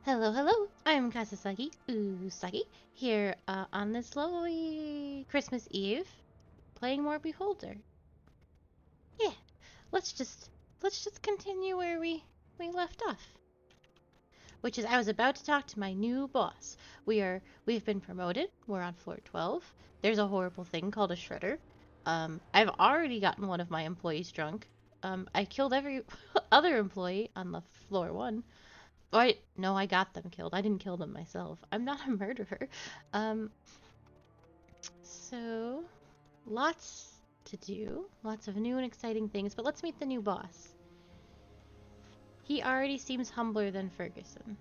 Hello, hello. I'm Kasasagi Usagi here on this lovely Christmas Eve, playing more Beholder. Yeah, let's just continue where we left off, which is I was about to talk to my new boss. We've been promoted. We're on floor 12. There's a horrible thing called a shredder. I've already gotten one of my employees drunk. I killed every other employee on the floor 1. No, I got them killed. I didn't kill them myself. I'm not a murderer. Um, so lots to do, lots of new and exciting things, but let's meet the new boss. He already seems humbler than Ferguson.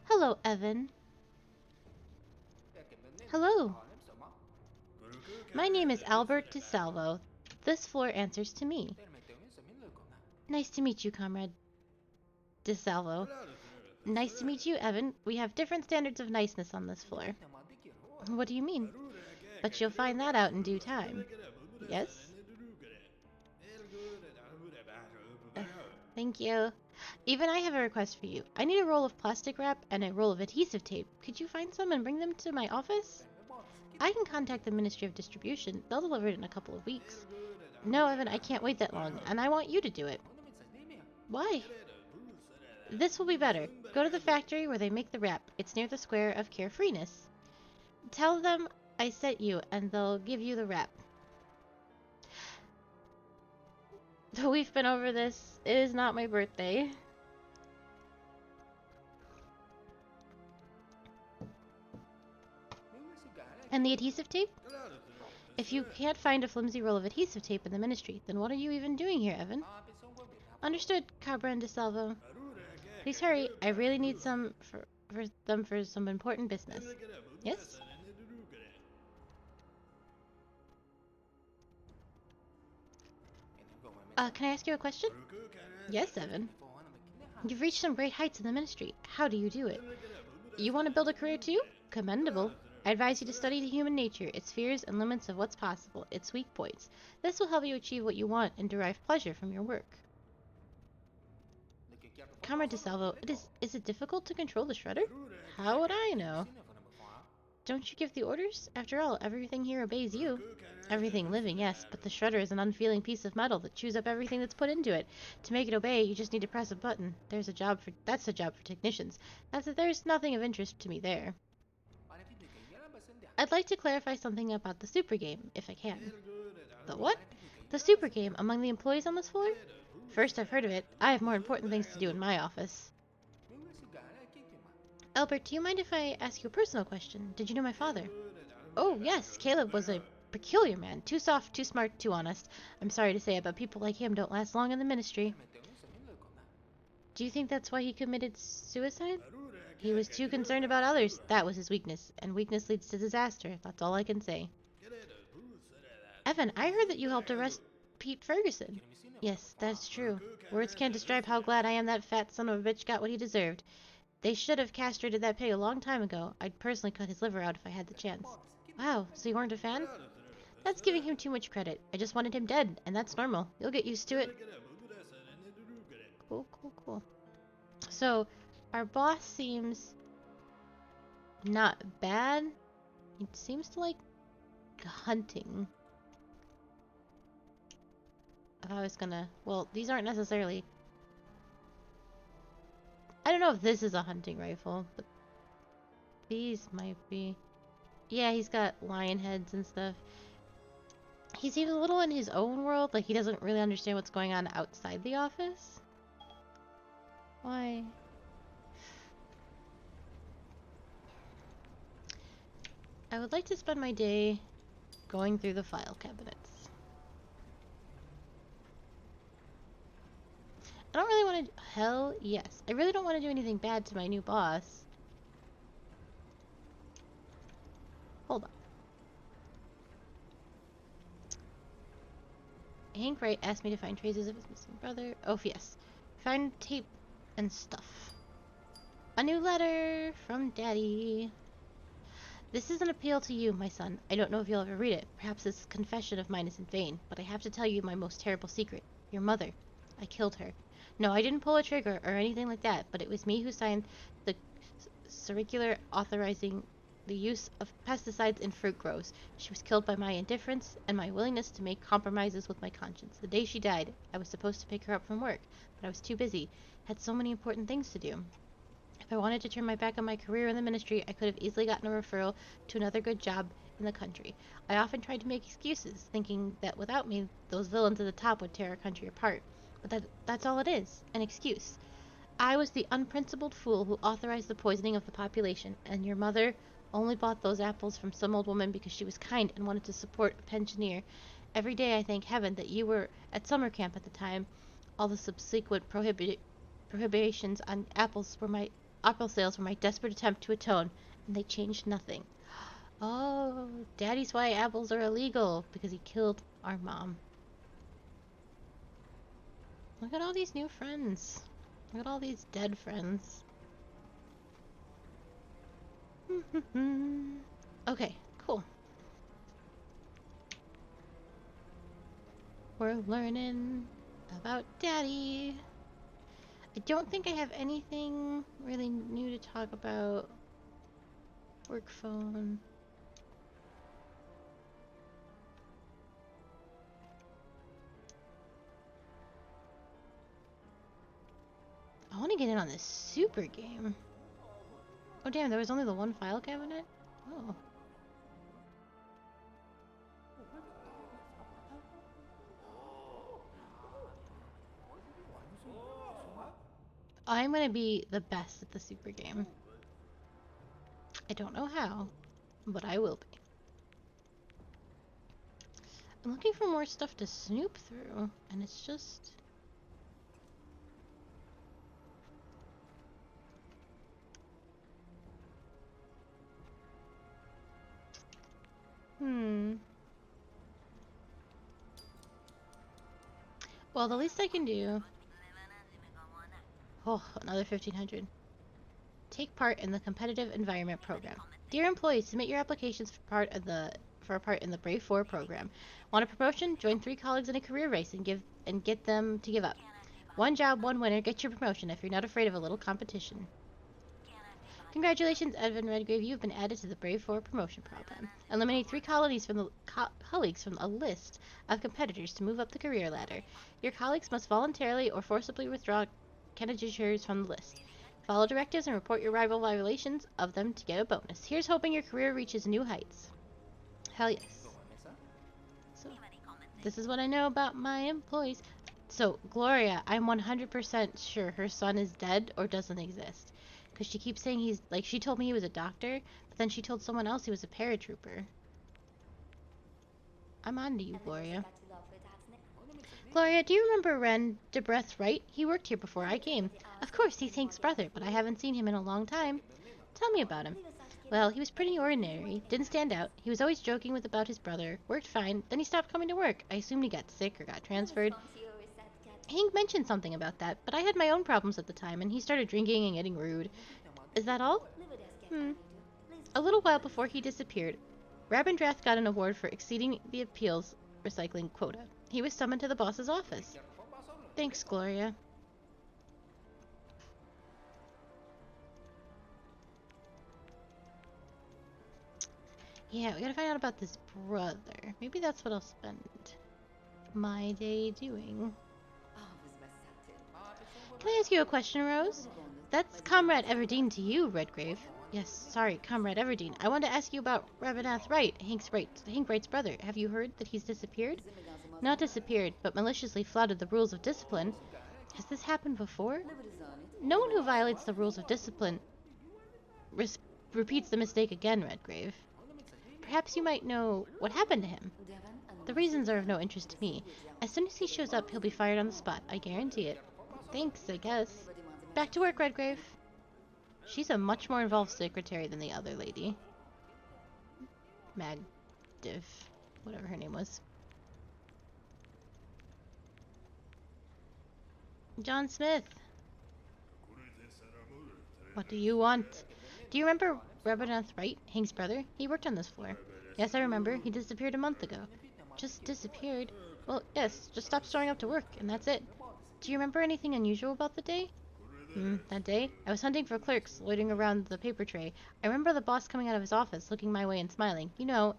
Hello, Evan. Hello. My name is Albert DeSalvo. This floor answers to me. Nice to meet you, Comrade DeSalvo. Nice to meet you, Evan. We have different standards of niceness on this floor. What do you mean? But you'll find that out in due time. Yes? Thank you. Even I have a request for you. I need a roll of plastic wrap and a roll of adhesive tape. Could you find some and bring them to my office? I can contact the Ministry of Distribution. They'll deliver it in a couple of weeks. No, Evan, I can't wait that long, and I want you to do it. Why? This will be better. Go to the factory where they make the wrap. It's near the square of Carefreeness. Tell them I sent you, and they'll give you the wrap. We've been over this. It is not my birthday. And the adhesive tape? If you can't find a flimsy roll of adhesive tape in the ministry, then what are you even doing here, Evan? Understood, Cabra and DeSalvo. Please hurry. I really need some for some important business. Yes? Can I ask you a question? Yes, Evan. You've reached some great heights in the ministry. How do you do it? You want to build a career too? Commendable. I advise you to study the human nature, its fears and limits of what's possible, its weak points. This will help you achieve what you want and derive pleasure from your work. Comrade DeSalvo, is it difficult to control the shredder? How would I know? Don't you give the orders? After all, everything here obeys you. Everything living, yes, but the shredder is an unfeeling piece of metal that chews up everything that's put into it. To make it obey, you just need to press a button. That's a job for technicians. There's nothing of interest to me there. I'd like to clarify something about the super game, if I can. The what? The super game among the employees on this floor? First I've heard of it. I have more important things to do in my office. Albert, do you mind if I ask you a personal question? Did you know my father? Oh, yes, Caleb was a peculiar man. Too soft, too smart, too honest. I'm sorry to say it, but people like him don't last long in the ministry. Do you think that's why he committed suicide? He was too concerned about others. That was his weakness, and weakness leads to disaster. That's all I can say. Evan, I heard that you helped arrest Pete Ferguson. Yes, that's true. Words can't describe how glad I am that fat son of a bitch got what he deserved. They should have castrated that pig a long time ago. I'd personally cut his liver out if I had the chance. Wow, so you weren't a fan? That's giving him too much credit. I just wanted him dead, and that's normal. You'll get used to it. Cool, cool, cool. So, our boss seems not bad. He seems to like hunting. If I was gonna... Well, these aren't necessarily... I don't know if this is a hunting rifle, but these might be. Yeah, he's got lion heads and stuff. He seems a little in his own world, like he doesn't really understand what's going on outside the office. Why? I would like to spend my day going through the file cabinets. I don't really want to... Hell yes. I really don't want to do anything bad to my new boss. Hold on. Hank Wright asked me to find traces of his missing brother. Oh, yes. Find tape and stuff. A new letter from Daddy. This is an appeal to you, my son. I don't know if you'll ever read it. Perhaps this confession of mine is in vain, but I have to tell you my most terrible secret. Your mother. I killed her. No, I didn't pull a trigger or anything like that, but it was me who signed the circular authorizing the use of pesticides in fruit grows. She was killed by my indifference and my willingness to make compromises with my conscience. The day she died, I was supposed to pick her up from work, but I was too busy. Had so many important things to do. If I wanted to turn my back on my career in the ministry, I could have easily gotten a referral to another good job in the country. I often tried to make excuses, thinking that without me, those villains at the top would tear our country apart. But that's all it is, an excuse. I was the unprincipled fool who authorized the poisoning of the population, and your mother only bought those apples from some old woman because she was kind and wanted to support a pensioner. Every day I thank heaven that you were at summer camp at the time. All the subsequent prohibitions on apple sales were my desperate attempt to atone, and they changed nothing. Oh, Daddy's why apples are illegal, because he killed our mom. Look at all these new friends. Look at all these dead friends. Okay, cool. We're learning about Daddy. I don't think I have anything really new to talk about. Work phone. I want to get in on this super game. Oh damn, there was only the one file cabinet? Oh. I'm gonna be the best at the super game. I don't know how, but I will be. I'm looking for more stuff to snoop through, and it's just... Well, the least I can do... Oh, another 1500. Take part in the competitive environment program. Dear employees, submit your applications for a part in the Brave 4 program. Want a promotion? Join 3 colleagues in a career race and get them to give up. One job, one winner. Get your promotion if you're not afraid of a little competition. Congratulations, Evan Redgrave. You have been added to the Brave 4 promotion program. Eliminate 3 colleagues from a list of competitors to move up the career ladder. Your colleagues must voluntarily or forcibly withdraw candidatures from the list. Follow directives and report your rival violations of them to get a bonus. Here's hoping your career reaches new heights. Hell yes. So, this is what I know about my employees. So, Gloria, I'm 100% sure her son is dead or doesn't exist. Because she keeps saying he's, like, she told me he was a doctor, but then she told someone else he was a paratrooper. I'm on to you, Gloria. Gloria, do you remember Ren DeBreath Wright? He worked here before I came. Of course, he's Hank's brother, but I haven't seen him in a long time. Tell me about him. Well, he was pretty ordinary, didn't stand out. He was always joking about his brother, worked fine, then he stopped coming to work. I assumed he got sick or got transferred. Hank mentioned something about that, but I had my own problems at the time, and he started drinking and getting rude. Is that all? A little while before he disappeared, Rabindrath got an award for exceeding the appeals recycling quota. He was summoned to the boss's office. Thanks, Gloria. Yeah, we gotta find out about this brother. Maybe that's what I'll spend my day doing. Can I ask you a question, Rose? That's Comrade Everdeen to you, Redgrave. Yes, sorry, Comrade Everdeen. I wanted to ask you about Rabinath Wright, Hank Wright's brother. Have you heard that he's disappeared? Not disappeared, but maliciously flouted the rules of discipline. Has this happened before? No one who violates the rules of discipline repeats the mistake again, Redgrave. Perhaps you might know what happened to him. The reasons are of no interest to me. As soon as he shows up, he'll be fired on the spot. I guarantee it. Thanks, I guess. Back to work, Redgrave. She's a much more involved secretary than the other lady. Magdiv. Whatever her name was. John Smith. What do you want? Do you remember Rabinath Wright, Hank's brother? He worked on this floor. Yes, I remember. He disappeared a month ago. Just disappeared? Well, yes, just stopped showing up to work, and that's it. Do you remember anything unusual about the day? That day? I was hunting for clerks, loitering around the paper tray. I remember the boss coming out of his office, looking my way and smiling. You know,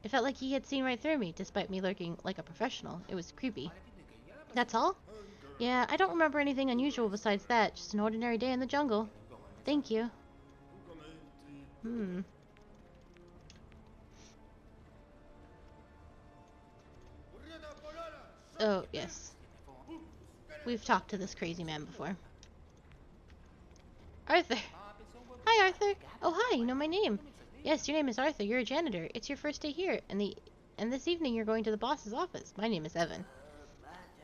it felt like he had seen right through me, despite me lurking like a professional. It was creepy. That's all? Yeah, I don't remember anything unusual besides that. Just an ordinary day in the jungle. Thank you. Oh, yes. We've talked to this crazy man before. Arthur! Hi, Arthur! Oh, hi, you know my name. Yes, your name is Arthur. You're a janitor. It's your first day here, and this evening you're going to the boss's office. My name is Evan.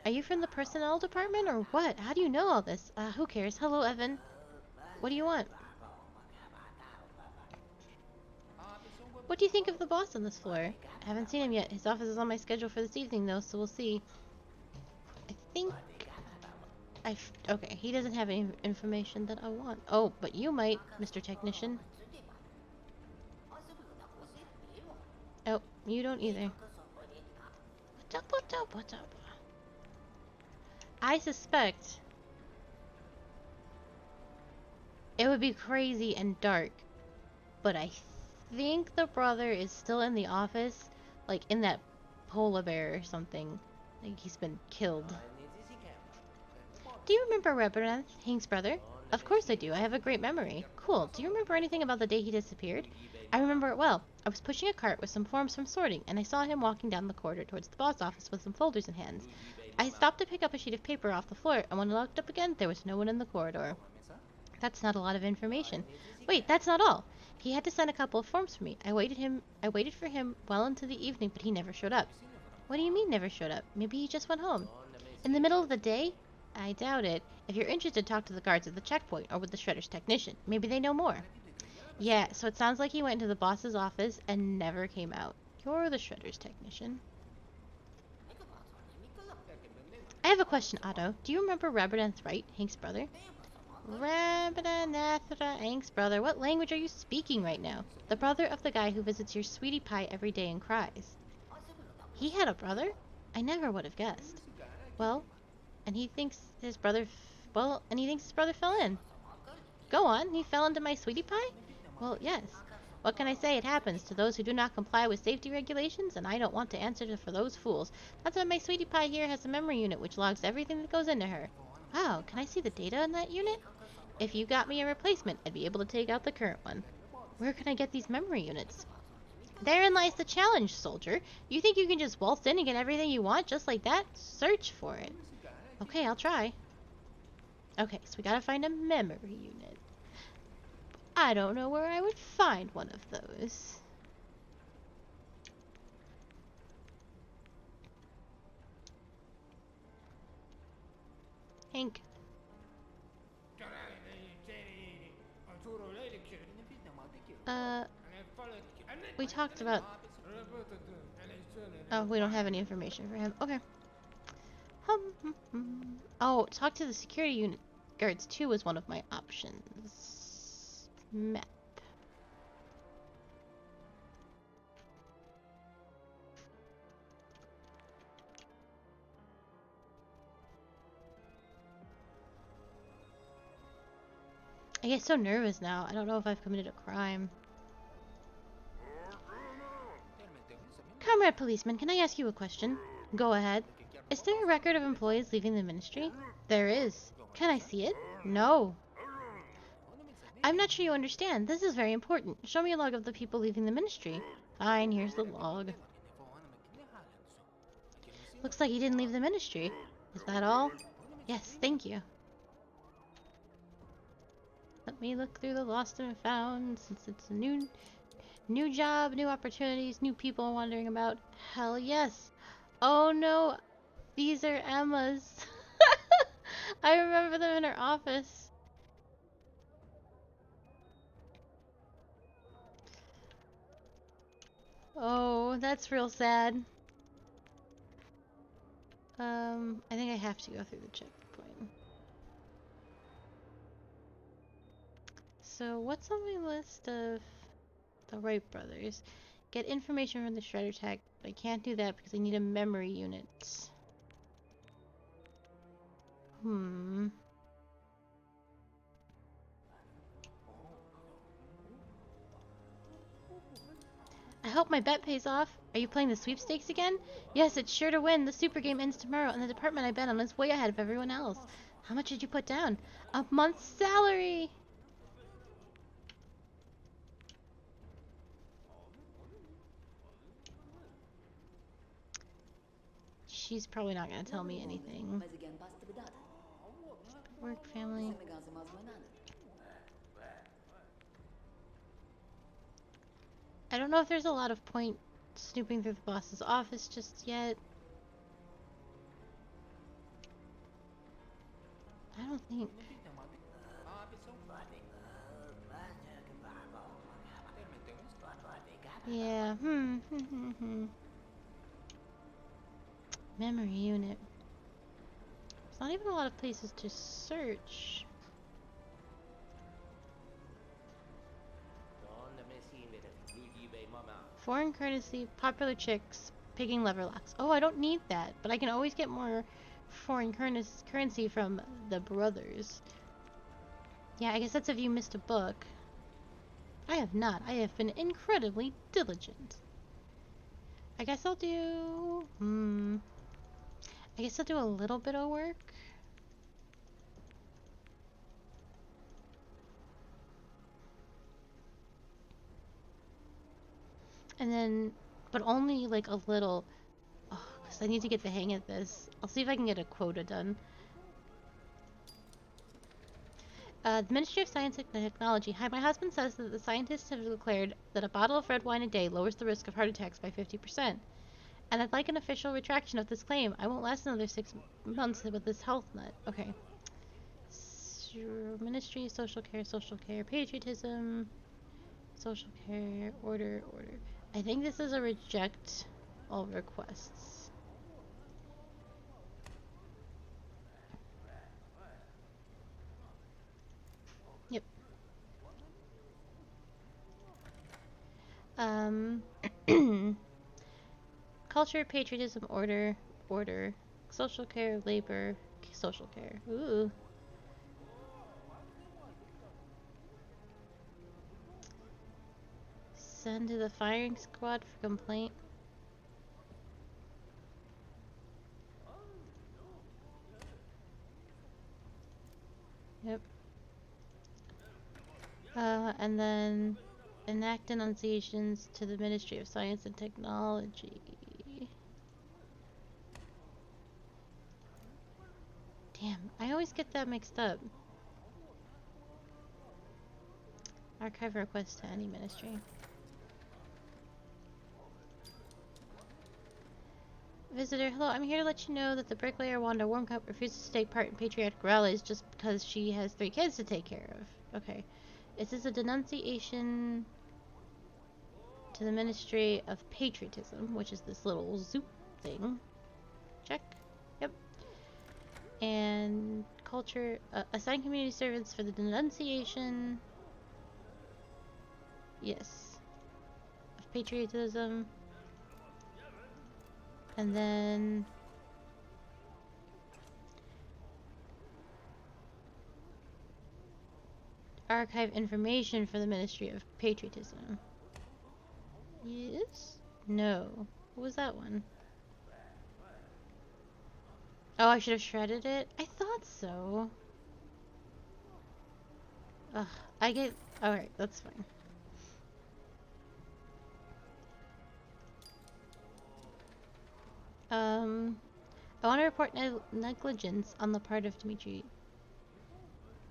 Are you from the personnel department, or what? How do you know all this? Who cares? Hello, Evan. What do you want? What do you think of the boss on this floor? I haven't seen him yet. His office is on my schedule for this evening, though, so we'll see. I think... Okay, he doesn't have any information that I want. Oh, but you might, Mr. Technician. Oh, you don't either. What's up? I suspect it would be crazy and dark, but I think the brother is still in the office, like in that polar bear or something. Like he's been killed. Do you remember Reverend Hank's brother? Of course I do. I have a great memory. Cool. Do you remember anything about the day he disappeared? I remember it well. I was pushing a cart with some forms from sorting, and I saw him walking down the corridor towards the boss office with some folders in hands. I stopped to pick up a sheet of paper off the floor, and when I looked up again, there was no one in the corridor. That's not a lot of information. Wait, that's not all. He had to sign a couple of forms for me. I waited for him well into the evening, but he never showed up. What do you mean never showed up? Maybe he just went home. In the middle of the day? I doubt it. If you're interested, talk to the guards at the checkpoint or with the shredder's technician. Maybe they know more. Yeah, so it sounds like he went into the boss's office and never came out. You're the shredder's technician. I have a question, Otto. Do you remember Rabberdanth Wright, Hank's brother? Rabberdanth Hank's brother. What language are you speaking right now? The brother of the guy who visits your sweetie pie every day and cries. He had a brother? I never would have guessed. Well, and he thinks his brother fell in. Go on, he fell into my sweetie pie? Well, yes. What can I say? It happens to those who do not comply with safety regulations, and I don't want to answer for those fools. That's why my sweetie pie here has a memory unit which logs everything that goes into her. Wow, can I see the data in that unit? If you got me a replacement, I'd be able to take out the current one. Where can I get these memory units? Therein lies the challenge, soldier. You think you can just waltz in and get everything you want just like that? Search for it. Okay, I'll try. Okay, so we gotta find a memory unit. I don't know where I would find one of those. Hank. We talked about... Oh, we don't have any information for him. Okay. Oh, talk to the security unit guards too was one of my options. Map. I get so nervous now. I don't know if I've committed a crime. Comrade policeman, can I ask you a question? Go ahead. Is there a record of employees leaving the ministry? There is. Can I see it? No. I'm not sure you understand. This is very important. Show me a log of the people leaving the ministry. Fine, here's the log. Looks like he didn't leave the ministry. Is that all? Yes, thank you. Let me look through the lost and found, since it's a new job, new opportunities, new people wandering about. Hell yes. Oh no, these are Emma's. I remember them in her office. Oh, that's real sad. I think I have to go through the checkpoint. So, what's on my list of the Wright brothers? Get information from the Shredder Tech, but I can't do that because I need a memory unit. Hmm. I hope my bet pays off. Are you playing the sweepstakes again? Yes, it's sure to win. The super game ends tomorrow, and the department I bet on is way ahead of everyone else. How much did you put down? A month's salary! She's probably not going to tell me anything. Work, family. I don't know if there's a lot of point snooping through the boss's office just yet. I don't think. Yeah, Memory unit. There's not even a lot of places to search. Foreign currency, popular chicks, picking lever locks. Oh, I don't need that, but I can always get more foreign currency from the brothers. Yeah, I guess that's if you missed a book. I have not. I have been incredibly diligent. I guess I'll do... I guess I'll do a little bit of work. And then... But only like a little... Oh, because I need to get the hang of this. I'll see if I can get a quota done. The Ministry of Science and Technology. Hi, my husband says that the scientists have declared that a bottle of red wine a day lowers the risk of heart attacks by 50%. And I'd like an official retraction of this claim. I won't last another 6 months with this health nut. Okay. Ministry, social care, patriotism, social care, order. I think this is a reject all requests. Yep. Culture, patriotism, order, social care, labor, social care. Ooh. Send to the firing squad for complaint. Yep. And then enact denunciations to the Ministry of Science and Technology. Damn, I always get that mixed up. Archive request to any ministry. Visitor, hello, I'm here to let you know that the bricklayer Wanda Warmcup refuses to take part in patriotic rallies just because she has 3 kids to take care of. Okay. This is a denunciation to the Ministry of Patriotism, which is this little zoop thing. Check. Yep. And culture, assign community servants for the denunciation. Yes. Of patriotism. And then archive information for the Ministry of Patriotism. Yes? No. What was that one? Oh, I should have shredded it? I thought so. Ugh, I get... Alright, that's fine. I want to report negligence on the part of Dmitry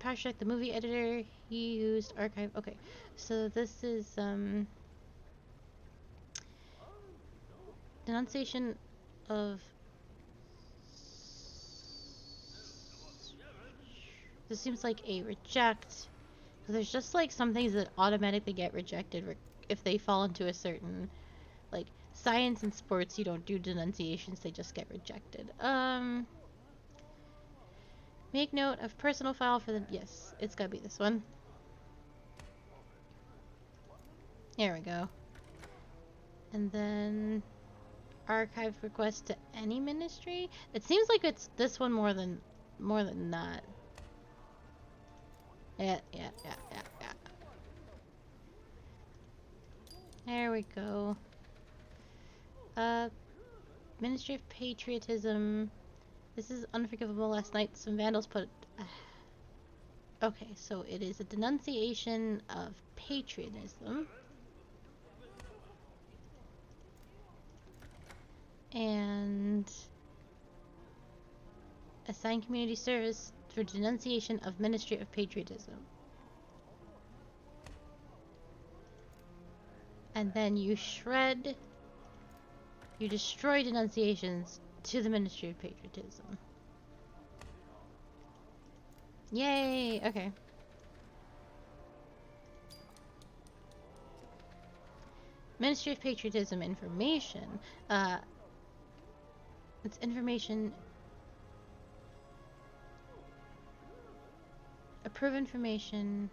Pashek, the movie editor. He used archive... Okay, so this is, denunciation of... This seems like a reject. Because there's just, like, some things that automatically get rejected if they fall into a certain... Like, science and sports, you don't do denunciations, they just get rejected. Make note of personal file for the... Yes, it's gotta be this one. There we go. And then... Archive request to any ministry? It seems like it's this one more than more than not. Yeah. There we go. Ministry of Patriotism. This is unforgivable. Last night some vandals put... Okay, so it is a denunciation of patriotism. And... assign community service for denunciation of Ministry of Patriotism. And then you shred... you destroy denunciations to the Ministry of Patriotism. Yay! Okay. Ministry of Patriotism information. It's information... approve information...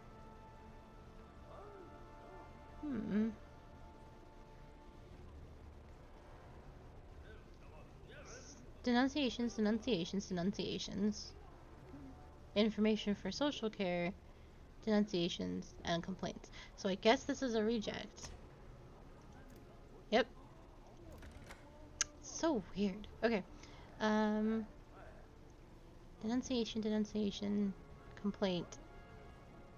Denunciations. Information for social care, denunciations, and complaints. So I guess this is a reject. Yep. So weird. Okay. Denunciation, complaint,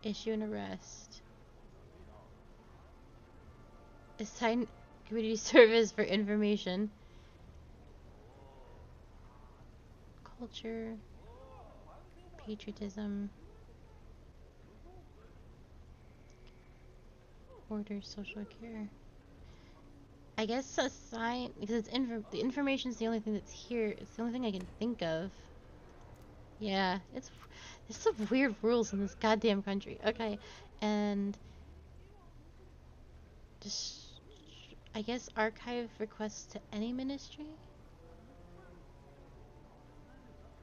issue an arrest, assign community service for information, culture, patriotism, order, social care. I guess assign, because it's the information's the only thing that's here. It's the only thing I can think of. Yeah, there's some weird rules in this goddamn country. Okay, and just, I guess, archive requests to any ministry?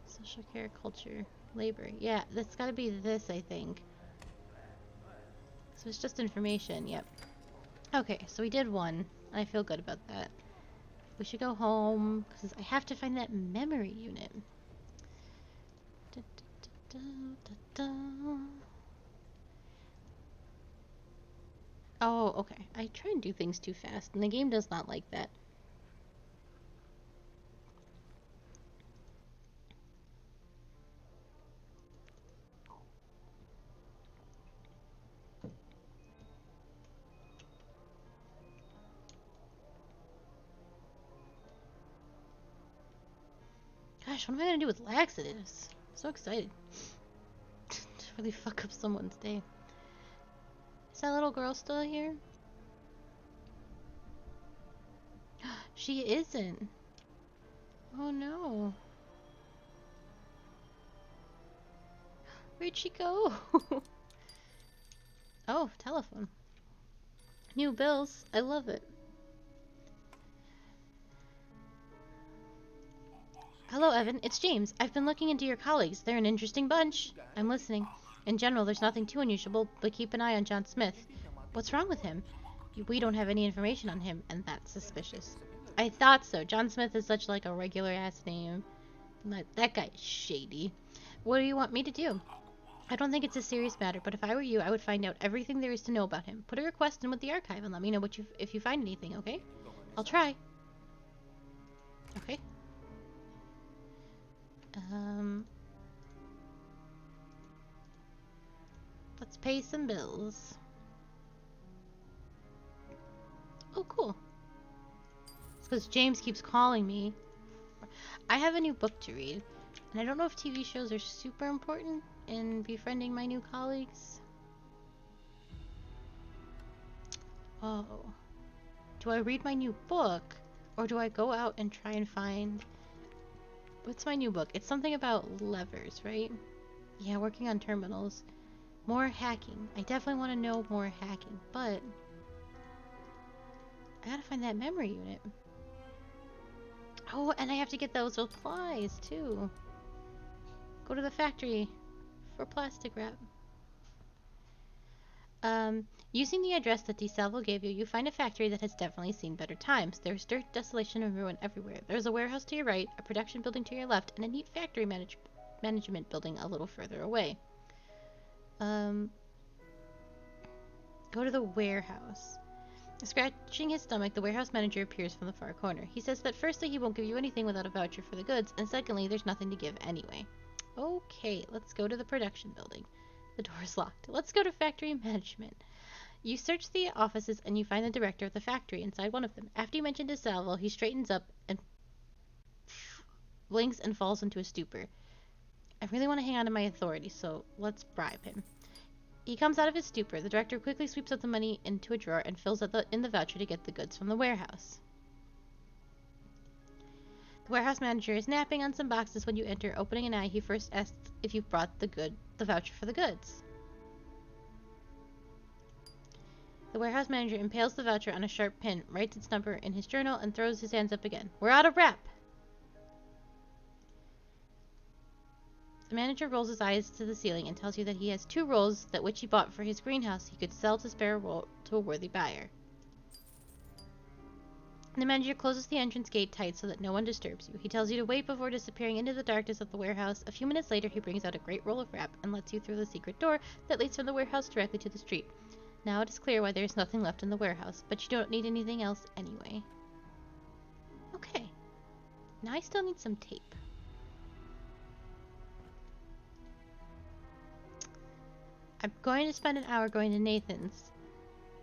Social care, culture, labor. Yeah, that's gotta be this, I think. So it's just information, yep. Okay, so we did one. I feel good about that. We should go home, because I have to find that memory unit. Oh, okay. I try and do things too fast, and the game does not like that. Gosh, what am I gonna do with laxatives? I'm so excited. To really fuck up someone's day. Is that little girl still here? She isn't. Oh no. Where'd she go? Oh, telephone. New bills. I love it. Hello, Evan. It's James. I've been looking into your colleagues. They're an interesting bunch. I'm listening. In general, there's nothing too unusual, but keep an eye on John Smith. What's wrong with him? We don't have any information on him, and that's suspicious. I thought so. John Smith is such like a regular-ass name. That guy is shady. What do you want me to do? I don't think it's a serious matter, but if I were you, I would find out everything there is to know about him. Put a request in with the archive and let me know if you find anything, okay? I'll try. Okay. Let's pay some bills. Oh, cool. It's because James keeps calling me. I have a new book to read, and I don't know if TV shows are super important in befriending my new colleagues. Oh. Do I read my new book, or do I go out and try and find... What's my new book? It's something about levers, right? Yeah, working on terminals. More hacking. I definitely want to know more hacking, but... I gotta find that memory unit. Oh, and I have to get those supplies, too. Go to the factory for plastic wrap. Using the address that DeSalvo gave you, you find a factory that has definitely seen better times. There's dirt, desolation, and ruin everywhere. There's a warehouse to your right, a production building to your left, and a neat factory management building a little further away. Go to the warehouse. Scratching his stomach, the warehouse manager appears from the far corner. He says that firstly, he won't give you anything without a voucher for the goods, and secondly, there's nothing to give anyway. Okay, let's go to the production building. The door is locked. Let's go to factory management. You search the offices and you find the director of the factory inside one of them. After you mention to Salvo, he straightens up and blinks and falls into a stupor. I really want to hang on to my authority, so let's bribe him. He comes out of his stupor. The director quickly sweeps up the money into a drawer and fills in the voucher to get the goods from the warehouse. The warehouse manager is napping on some boxes when you enter. Opening an eye, he first asks if you've brought the voucher for the goods. The warehouse manager impales the voucher on a sharp pin, writes its number in his journal, and throws his hands up again. We're out of rep! The manager rolls his eyes to the ceiling and tells you that he has 2 rolls that which he bought for his greenhouse he could sell to spare a roll to a worthy buyer. The manager closes the entrance gate tight so that no one disturbs you. He tells you to wait before disappearing into the darkness of the warehouse. A few minutes later, he brings out a great roll of wrap and lets you through the secret door that leads from the warehouse directly to the street. Now it is clear why there is nothing left in the warehouse, but you don't need anything else anyway. Okay. Now I still need some tape. I'm going to spend an hour going to Nathan's,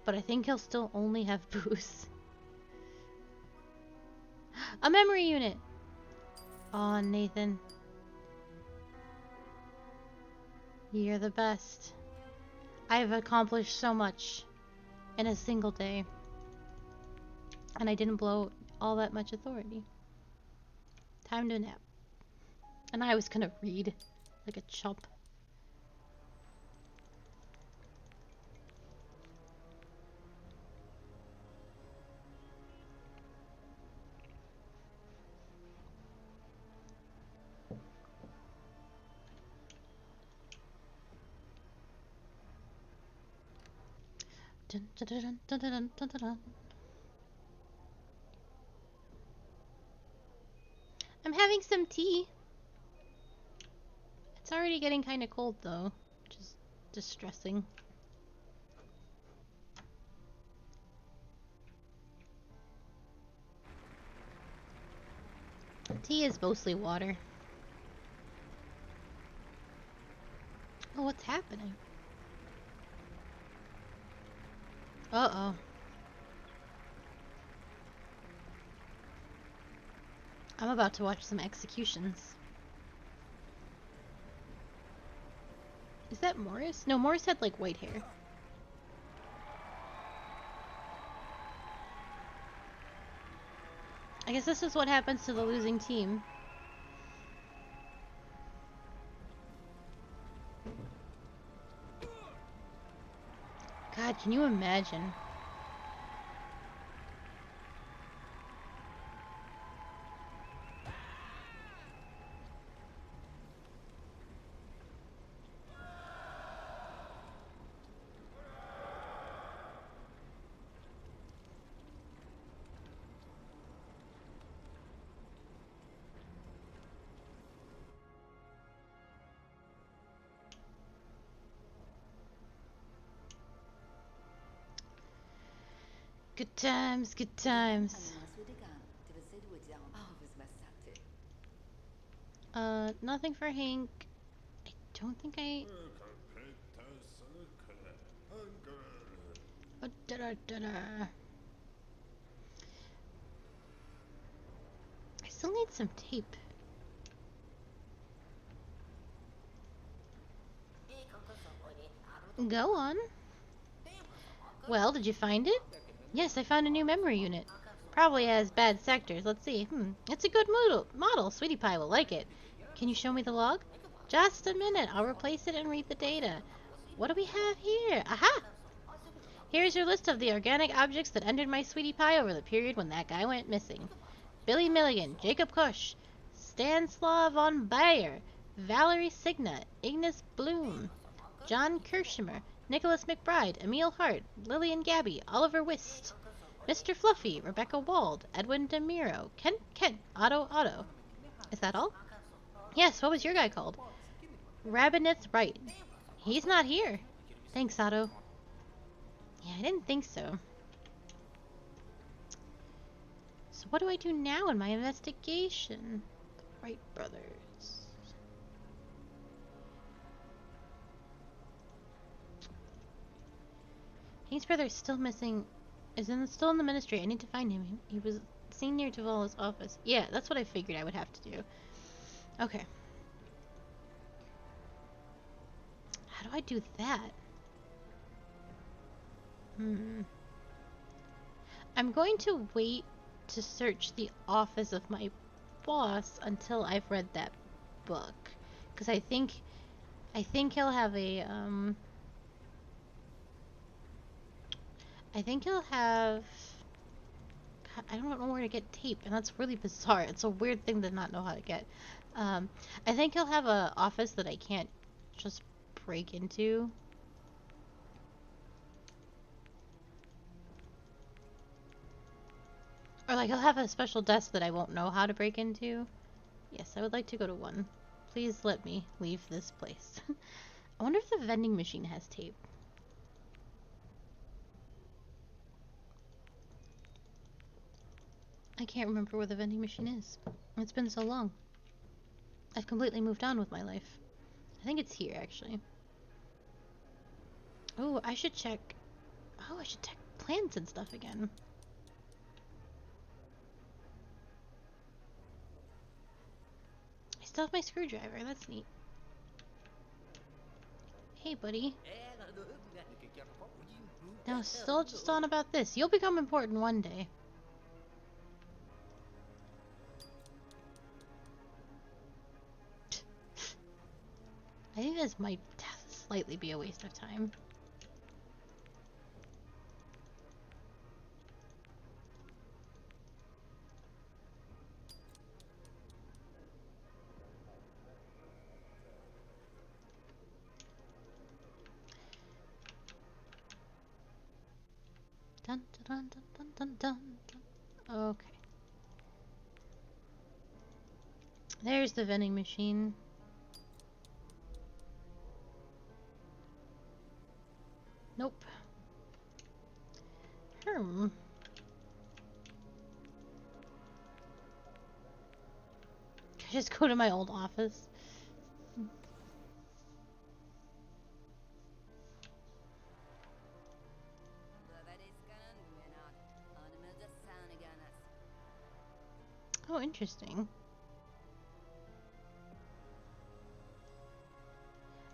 but I think he'll still only have booze. A memory unit! Aw, Nathan. You're the best. I've accomplished so much in a single day. And I didn't blow all that much authority. Time to nap. And I was gonna read like a chump. Dun, dun, dun, dun, dun, dun, dun, dun. I'm having some tea. It's already getting kind of cold though, which is distressing. Tea is mostly water. Oh, what's happening? Uh-oh. I'm about to watch some executions. Is that Morris? No, Morris had like white hair. I guess this is what happens to the losing team. God, can you imagine? Good times, good times. Nothing for Hank. I don't think I... Oh, I still need some tape. Go on. Well, did you find it? Yes, I found a new memory unit. Probably has bad sectors. Let's see. It's a good model. Sweetie Pie will like it. Can you show me the log? Just a minute. I'll replace it and read the data. What do we have here? Aha! Here's your list of the organic objects that entered my Sweetie Pie over the period when that guy went missing. Billy Milligan, Jacob Kush, Stanislaw von Bayer, Valerie Signa, Ignace Bloom, John Kirschimer, Nicholas McBride, Emil Hart, Lillian Gabby, Oliver Wist, Mr. Fluffy, Rebecca Wald, Edwin DeMiro, Kent, Otto. Is that all? Yes, what was your guy called? Rabbineth's right. He's not here. Thanks, Otto. Yeah, I didn't think so. So what do I do now in my investigation? The Wright brothers. Hank's brother is still missing. Still in the ministry. I need to find him. He was seen near Tavalla's office. Yeah, that's what I figured I would have to do. Okay. How do I do that? I'm going to wait to search the office of my boss until I've read that book, because I think he'll have a I think he'll have. I don't know where to get tape, and that's really bizarre. It's a weird thing to not know how to get. I think he'll have a office that I can't just break into. Or like he'll have a special desk that I won't know how to break into. Yes, I would like to go to one. Please let me leave this place. I wonder if the vending machine has tape. I can't remember where the vending machine is. It's been so long. I've completely moved on with my life. I think it's here, actually. Oh, I should check. Oh, I should check plants and stuff again. I still have my screwdriver. That's neat. Hey, buddy. Now, still just on about this. You'll become important one day. I think this might slightly be a waste of time. Dun dun dun dun dun dun dun. Okay. There's the vending machine. Nope. Can I just go to my old office? Oh, interesting.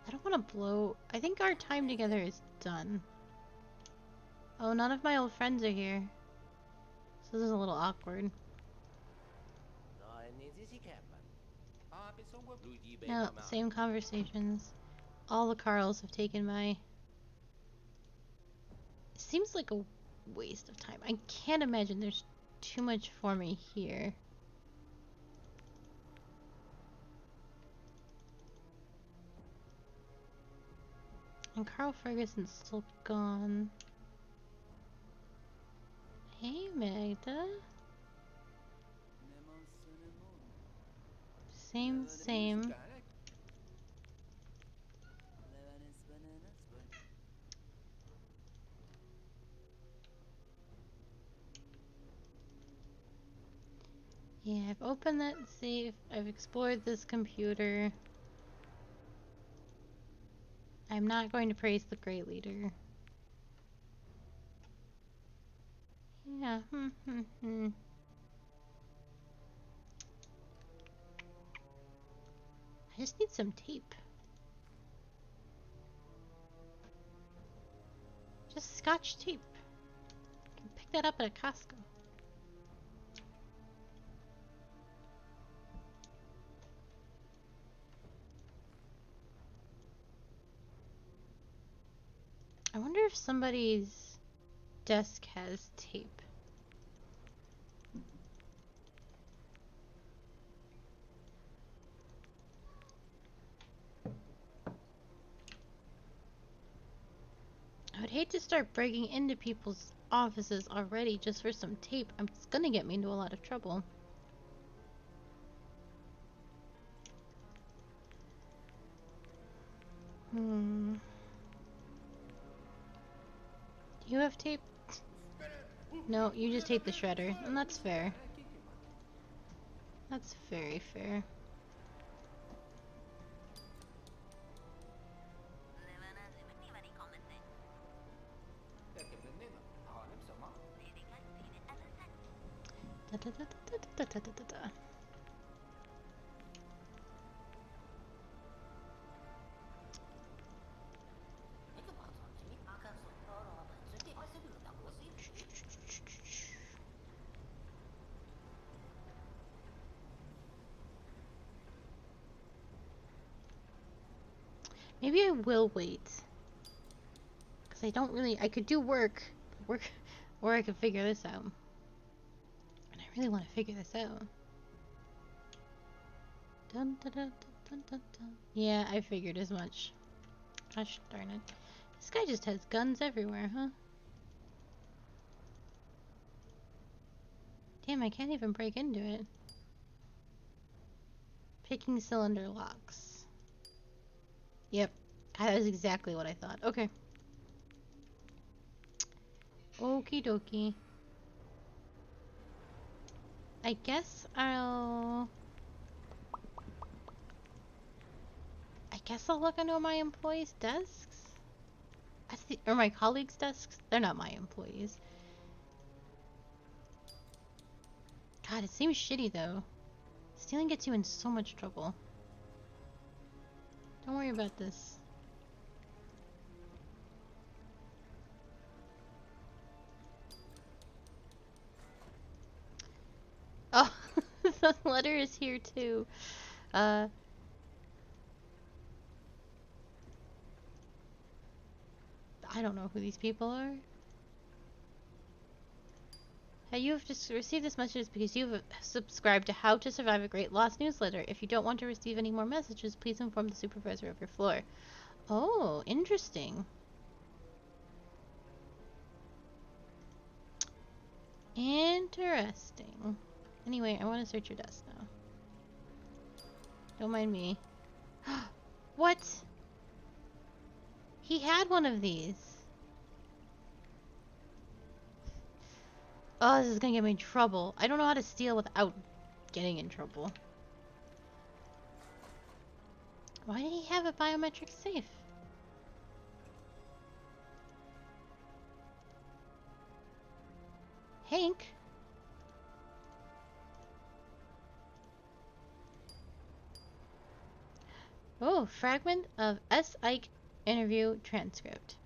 I don't want to blow. I think our time together is done. Oh, none of my old friends are here. So this is a little awkward. No, same conversations. All the Carls have taken my... It seems like a waste of time. I can't imagine there's too much for me here. And Carl Ferguson's still gone. Hey, Magda. Same. Yeah, I've opened that safe. I've explored this computer. I'm not going to praise the Grey Leader. Yeah, I just need some tape. Just Scotch tape. You can pick that up at a Costco. I wonder if somebody's desk has tape. I would hate to start breaking into people's offices already just for some tape. It's gonna get me into a lot of trouble. Hmm. Do you have tape? No, you just tape the shredder, and that's fair. That's very fair. Da, da, da, da, da, da, da, da, da. Maybe I will wait. Because I don't really... I could do work, or I could figure this out. And I really want to figure this out. Dun, dun, dun, dun, dun, dun. Yeah, I figured as much. Gosh darn it. This guy just has guns everywhere, huh? Damn, I can't even break into it. Picking cylinder locks. Yep. That is exactly what I thought. Okay. Okie dokie. I guess I'll look into my employees' desks. Or my colleagues' desks. They're not my employees. God, it seems shitty though. Stealing gets you in so much trouble. Don't worry about this. Oh, the letter is here too. I don't know who these people are. Hey, you have just received this message because you've subscribed to How to Survive a Great Loss newsletter. If you don't want to receive any more messages, please inform the supervisor of your floor. Oh, interesting. Interesting. Anyway, I want to search your desk now. Don't mind me. What? He had one of these. Oh, this is gonna get me in trouble. I don't know how to steal without getting in trouble. Why did he have a biometric safe? Hank? Oh, fragment of S. Ike interview transcript.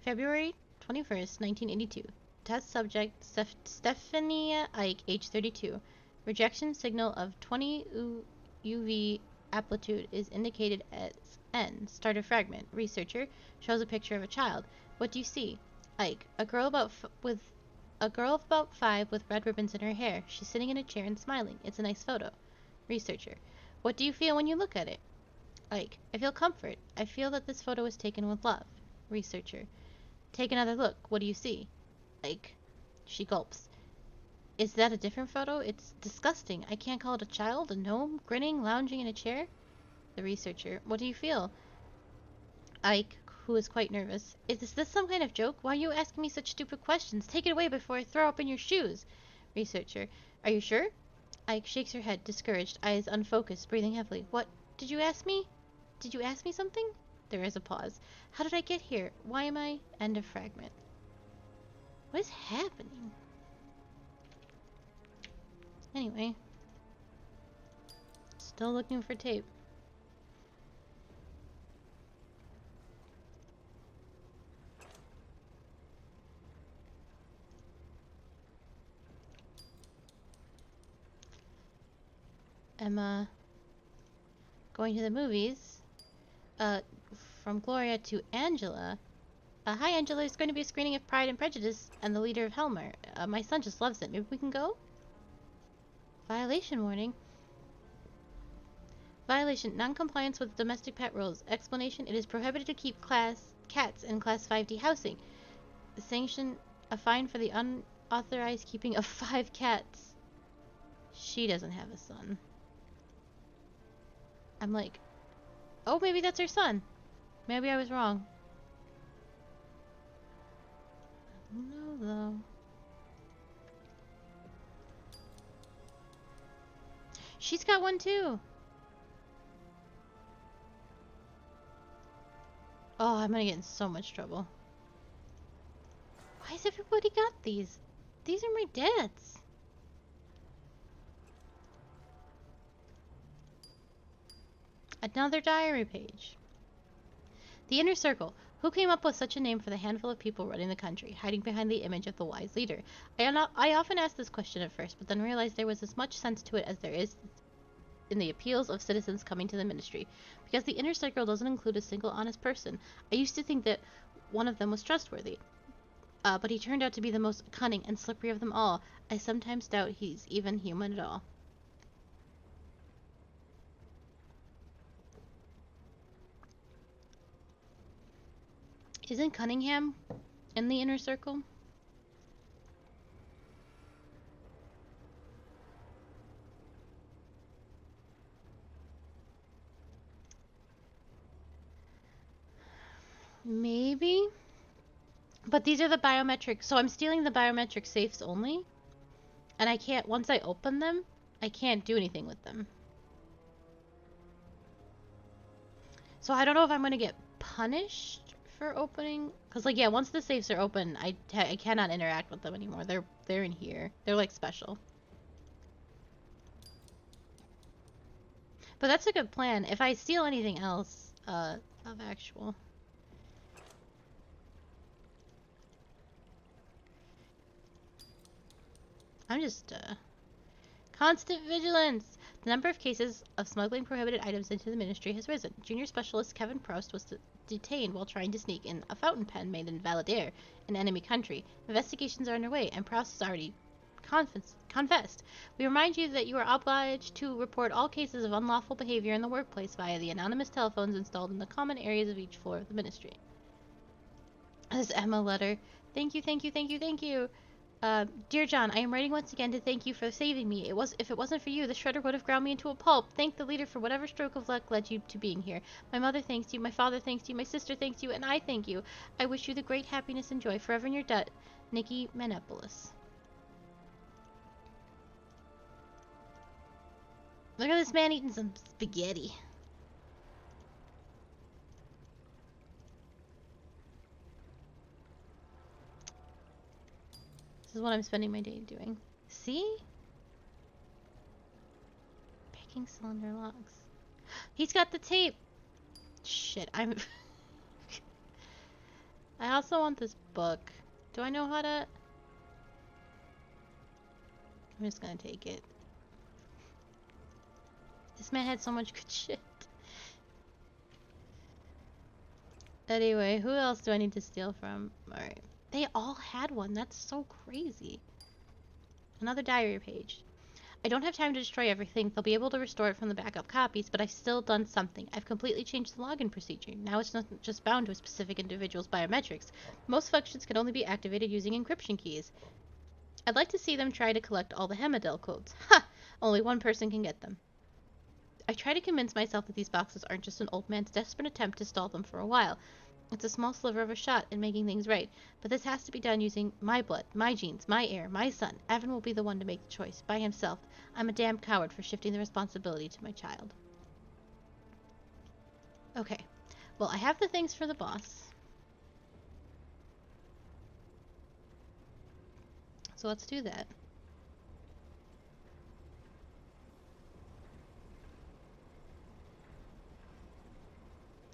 February 21st, 1982. Test subject Stephanie Ike, age 32. Rejection signal of 20 UV amplitude is indicated as N. Starter fragment. Researcher shows a picture of a child. What do you see? Ike, a girl of about 5 with red ribbons in her hair. She's sitting in a chair and smiling. It's a nice photo. Researcher, what do you feel when you look at it? Ike, I feel comfort. I feel that this photo was taken with love. Researcher, take another look. What do you see? Ike, she gulps. Is that a different photo? It's disgusting. I can't call it a child, a gnome, grinning, lounging in a chair. The researcher, what do you feel? Ike, who is quite nervous. Is this some kind of joke? Why are you asking me such stupid questions? Take it away before I throw up in your shoes. Researcher, are you sure? Ike shakes her head, discouraged, eyes unfocused, breathing heavily. What? Did you ask me? Did you ask me something? There is a pause. How did I get here? Why am I? End of fragment. What is happening? Anyway. Still looking for tape. I'm, going to the movies. From Gloria to Angela. Hi, Angela. There's going to be a screening of Pride and Prejudice and The Leader of Helmer. My son just loves it. Maybe we can go? Violation warning. Violation. Non-compliance with domestic pet rules. Explanation. It is prohibited to keep cats in Class 5D housing. The sanction. A fine for the unauthorized keeping of 5 cats. She doesn't have a son. I'm like, Oh, maybe that's her son. Maybe I was wrong. No, though. She's got one too. Oh, I'm gonna get in so much trouble. Why has everybody got these? These are my dad's. Another diary page. The Inner Circle. Who came up with such a name for the handful of people running the country, hiding behind the image of the wise leader? I often asked this question at first, but then realized there was as much sense to it as there is in the appeals of citizens coming to the ministry. Because the Inner Circle doesn't include a single honest person. I used to think that one of them was trustworthy. But he turned out to be the most cunning and slippery of them all. I sometimes doubt he's even human at all. Isn't Cunningham in the Inner Circle? Maybe? But these are the biometric, so I'm stealing the biometric safes only. And I can't, once I open them, I can't do anything with them. So I don't know if I'm going to get punished for opening, because like, yeah, once the safes are open, I cannot interact with them anymore. They're in here. They're like special. But that's a good plan. If I steal anything else, of actual. I'm just, constant vigilance! The number of cases of smuggling prohibited items into the ministry has risen. Junior Specialist Kevin Proust was detained while trying to sneak in a fountain pen made in Valadair, in enemy country. Investigations are underway, and Proust has already confessed. We remind you that you are obliged to report all cases of unlawful behavior in the workplace via the anonymous telephones installed in the common areas of each floor of the ministry. This Emma letter. Thank you, thank you, thank you, thank you. Dear John, I am writing once again to thank you for saving me. If it wasn't for you, the shredder would have ground me into a pulp. Thank the leader for whatever stroke of luck led you to being here. My mother thanks you, my father thanks you, my sister thanks you, and I thank you. I wish you the great happiness and joy forever in your debt. Nikki Manopolis. Look at this man eating some spaghetti. This is what I'm spending my day doing. See? Picking cylinder locks. He's got the tape! Shit, I also want this book. Do I know how to... I'm just gonna take it. This man had so much good shit. Anyway, who else do I need to steal from? Alright. They all had one. That's so crazy. Another diary page. I don't have time to destroy everything. They'll be able to restore it from the backup copies, but I've still done something. I've completely changed the login procedure. Now it's not just bound to a specific individual's biometrics. Most functions can only be activated using encryption keys. I'd like to see them try to collect all the Hemadel codes. Ha! Only one person can get them. I try to convince myself that these boxes aren't just an old man's desperate attempt to stall them for a while. It's a small sliver of a shot in making things right, but this has to be done using my blood, my genes, my air, my son. Evan will be the one to make the choice, by himself. I'm a damn coward for shifting the responsibility to my child. Okay, well, I have the things for the boss. So let's do that.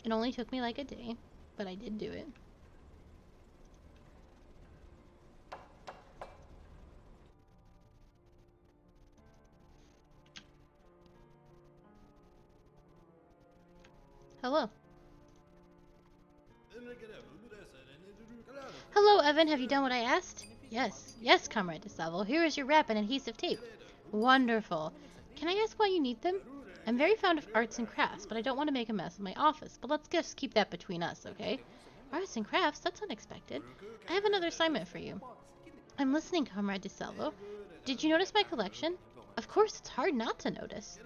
It only took me like a day, but I did do it. Hello. Hello, Evan. Have you done what I asked? Yes. Yes, Comrade DeSalvo. Here is your wrap and adhesive tape. Wonderful. Can I ask why you need them? I'm very fond of arts and crafts, but I don't want to make a mess of my office. But let's just keep that between us, okay? Arts and crafts? That's unexpected. I have another assignment for you. I'm listening, Comrade DeSalvo. Did you notice my collection? Of course, it's hard not to notice.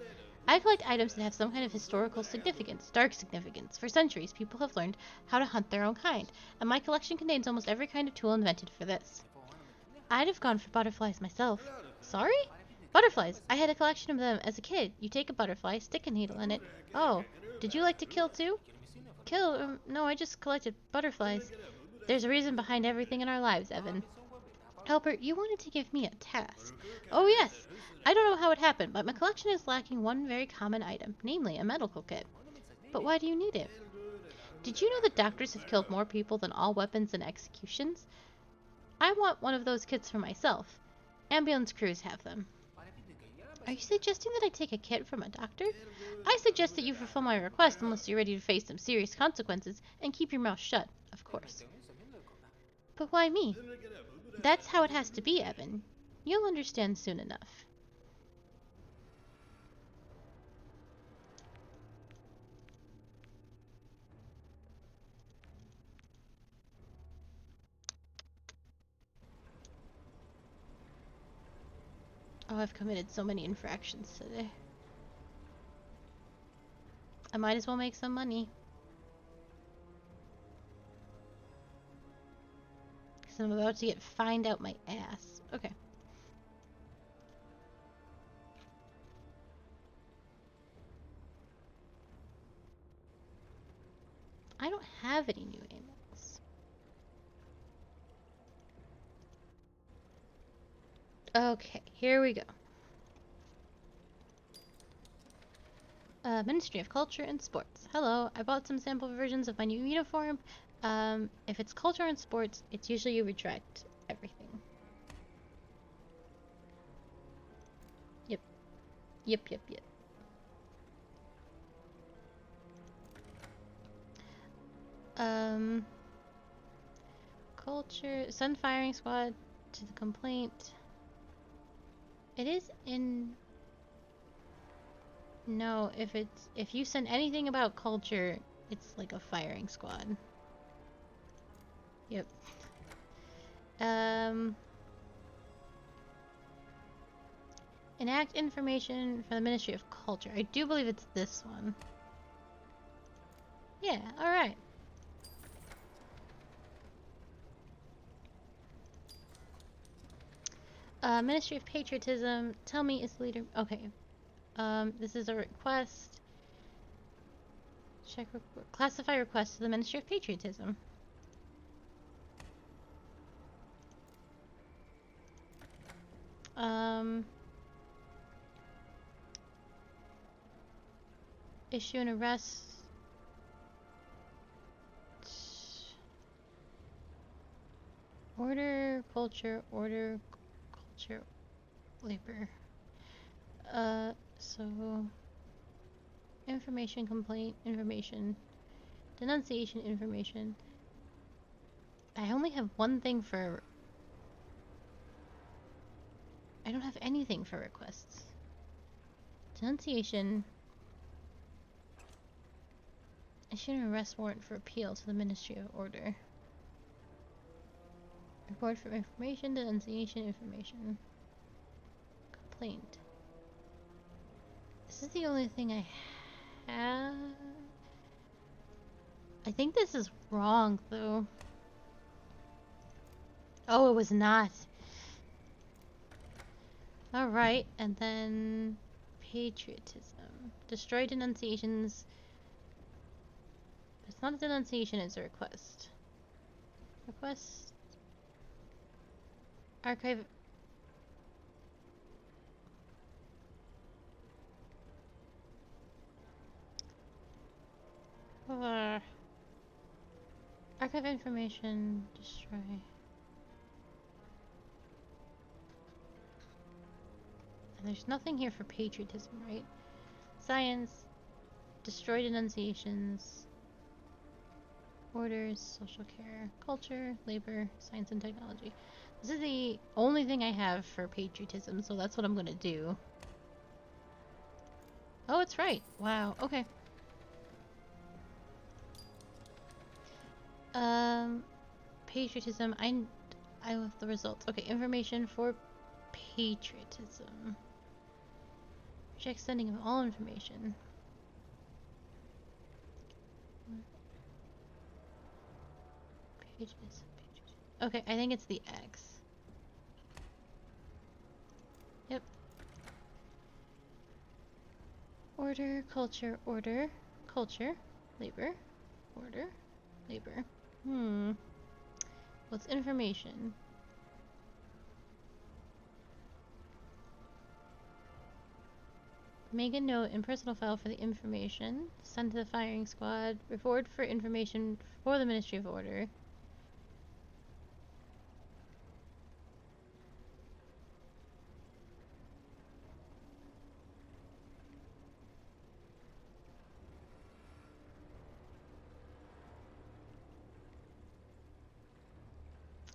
I collect items that have some kind of historical significance, dark significance. For centuries, people have learned how to hunt their own kind, and my collection contains almost every kind of tool invented for this. I'd have gone for butterflies myself. Sorry? Butterflies. I had a collection of them as a kid. You take a butterfly, stick a needle in it. Oh, did you like to kill too? Kill? No, I just collected butterflies. There's a reason behind everything in our lives, Evan. Albert, you wanted to give me a task. Oh, yes. I don't know how it happened, but my collection is lacking one very common item, namely a medical kit. But why do you need it? Did you know that doctors have killed more people than all weapons and executions? I want one of those kits for myself. Ambulance crews have them. Are you suggesting that I take a kit from a doctor? I suggest that you fulfill my request unless you're ready to face some serious consequences, and keep your mouth shut, of course. But why me? That's how it has to be, Evan. You'll understand soon enough. Oh, I've committed so many infractions today. I might as well make some money. Because I'm about to get fined out my ass. Okay. I don't have any new aimants. Okay, here we go. Ministry of Culture and Sports. Hello, I bought some sample versions of my new uniform. If it's culture and sports, it's usually you retract everything. Yep. Yep, yep, yep. Culture, Sun Firing Squad to the complaint. It is in... No, if you send anything about culture, it's like a firing squad. Yep. Enact information for the Ministry of Culture. I do believe it's this one. Yeah, alright. Ministry of Patriotism. Tell me is the leader... Okay. This is a request. Check classify request to the Ministry of Patriotism. Issue an arrest. Order, culture, labor. So information, complaint, information, denunciation, information. I only have one thing for... I don't have anything for requests. Denunciation. Issue an arrest warrant for appeal to the Ministry of Order. Report for information, denunciation, information. Complaint. This is the only thing I have. I think this is wrong, though. Oh, it was not. Alright, and then... Patriotism. Destroy denunciations. It's not a denunciation, it's a request. Request. Archive. Archive information. Destroy. And there's nothing here for patriotism, right? Science. Destroy denunciations. Orders. Social care. Culture. Labor. Science and technology. This is the only thing I have for patriotism, so that's what I'm gonna do. Oh, it's right. Wow. Okay. Patriotism. I left the results. Okay, information for patriotism. Check sending of all information. Pages. Okay, I think it's the X. Yep. Order, culture, labor, order, labor. What's information? Make a note in personal file for the information. Send to the firing squad. Reward for information for the Ministry of Order.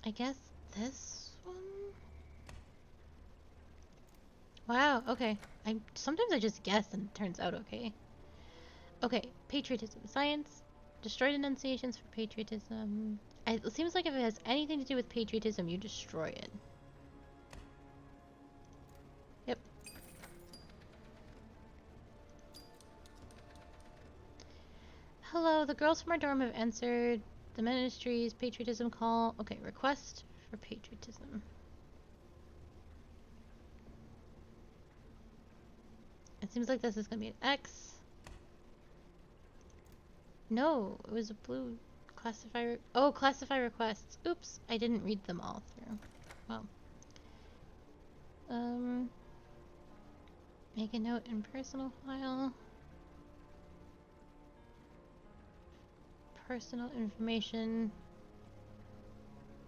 I guess this one? Wow, okay. Sometimes I just guess and it turns out okay. Okay, patriotism. Science. Destroy denunciations for patriotism. It seems like if it has anything to do with patriotism, you destroy it. Yep. Hello, the girls from our dorm have answered the ministry's patriotism call. Okay, request for patriotism. It seems like this is going to be an X. No, it was a blue. Classify. Oh, classify requests. Oops, I didn't read them all through. Well. Make a note in personal file. Personal information.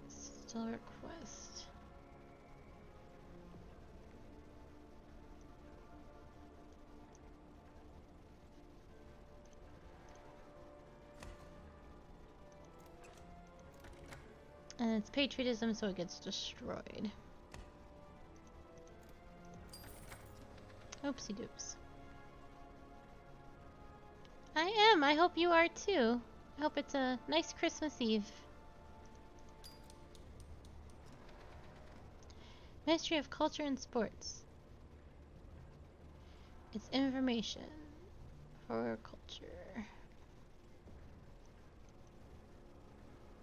Still request. And it's patriotism, so it gets destroyed. Oopsie doops. I am. I hope you are too. I hope it's a nice Christmas Eve. Ministry of Culture and Sports. It's information for culture.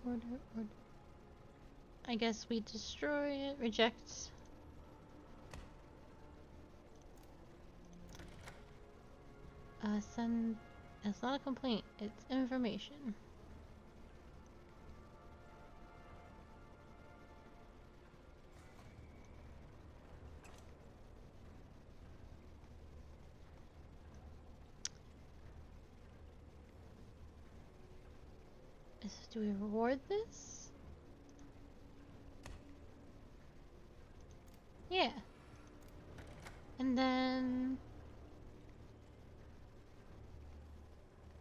Order. I guess we destroy it. Reject. Send. It's not a complaint. It's information. Do we reward this? Yeah. And then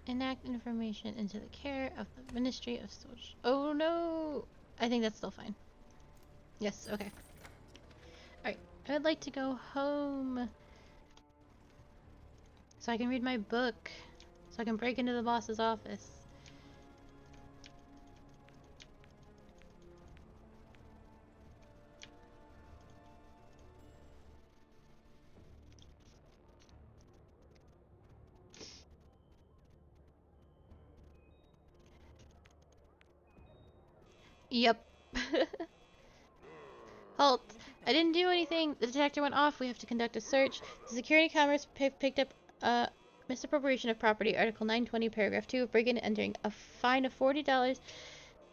enact information into the care of the Ministry of Social. Oh no! I think that's still fine. Yes, okay. Alright, I would like to go home. So I can read my book. So I can break into the boss's office. Yep. Halt! I didn't do anything. The detector went off. We have to conduct a search. The security cameras picked up misappropriation of property. Article 920, paragraph 2 of break-in and entering. A fine of $40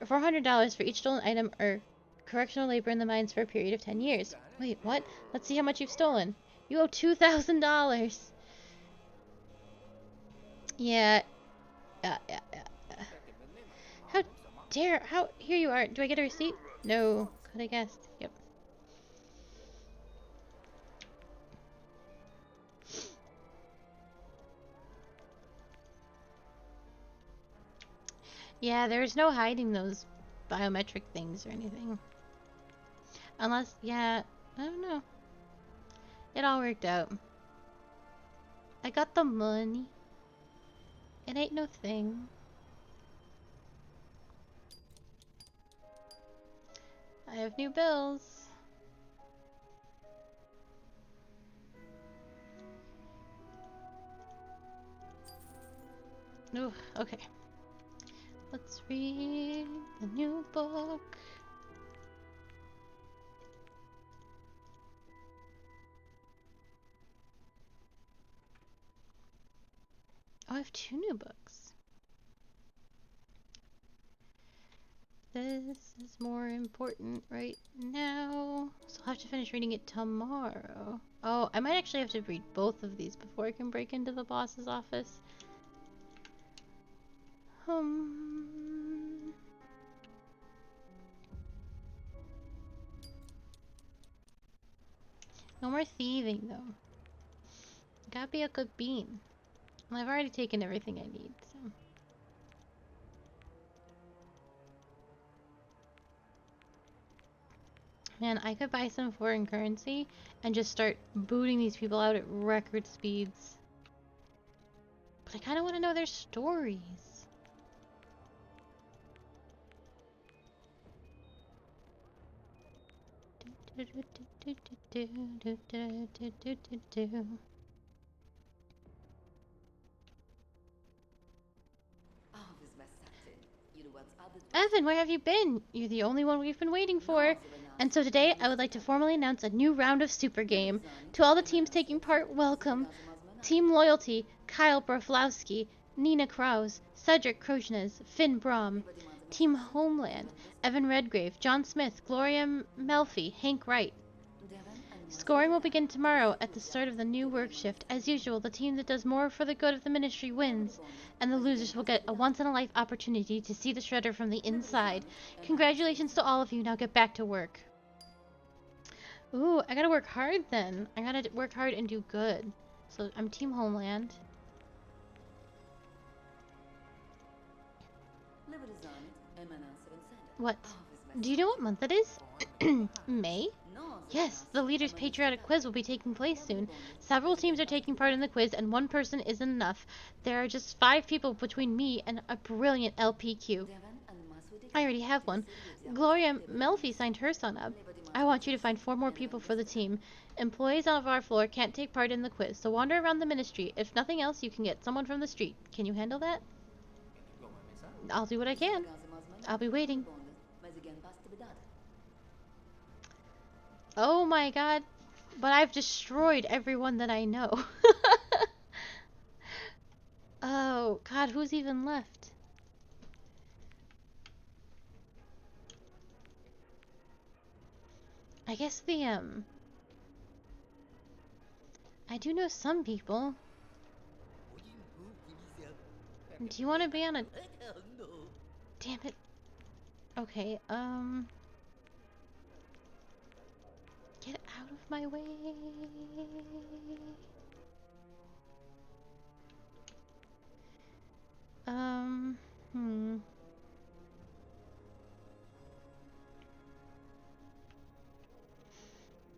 or $400 for each stolen item or correctional labor in the mines for a period of 10 years. Wait, what? Let's see how much you've stolen. You owe $2,000. Yeah. How dare... Here you are. Do I get a receipt? No. Could I guess? Yep. Yeah, there's no hiding those biometric things or anything. Unless, yeah, I don't know. It all worked out. I got the money. It ain't no thing. I have new bills. Ooh, okay. Let's read the new book. Oh, I have 2 new books. This is more important right now, so I'll have to finish reading it tomorrow. Oh, I might actually have to read both of these before I can break into the boss's office. No more thieving, though. Gotta be a good bean. Well, I've already taken everything I need, so... Man, I could buy some foreign currency and just start booting these people out at record speeds. But I kind of want to know their stories. Evan, where have you been? You're the only one we've been waiting for. And so today, I would like to formally announce a new round of Super Game. To all the teams taking part, welcome. Team Loyalty, Kyle Broflowski, Nina Kraus, Cedric Krojnes, Finn Brom. Team Homeland, Evan Redgrave, John Smith, Gloria Melfi, Hank Wright. Scoring will begin tomorrow at the start of the new work shift. As usual, the team that does more for the good of the ministry wins, and the losers will get a once-in-a-life opportunity to see the shredder from the inside. Congratulations to all of you. Now get back to work. Ooh, I gotta work hard then. I gotta work hard and do good. So I'm Team Homeland. What? Do you know what month it is? May? Yes, the leader's patriotic quiz will be taking place soon. Several teams are taking part in the quiz, and one person isn't enough. There are just 5 people between me and a brilliant LPQ. I already have one. Gloria Melfi signed her son up. I want you to find 4 more people for the team. Employees of our floor can't take part in the quiz, so wander around the ministry. If nothing else, you can get someone from the street. Can you handle that? I'll do what I can. I'll be waiting. Oh my god. But I've destroyed everyone that I know. Oh god, who's even left? I guess I do know some people. Do you want to be on a... Damn it. Okay, get out of my way.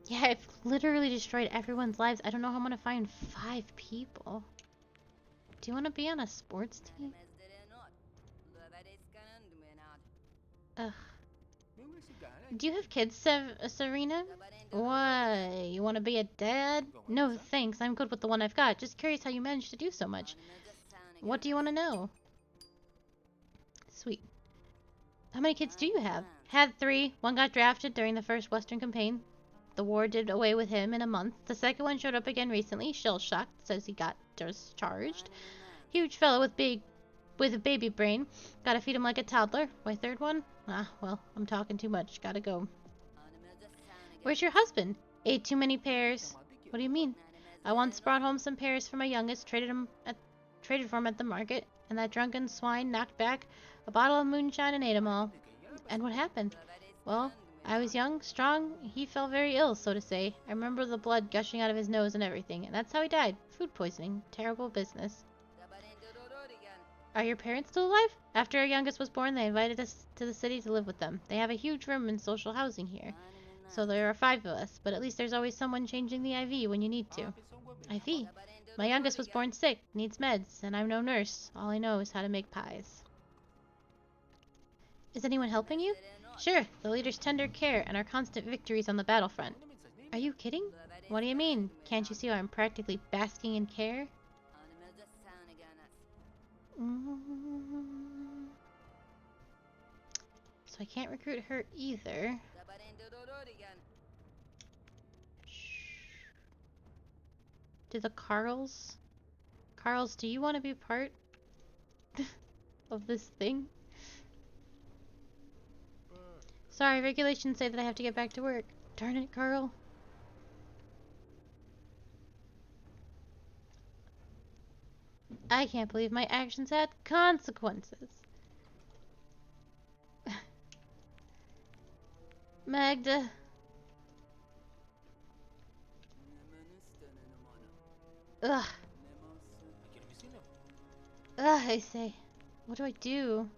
Yeah, I've literally destroyed everyone's lives. I don't know how I'm gonna find 5 people. Do you want to be on a sports team? Ugh. Do you have kids, Serena? Why? You want to be a dad? No, thanks. I'm good with the one I've got. Just curious how you managed to do so much. What do you want to know? Sweet. How many kids do you have? Had 3. One got drafted during the first Western campaign. The war did away with him in a month. The second one showed up again recently. Shell-shocked. Says he got discharged. Huge fellow with a baby brain. Gotta feed him like a toddler. My third one? Ah, well, I'm talking too much. Gotta go. Where's your husband? Ate too many pears. What do you mean? I once brought home some pears for my youngest, traded for him at the market, and that drunken swine knocked back a bottle of moonshine and ate 'em all. And what happened? Well, I was young, strong. He fell very ill, so to say. I remember the blood gushing out of his nose and everything, and that's how he died. Food poisoning. Terrible business. Are your parents still alive? After our youngest was born, they invited us to the city to live with them. They have a huge room in social housing here. So there are 5 of us, but at least there's always someone changing the IV when you need to. IV? My youngest was born sick, needs meds, and I'm no nurse. All I know is how to make pies. Is anyone helping you? Sure, the leader's tender care and our constant victories on the battlefront. Are you kidding? What do you mean? Can't you see how I'm practically basking in care? So I can't recruit her either. Do the Carls? Carls, do you want to be part of this thing? Sorry, regulations say that I have to get back to work. Darn it, Carl. I can't believe my actions had consequences. Magda. Ugh. Ugh, I say. What do I do?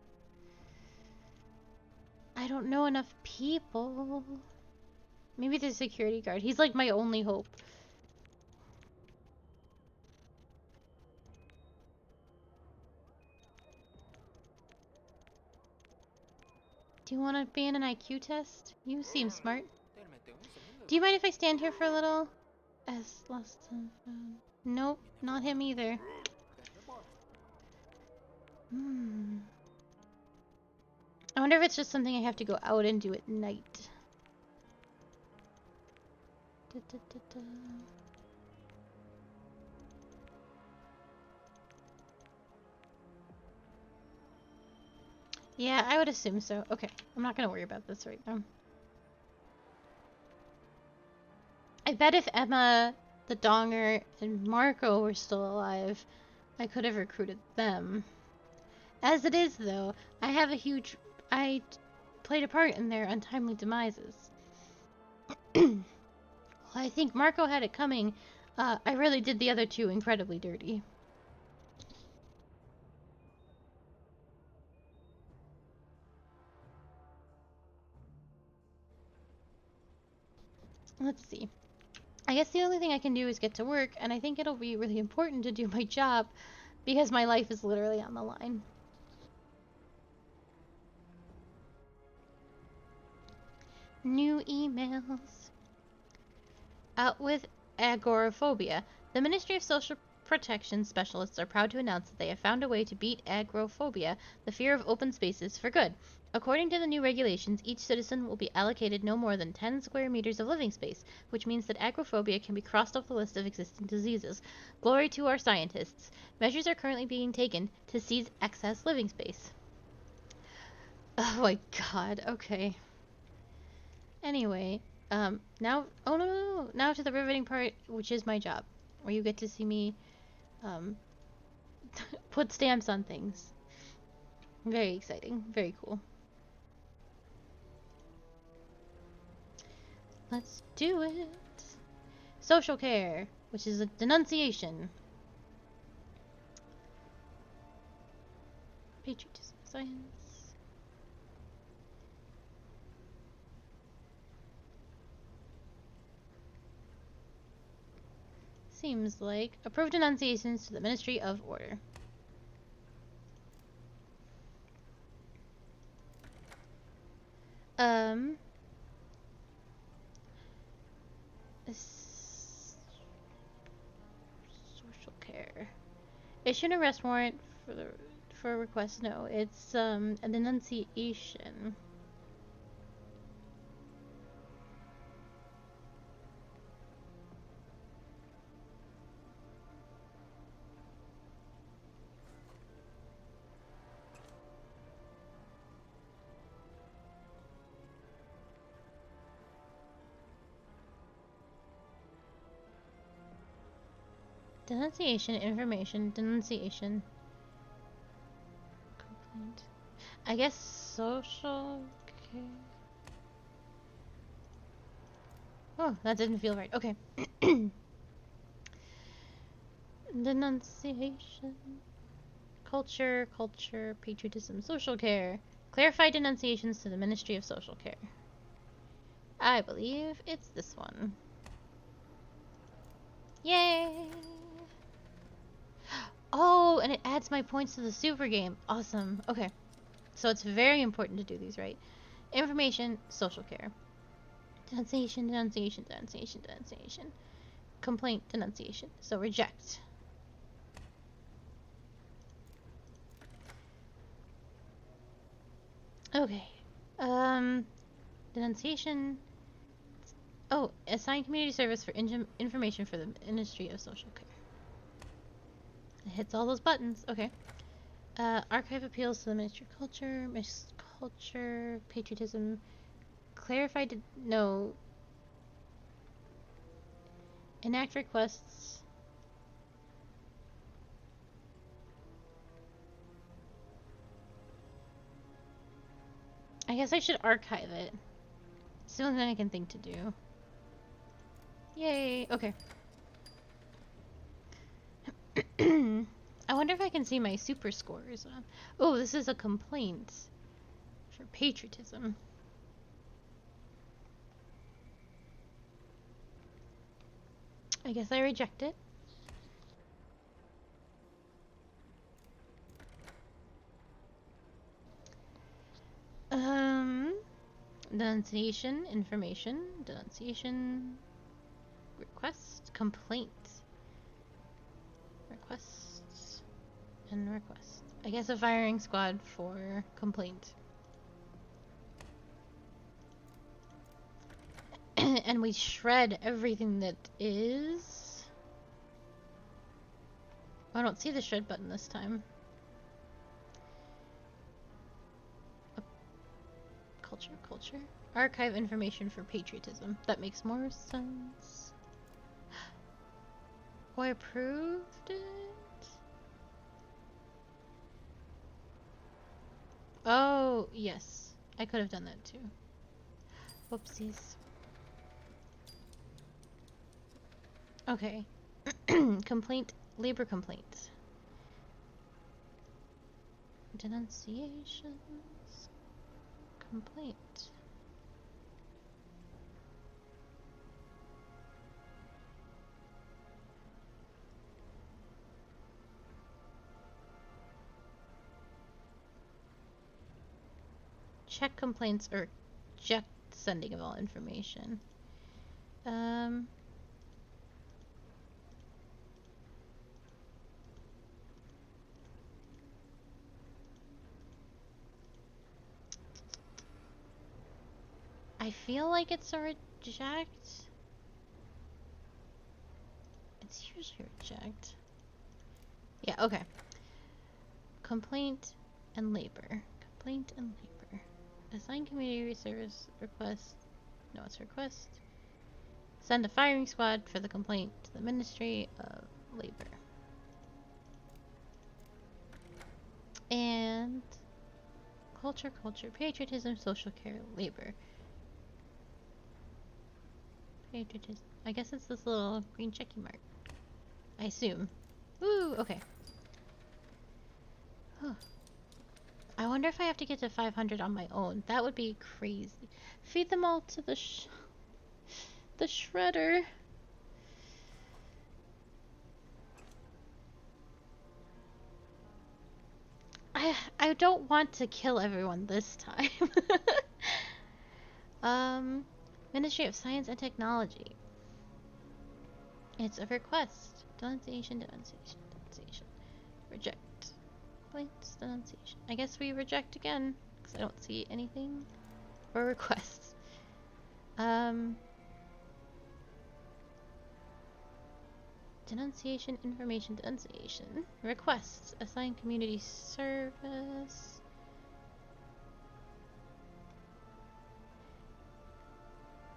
I don't know enough people. Maybe the security guard. He's like my only hope. Do you want to be in an IQ test? You seem smart. Do you mind if I stand here for a little? S lost some phone. Nope, not him either. I wonder if it's just something I have to go out and do at night. Da, da, da, da. Yeah, I would assume so. Okay, I'm not gonna worry about this right now. I bet if Emma, the Donger, and Marco were still alive, I could have recruited them. As it is, though, I played a part in their untimely demises. Well, I think Marco had it coming. I really did the other two incredibly dirty. Let's see. I guess the only thing I can do is get to work, and I think it'll be really important to do my job because my life is literally on the line. New emails. Out with agoraphobia. The Ministry of Social Protection specialists are proud to announce that they have found a way to beat agoraphobia, the fear of open spaces, for good. According to the new regulations, each citizen will be allocated no more than 10 square meters of living space, which means that agoraphobia can be crossed off the list of existing diseases. Glory to our scientists. Measures are currently being taken to seize excess living space. Oh my god, okay. Anyway, now, oh no, now to the riveting part, which is my job, where you get to see me, put stamps on things. Very exciting, very cool. Let's do it. Social care, which is a denunciation. Patriotism, science. Seems like approved denunciations to the Ministry of Order. Social care. Issue an arrest warrant for a request. No, it's a denunciation. Denunciation, information, denunciation. Complaint. I guess social care. Oh, that didn't feel right. Okay. Denunciation. Culture, patriotism, social care. Clarify denunciations to the Ministry of Social Care. I believe it's this one. Yay! Oh, and it adds my points to the super game. Awesome. Okay. So it's very important to do these right. Information, social care. Denunciation, denunciation, denunciation, denunciation. Complaint, denunciation. So reject. Okay. Denunciation. Oh, assign community service for information for the Ministry of Social Care. It hits all those buttons. Okay. Archive appeals to the Ministry of Culture, Miss Culture, Patriotism. Clarify to no. Enact requests. I guess I should archive it. It's the only thing I can think to do. Yay! Okay. I wonder if I can see my super scores. Oh, this is a complaint for patriotism. I guess I reject it. Denunciation, information, denunciation, request, complaint, requests, and request. I guess a firing squad for complaint. And we shred everything that is... I don't see the shred button this time. Culture. Archive information for patriotism. That makes more sense. Oh, I approved it? Oh, yes. I could have done that too. Whoopsies. Okay. Complaint. Labor complaints. Denunciations. Complaint. Check complaints or reject sending of all information. I feel like it's a reject. It's usually reject. Yeah, okay. Complaint and labor. Complaint and labor. Assign community service request. No, it's request. Send a firing squad for the complaint to the Ministry of Labor. And culture, patriotism, social care, labor. Patriotism. I guess it's this little green checky mark. I assume. Woo, okay. Huh. I wonder if I have to get to 500 on my own. That would be crazy. Feed them all to the shredder. I don't want to kill everyone this time. Ministry of Science and Technology. It's a request. Denunciation. Reject. Complaints, denunciation. I guess we reject again, because I don't see anything. Or requests. Denunciation, information, denunciation. Requests. Assign community service.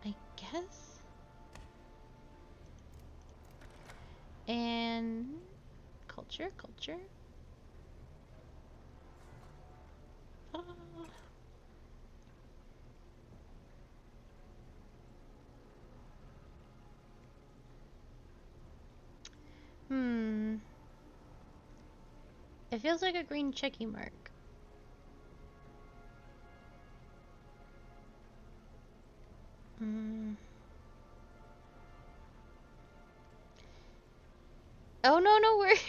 I guess. And culture. It feels like a green checky mark. Oh no, no worries.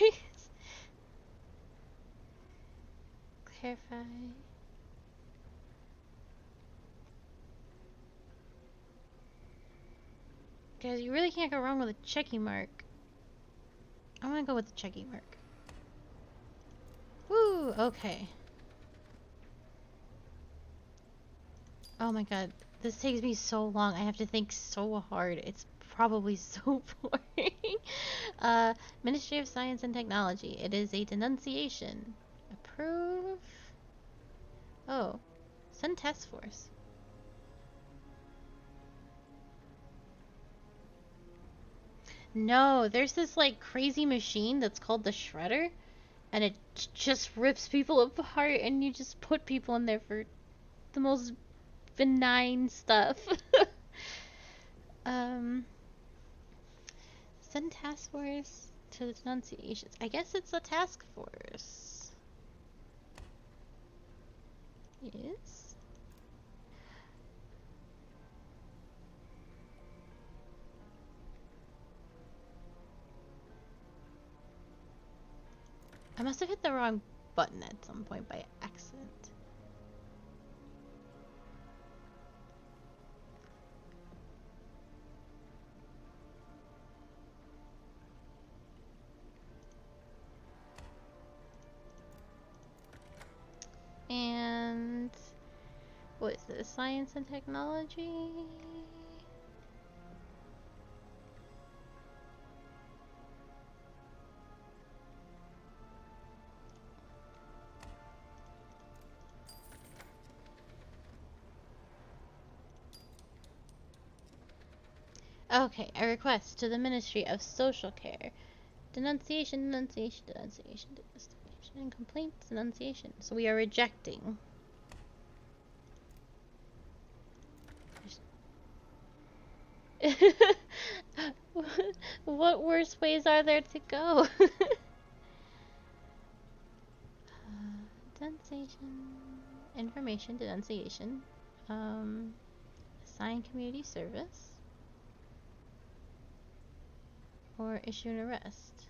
Clarify. Guys, you really can't go wrong with a checky mark. I'm gonna go with the checky mark. Woo, okay. Oh my god, this takes me so long. I have to think so hard. It's probably so boring. uh, Ministry of Science and Technology. It is a denunciation. Approve. Oh, send task force. No, there's this like crazy machine that's called the Shredder, and it just rips people apart, and you just put people in there for the most benign stuff. um, Send task force to the denunciations. I guess it's a task force. Yes. I must have hit the wrong button at some point by accident. And what is this? Science and technology? Okay, a request to the Ministry of Social Care. Denunciation, denunciation, denunciation, denunciation, and complaints, denunciation. So we are rejecting. What worse ways are there to go? Denunciation, information, denunciation, assign community service, or issue an arrest.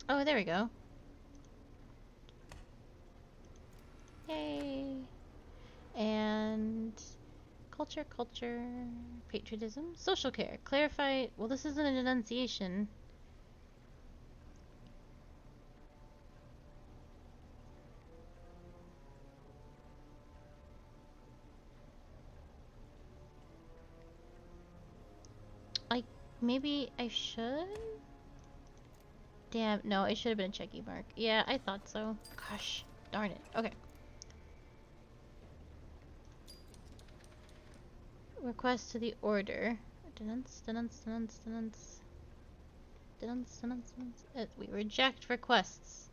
Oh, there we go. Yay! And culture, patriotism, social care. Clarify. Well, this isn't a denunciation. Like, maybe I should? Damn, no, it should have been a checky mark. Yeah, I thought so. Gosh, darn it. Okay. Request to the order. Denunce, denunce, denunce, denunce. Denunce, denunce, denunce. We reject requests.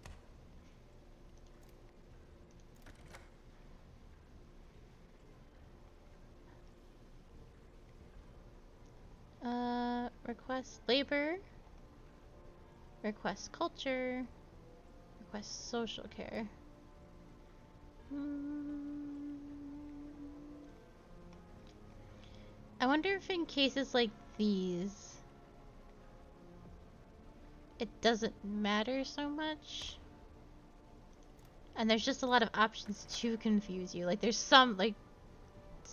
Request labor. Request culture. Request social care. I wonder if in cases like these, it doesn't matter so much. And there's just a lot of options to confuse you. Like there's some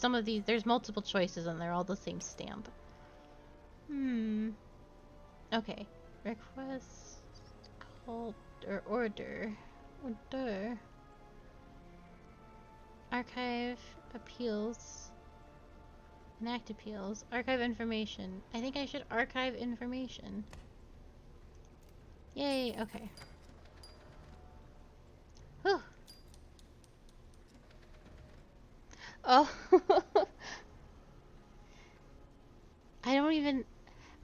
of these, there's multiple choices and they're all the same stamp. Okay. Request cult or order. Order. Archive appeals. Enact appeals. Archive information. I think I should archive information. Yay, okay. Whew. Oh.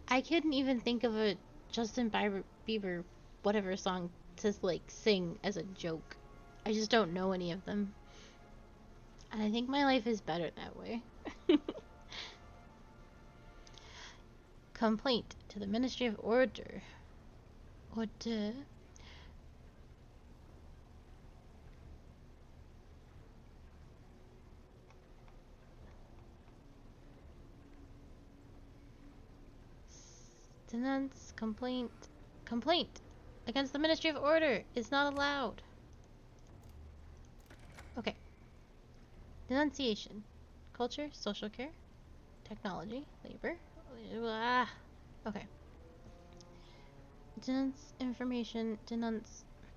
I couldn't even think of a Justin Bieber whatever song to like sing as a joke. I just don't know any of them. And I think my life is better that way. Complaint to the Ministry of Order. Order. Denounce complaint. Complaint against the Ministry of Order is not allowed. Okay. Denunciation. Culture, social care, technology, labor. Okay. Denounce information. Denounce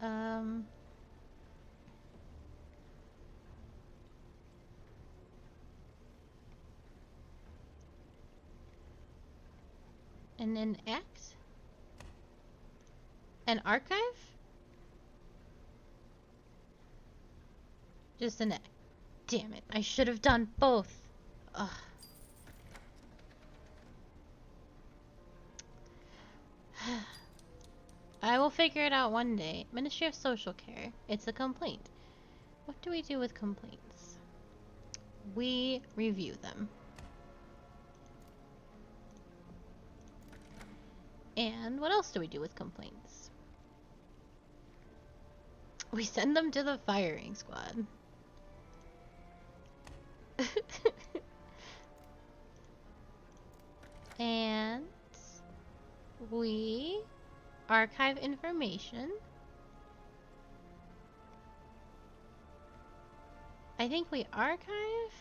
Um, and an act? An archive? Just an act. Damn it, I should have done both. Ugh. I will figure it out one day. Ministry of Social Care. It's a complaint. What do we do with complaints? We review them. And what else do we do with complaints? We send them to the firing squad. And we archive information. I think we archive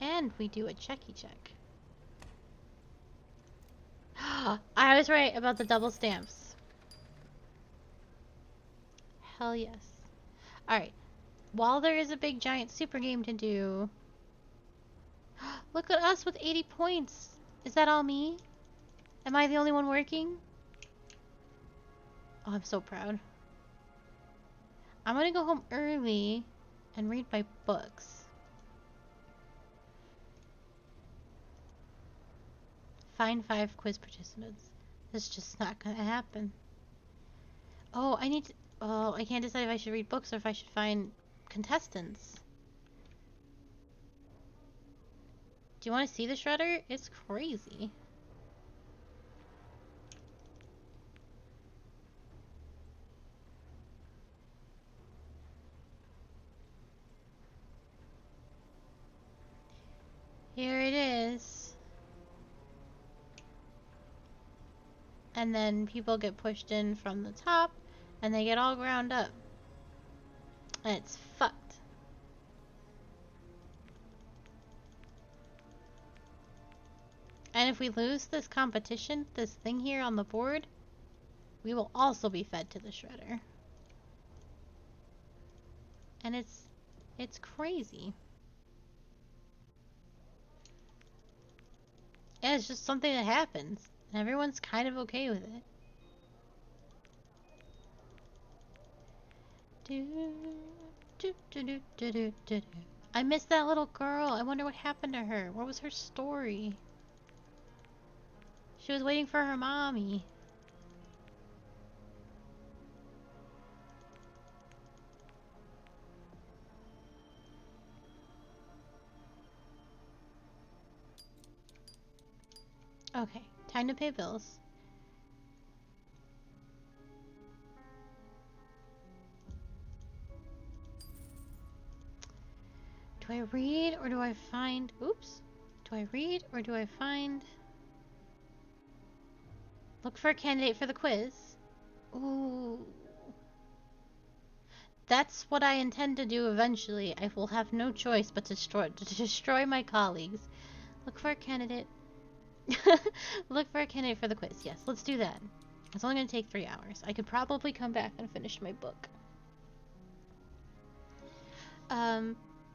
and we do a checky check. I was right about the double stamps. Hell yes. Alright. While there is a big giant super game to do... Look at us with 80 points. Is that all me? Am I the only one working? Oh, I'm so proud. I'm gonna go home early and read my books. Find 5 quiz participants. This is just not gonna happen. Oh, I need to... Oh, I can't decide if I should read books or if I should find contestants. Do you want to see the shredder? It's crazy. Here it is. And then people get pushed in from the top and they get all ground up. And it's fucked. And if we lose this competition, this thing here on the board, we will also be fed to the shredder. And it's crazy. Yeah, it's just something that happens. And everyone's kind of okay with it. I miss that little girl. I wonder what happened to her. What was her story? She was waiting for her mommy. Okay, time to pay bills. Do I read or do I find... Oops. Do I read or do I find... Look for a candidate for the quiz. Ooh. That's what I intend to do eventually. I will have no choice but to destroy my colleagues. Look for a candidate. Look for a candidate for the quiz. Yes, let's do that. It's only going to take 3 hours. I could probably come back and finish my book.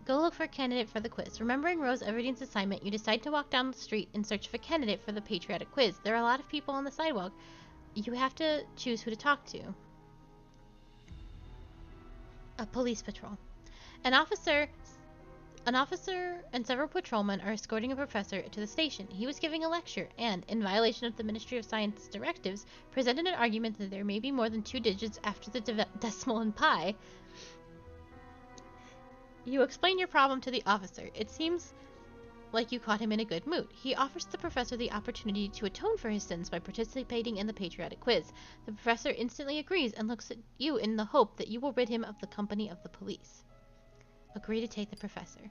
Go look for a candidate for the quiz. Remembering Rose Everdean's assignment, you decide to walk down the street in search of a candidate for the patriotic quiz. There are a lot of people on the sidewalk. You have to choose who to talk to. A police patrol. An officer and several patrolmen are escorting a professor to the station. He was giving a lecture and, in violation of the Ministry of Science directives, presented an argument that there may be more than 2 digits after the decimal in pi. You explain your problem to the officer. It seems like you caught him in a good mood. He offers the professor the opportunity to atone for his sins by participating in the patriotic quiz. The professor instantly agrees and looks at you in the hope that you will rid him of the company of the police. Agree to take the professor.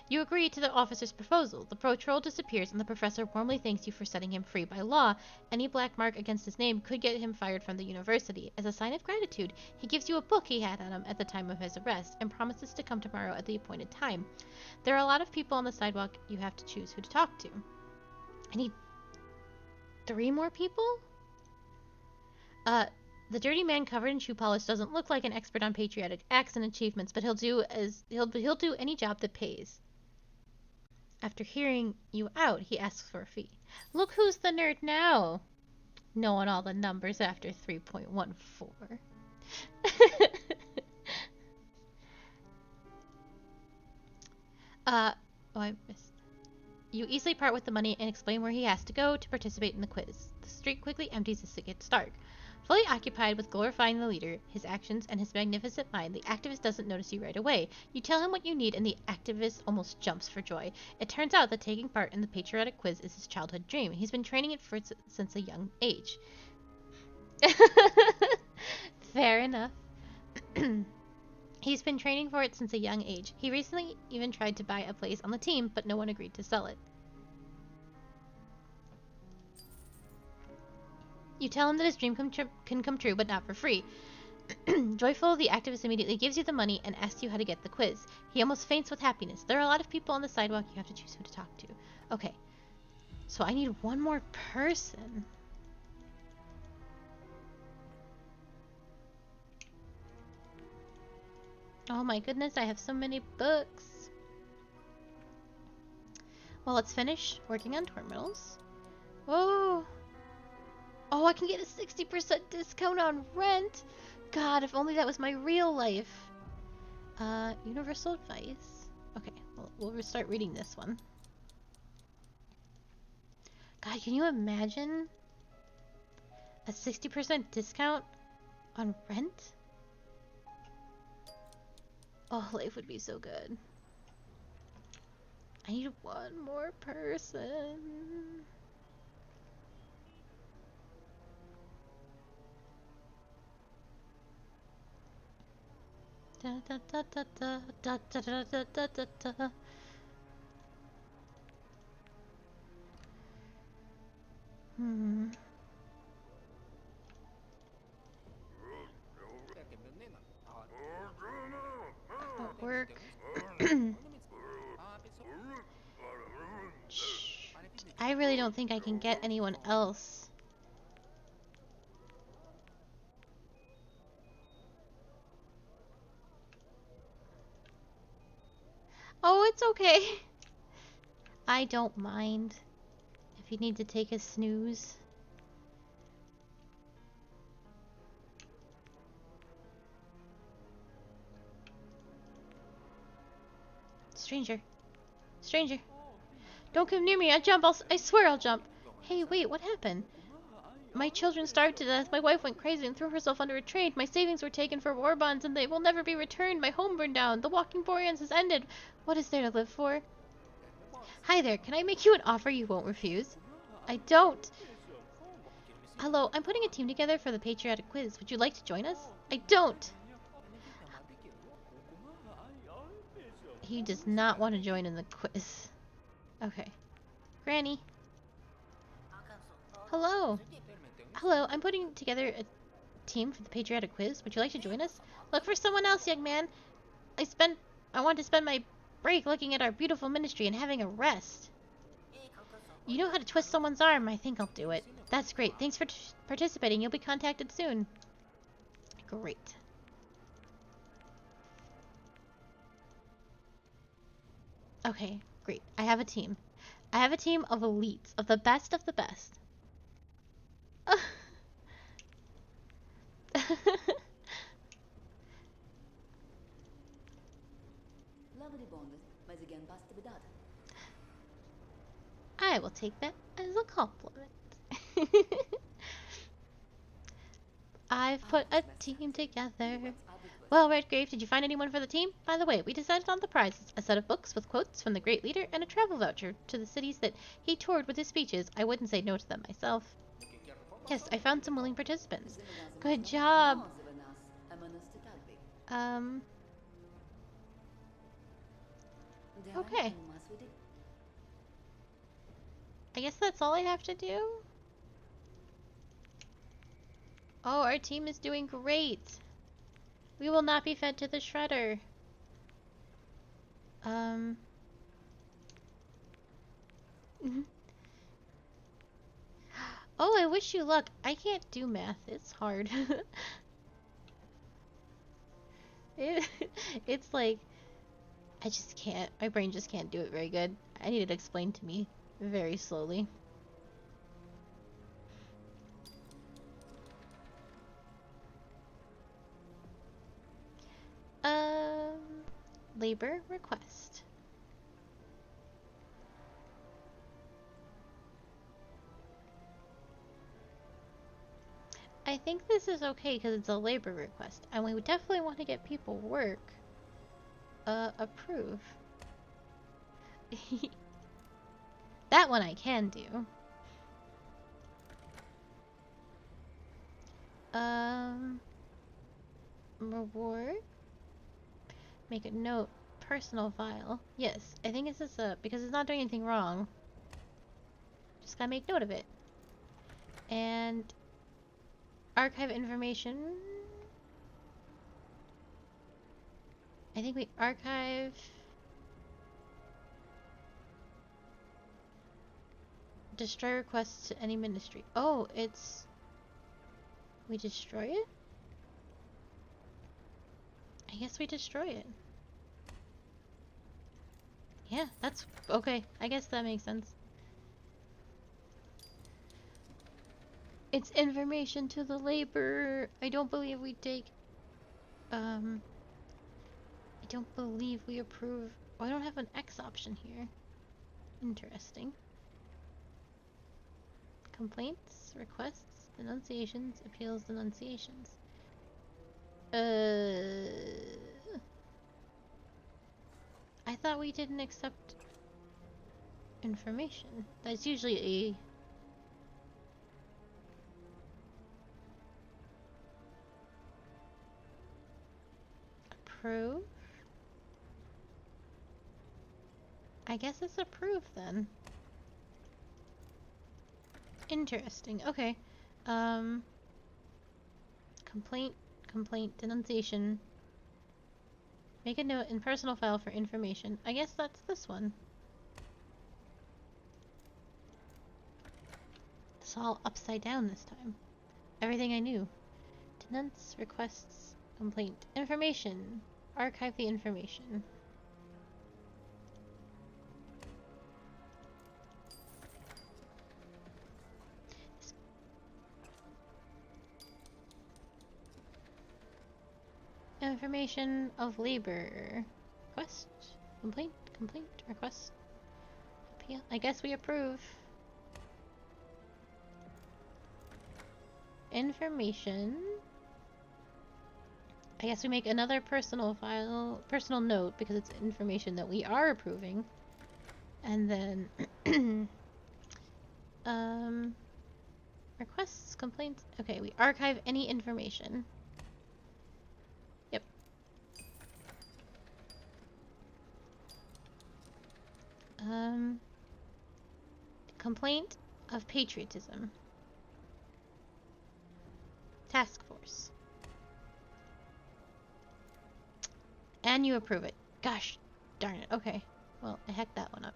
You agree to the officer's proposal. The patrol disappears and the professor warmly thanks you for setting him free. By law, any black mark against his name could get him fired from the university. As a sign of gratitude, he gives you a book he had on him at the time of his arrest and promises to come tomorrow at the appointed time. There are a lot of people on the sidewalk. You have to choose who to talk to. I need 3 more people? The dirty man covered in shoe polish doesn't look like an expert on patriotic acts and achievements, but he'll do any job that pays. After hearing you out, he asks for a fee. Look who's the nerd now! Knowing all the numbers after 3.14. Oh, I missed. You easily part with the money and explain where he has to go to participate in the quiz. The street quickly empties as it gets dark. Fully occupied with glorifying the leader, his actions, and his magnificent mind, the activist doesn't notice you right away. You tell him what you need, and the activist almost jumps for joy. It turns out that taking part in the patriotic quiz is his childhood dream. He's been training it since a young age. Fair enough. He's been training for it since a young age. He recently even tried to buy a place on the team, but no one agreed to sell it. You tell him that his dream can come true, but not for free. Joyful, the activist immediately gives you the money and asks you how to get the quiz. He almost faints with happiness. There are a lot of people on the sidewalk. You have to choose who to talk to. Okay. So I need one more person. Oh my goodness, I have so many books. Well, let's finish working on terminals. Oh. Oh, I can get a 60% discount on rent. God, if only that was my real life. Universal advice. Okay, well, we'll start reading this one. God, can you imagine a 60% discount on rent? Oh, life would be so good. I need one more person. Da da da da da da da da da da da. Work. I really don't think I can get anyone else. Oh, it's okay. I don't mind if you need to take a snooze. Stranger. Stranger. Don't come near me. I jump. I swear I'll jump. Hey, wait, what happened? My children starved to death. My wife went crazy and threw herself under a train. My savings were taken for war bonds and they will never be returned. My home burned down. The walking Boreans has ended. What is there to live for? Hi there. Can I make you an offer you won't refuse? I don't. Hello, I'm putting a team together for the patriotic quiz. Would you like to join us? I don't. He does not want to join in the quiz. Okay. Granny. Hello. Hello, I'm putting together a team for the patriotic quiz. Would you like to join us? Look for someone else, young man. I want to spend my break looking at our beautiful ministry and having a rest. You know how to twist someone's arm. I think I'll do it. That's great. Thanks for participating. You'll be contacted soon. Great. Okay, great. I have a team. I have a team of elites, of the best of the best. I will take that as a compliment. I've put a team together. Well, Redgrave, did you find anyone for the team? By the way, we decided on the prizes. A set of books with quotes from the great leader and a travel voucher to the cities that he toured with his speeches. I wouldn't say no to them myself. Yes, I found some willing participants. Good job. Okay. I guess that's all I have to do? Oh, our team is doing great. We will not be fed to the shredder. Oh, wish you luck. I can't do math. It's hard. it, it's like, I just can't. My brain just can't do it very good. I need it explained to me very slowly. Um, labor request. I think this is okay because it's a labor request, and we would definitely want to get people work. Approve. That one I can do. Reward. Make a note. Personal file. Yes, I think it's just because it's not doing anything wrong. Just gotta make note of it. And archive information. I think we archive. Destroy requests to any ministry. Oh, it's. We destroy it? I guess we destroy it. Yeah, that's okay. I guess that makes sense. It's information to the laborer. I don't believe we take. I don't believe we approve. Oh, I don't have an X option here. Interesting. Complaints, requests, denunciations, appeals, denunciations. I thought we didn't accept information. That's usually a... Approve? I guess it's approved then. Interesting. Okay. Complaint, denunciation. Make a note in personal file for information. I guess that's this one. It's all upside down this time. Everything I knew. Denounce, requests, complaint. Information. Archive the information. Information of labor. Request. Complaint. Request. Appeal. I guess we approve. Information. I guess we make another personal note because it's information that we are approving. And then requests, complaints. Okay, we archive any information. Yep. Complaint of patriotism. Task force. And you approve it. Gosh darn it. Okay. Well, I hacked that one up.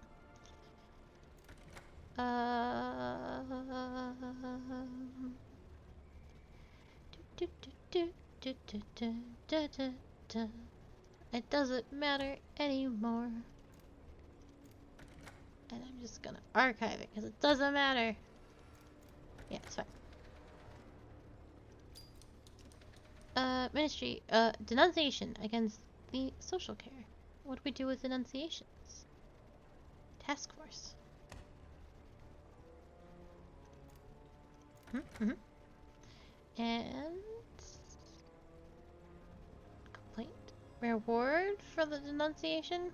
It doesn't matter anymore. And I'm just gonna archive it because it doesn't matter. Yeah, it's fine. Ministry, denunciation against the social care. What do we do with denunciations? Task force. And complaint. Reward for the denunciation?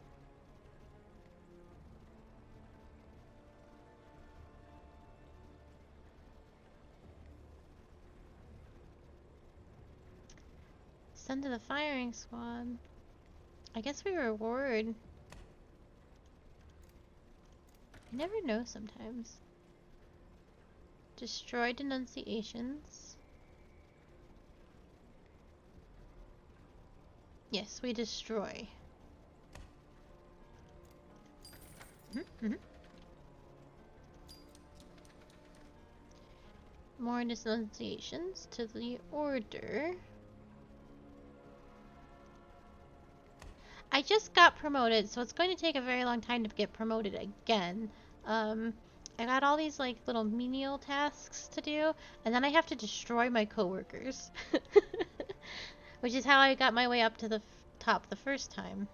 Send to the firing squad. I guess we reward. I never know sometimes. Destroy denunciations. Yes, we destroy. more denunciations to the order. I just got promoted, so it's going to take a very long time to get promoted again. I got all these like little menial tasks to do, and then I have to destroy my coworkers. Which is how I got my way up to the top the first time.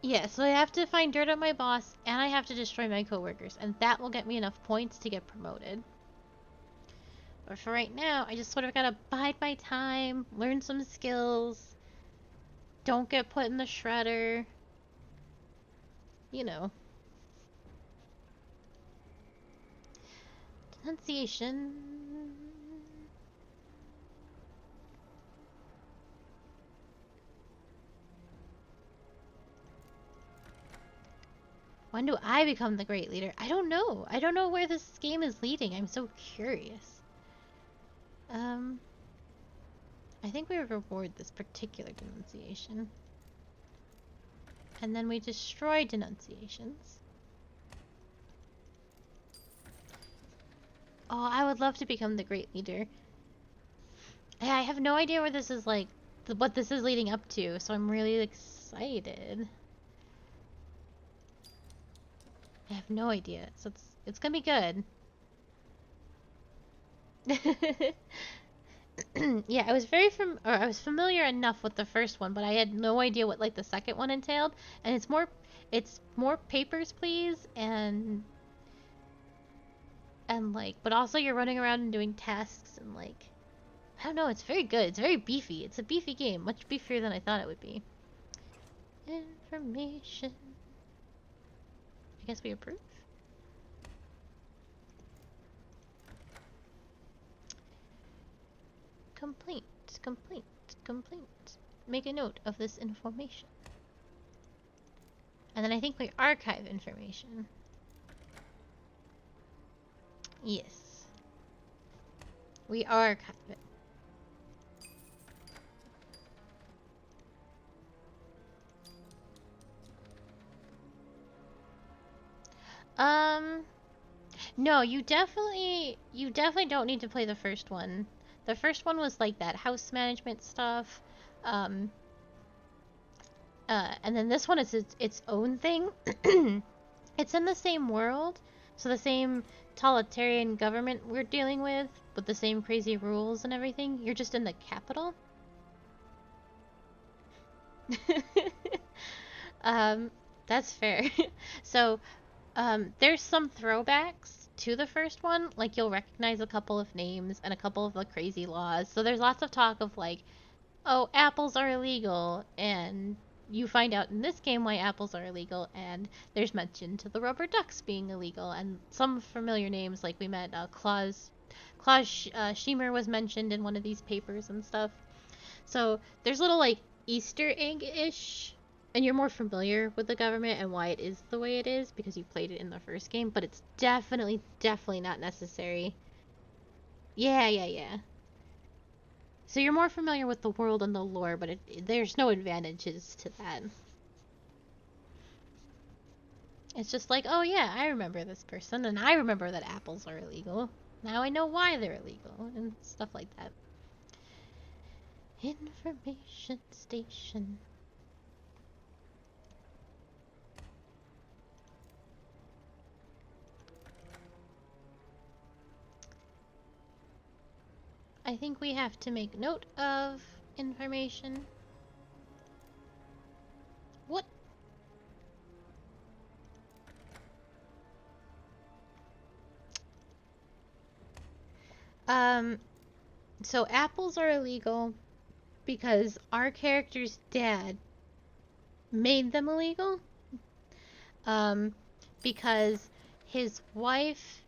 Yeah, so I have to find dirt on my boss, and I have to destroy my coworkers, and that will get me enough points to get promoted. But for right now, I just sort of gotta bide my time, learn some skills, don't get put in the shredder. You know. Denunciation. When do I become the great leader? I don't know. I don't know where this game is leading. I'm so curious. I think we reward this particular denunciation. And then we destroy denunciations. Oh, I would love to become the great leader. I have no idea where this is like, what this is leading up to, so I'm really excited. I have no idea, so it's gonna be good. Yeah, I was familiar enough with the first one, but I had no idea what like the second one entailed. And it's more papers, please, and like, but also you're running around and doing tasks and like, I don't know, it's very good. It's very beefy. It's a beefy game, much beefier than I thought it would be. Information. I guess we approve. Complaint, complaint, complaint. Make a note of this information. And then I think we archive information. Yes. We archive it. No, you definitely don't need to play the first one. The first one was like that house management stuff. And then this one is its own thing. It's in the same world, so the same totalitarian government we're dealing with the same crazy rules and everything. You're just in the capital. That's fair. So, there's some throwbacks to the first one. Like, you'll recognize a couple of names and a couple of the crazy laws. So there's lots of talk of like, oh, apples are illegal, and you find out in this game why apples are illegal, and there's mention to the rubber ducks being illegal, and some familiar names, like we met Claus Schemer was mentioned in one of these papers and stuff. So there's little like Easter egg-ish, and you're more familiar with the government and why it is the way it is because you played it in the first game, but it's definitely not necessary. Yeah. So you're more familiar with the world and the lore, but there's no advantages to that. It's just like, oh yeah, I remember this person, and I remember that apples are illegal. Now I know why they're illegal, and stuff like that. Information station. I think we have to make note of information. What? So apples are illegal because our character's dad made them illegal. Because his wife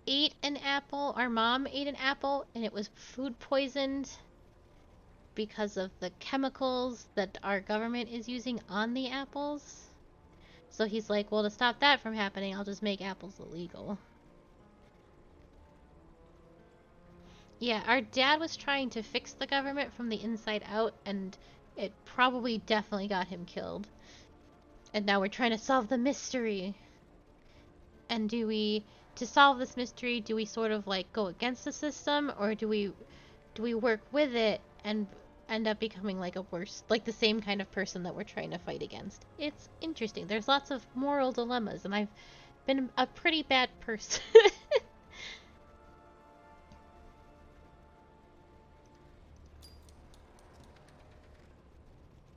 ate an apple, our mom ate an apple, and it was food poisoned because of the chemicals that our government is using on the apples. So he's like, well, to stop that from happening, I'll just make apples illegal. Yeah, our dad was trying to fix the government from the inside out, and it probably definitely got him killed. And now we're trying to solve the mystery. And to solve this mystery, do we sort of like go against the system, or do we work with it and end up becoming like like the same kind of person that we're trying to fight against? It's interesting. There's lots of moral dilemmas, and I've been a pretty bad person.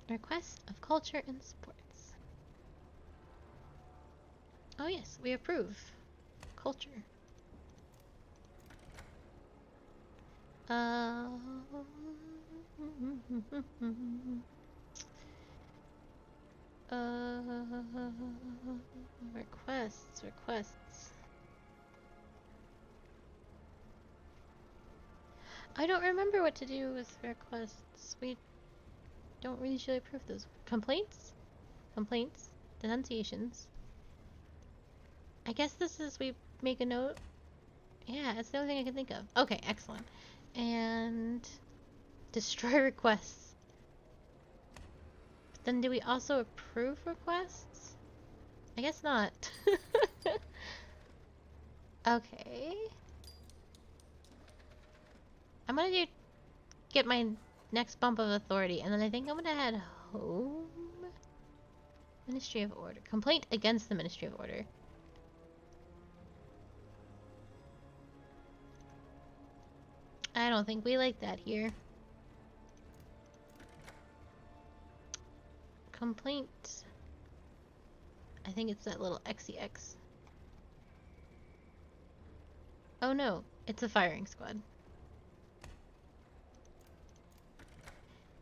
Request of culture and sports. Oh yes, we approve. Culture. Requests. I don't remember what to do with requests. We don't really usually approve those. Complaints? Complaints. Denunciations. I guess this is, we make a note. Yeah, it's the only thing I can think of. Okay, excellent. And destroy requests. Then do we also approve requests? I guess not. Okay. I'm gonna get my next bump of authority, and then I think I'm gonna head home. Ministry of Order. Complaint against the Ministry of Order. I don't think we like that here. Complaint. I think it's that little XEX. Oh no, it's a firing squad.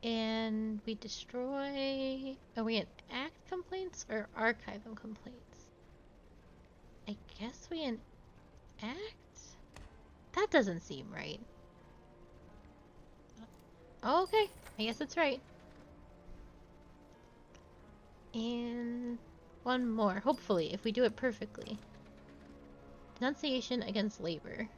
And we destroy... Are we enact complaints or archive them complaints? I guess we enact? That doesn't seem right. Oh, okay, I guess it's right. And one more, hopefully, if we do it perfectly. Denunciation against labor.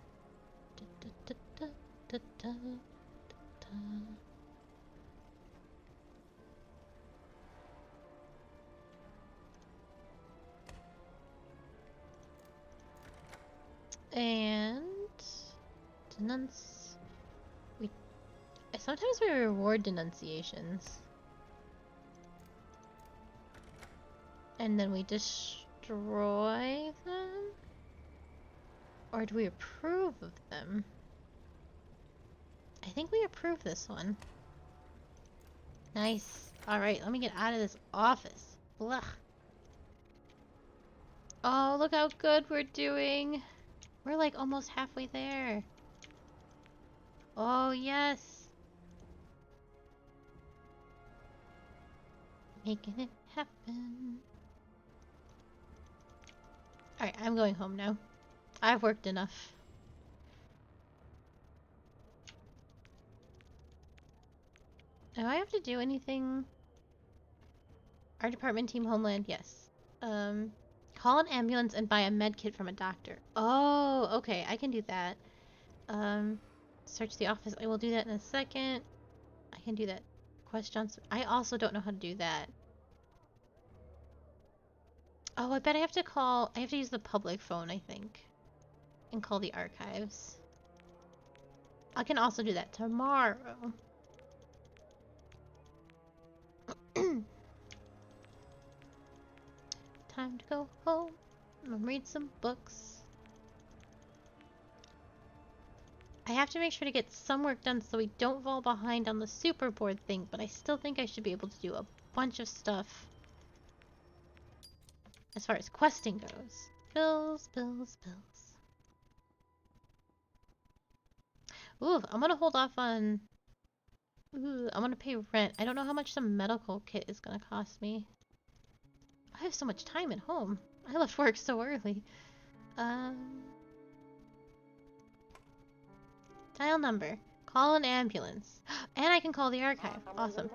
And sometimes we reward denunciations. And then we destroy them? Or do we approve of them? I think we approve this one. Nice. Alright, let me get out of this office. Blah. Oh, look how good we're doing. We're like almost halfway there. Oh, yes. Making it happen. Alright, I'm going home now. I've worked enough. Do I have to do anything? Our department, Team Homeland, yes. Call an ambulance and buy a med kit from a doctor. Oh, okay, I can do that. Search the office. I will do that in a second. I can do that. Request Johnson. I also don't know how to do that. Oh, I bet I have to use the public phone, I think. And call the archives. I can also do that tomorrow. Time to go home and read some books. I have to make sure to get some work done so we don't fall behind on the super board thing, but I still think I should be able to do a bunch of stuff as far as questing goes. Bills. Ooh, I'm gonna hold off on... Ooh, I'm gonna pay rent. I don't know how much some medical kit is gonna cost me. I have so much time at home. I left work so early. Dial number. Call an ambulance. And I can call the archive. Awesome.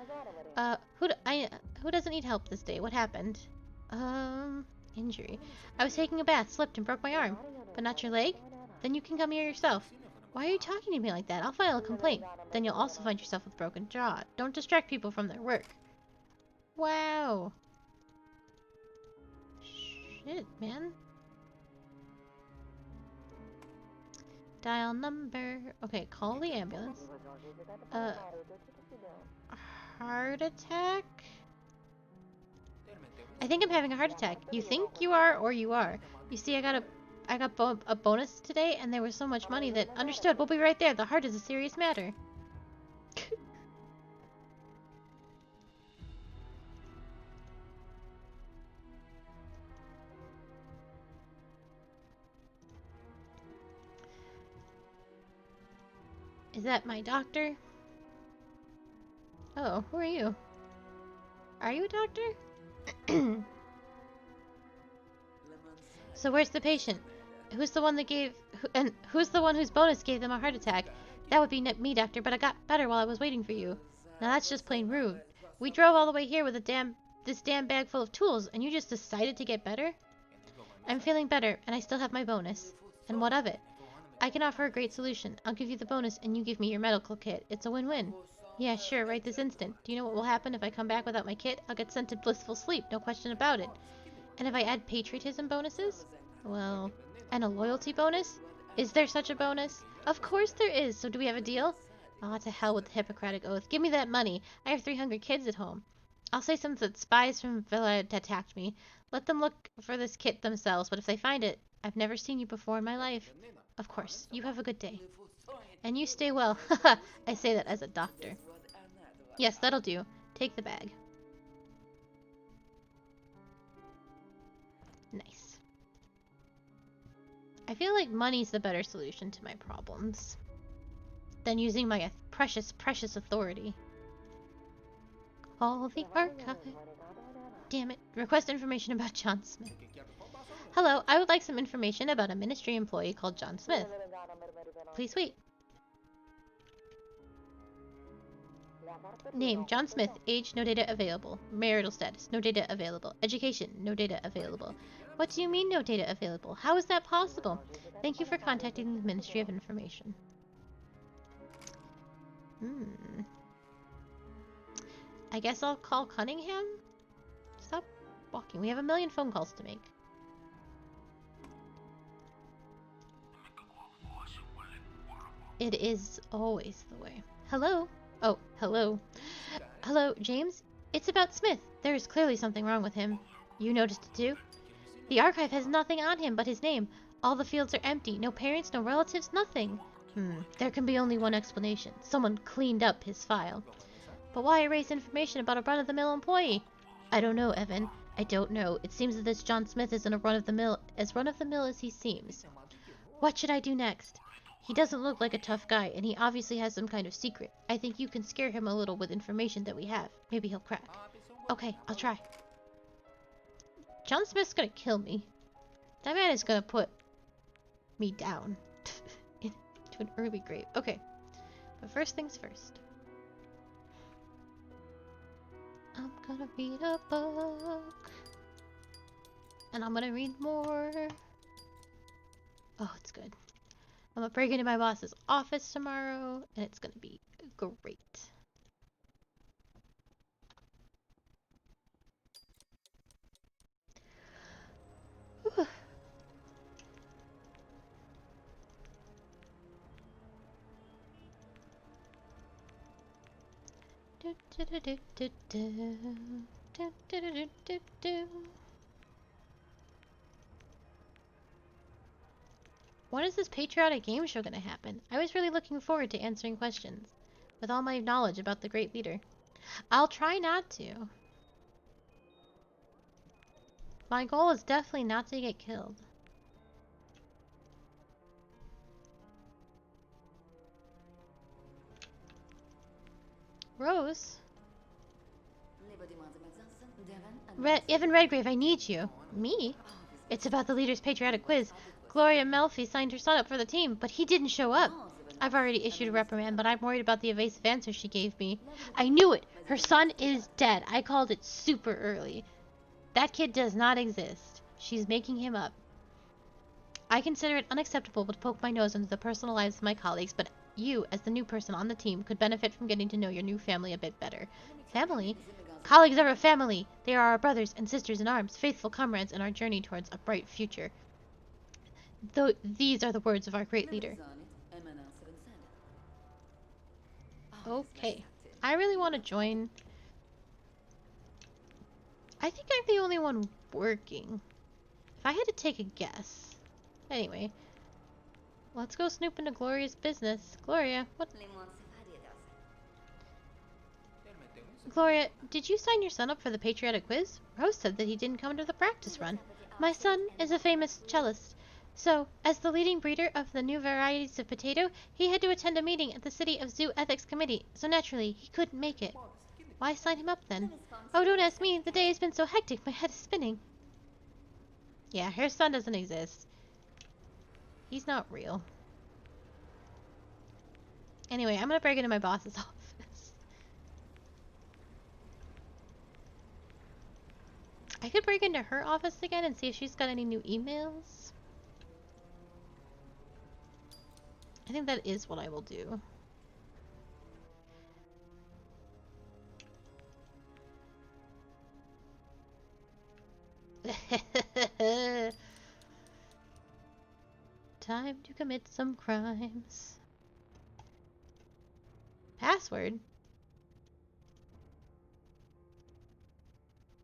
Who doesn't need help this day? What happened? Injury. I was taking a bath, slipped, and broke my arm. But not your leg? Then you can come here yourself. Why are you talking to me like that? I'll file a complaint. Then you'll also find yourself with a broken jaw. Don't distract people from their work. Wow. Shit, man. Dial number. Okay, call the ambulance. Heart attack? I think I'm having a heart attack. You think you are, or you are. You see, I got a bonus today, and there was so much money that... Understood, we'll be right there. The heart is a serious matter. Is that my doctor? Oh, who are you? Are you a doctor? So where's the patient? Who's the one that who's the one whose bonus gave them a heart attack? That would be me, doctor, but I got better while I was waiting for you. Now that's just plain rude. We drove all the way here with this damn bag full of tools, and you just decided to get better? I'm feeling better, and I still have my bonus. And what of it? I can offer a great solution. I'll give you the bonus, and you give me your medical kit. It's a win-win. Yeah, sure, right this instant. Do you know what will happen if I come back without my kit? I'll get sent to blissful sleep, no question about it. And if I add patriotism bonuses? Well, and a loyalty bonus? Is there such a bonus? Of course there is, so do we have a deal? Oh, to hell with the Hippocratic Oath. Give me that money. I have 300 kids at home. I'll say some that spies from Villa attacked me. Let them look for this kit themselves, but if they find it, I've never seen you before in my life. Of course. You have a good day. And you stay well. Haha, I say that as a doctor. Yes, that'll do. Take the bag. Nice. I feel like money's the better solution to my problems than using my precious, precious authority. Call the archive. Damn it. Request information about John Smith. Hello, I would like some information about a ministry employee called John Smith. Please wait. Name, John Smith. Age, no data available. Marital status, no data available. Education, no data available. What do you mean no data available? How is that possible? Thank you for contacting the Ministry of Information. I guess I'll call Cunningham? Stop walking. We have a million phone calls to make. It is always the way. Hello? Oh, hello. Hello, James? It's about Smith. There is clearly something wrong with him. You noticed it too? The archive has nothing on him but his name. All the fields are empty. No parents, no relatives, nothing. There can be only one explanation. Someone cleaned up his file. But why erase information about a run-of-the-mill employee? I don't know, Evan. I don't know. It seems that this John Smith isn't a run-of-the-mill as he seems. What should I do next? He doesn't look like a tough guy, and he obviously has some kind of secret. I think you can scare him a little with information that we have. Maybe he'll crack. Okay, I'll try. John Smith's gonna kill me. That man is gonna put me down into an early grave. Okay, but first things first. I'm gonna read a book. And I'm gonna read more. Oh, it's good. I'm gonna break into my boss's office tomorrow, and it's gonna be great. Whew. When is this patriotic game show gonna happen? I was really looking forward to answering questions with all my knowledge about the great leader. I'll try not to. My goal is definitely not to get killed. Rose? Evan Redgrave, I need you. Me? It's about the leader's patriotic quiz. Gloria Melfi signed her son up for the team, but he didn't show up. I've already issued a reprimand, but I'm worried about the evasive answer she gave me. I knew it! Her son is dead. I called it super early. That kid does not exist. She's making him up. I consider it unacceptable to poke my nose into the personal lives of my colleagues, but you, as the new person on the team, could benefit from getting to know your new family a bit better. Family? Colleagues are a family. They are our brothers and sisters in arms, faithful comrades in our journey towards a bright future. These are the words of our great leader. Okay. I really want to join. I think I'm the only one working. If I had to take a guess. Anyway, let's go snoop into Gloria's business. Gloria, what? Gloria, did you sign your son up for the patriotic quiz? Rose said that he didn't come to the practice run. My son is a famous cellist. So, as the leading breeder of the new varieties of potato, he had to attend a meeting at the City of Zoo Ethics Committee, so naturally, he couldn't make it. Why sign him up then? Oh, don't ask me. The day has been so hectic, my head is spinning. Yeah, her son doesn't exist. He's not real. Anyway, I'm gonna break into my boss's office. I could break into her office again and see if she's got any new emails. I think that is what I will do. Time to commit some crimes. Password?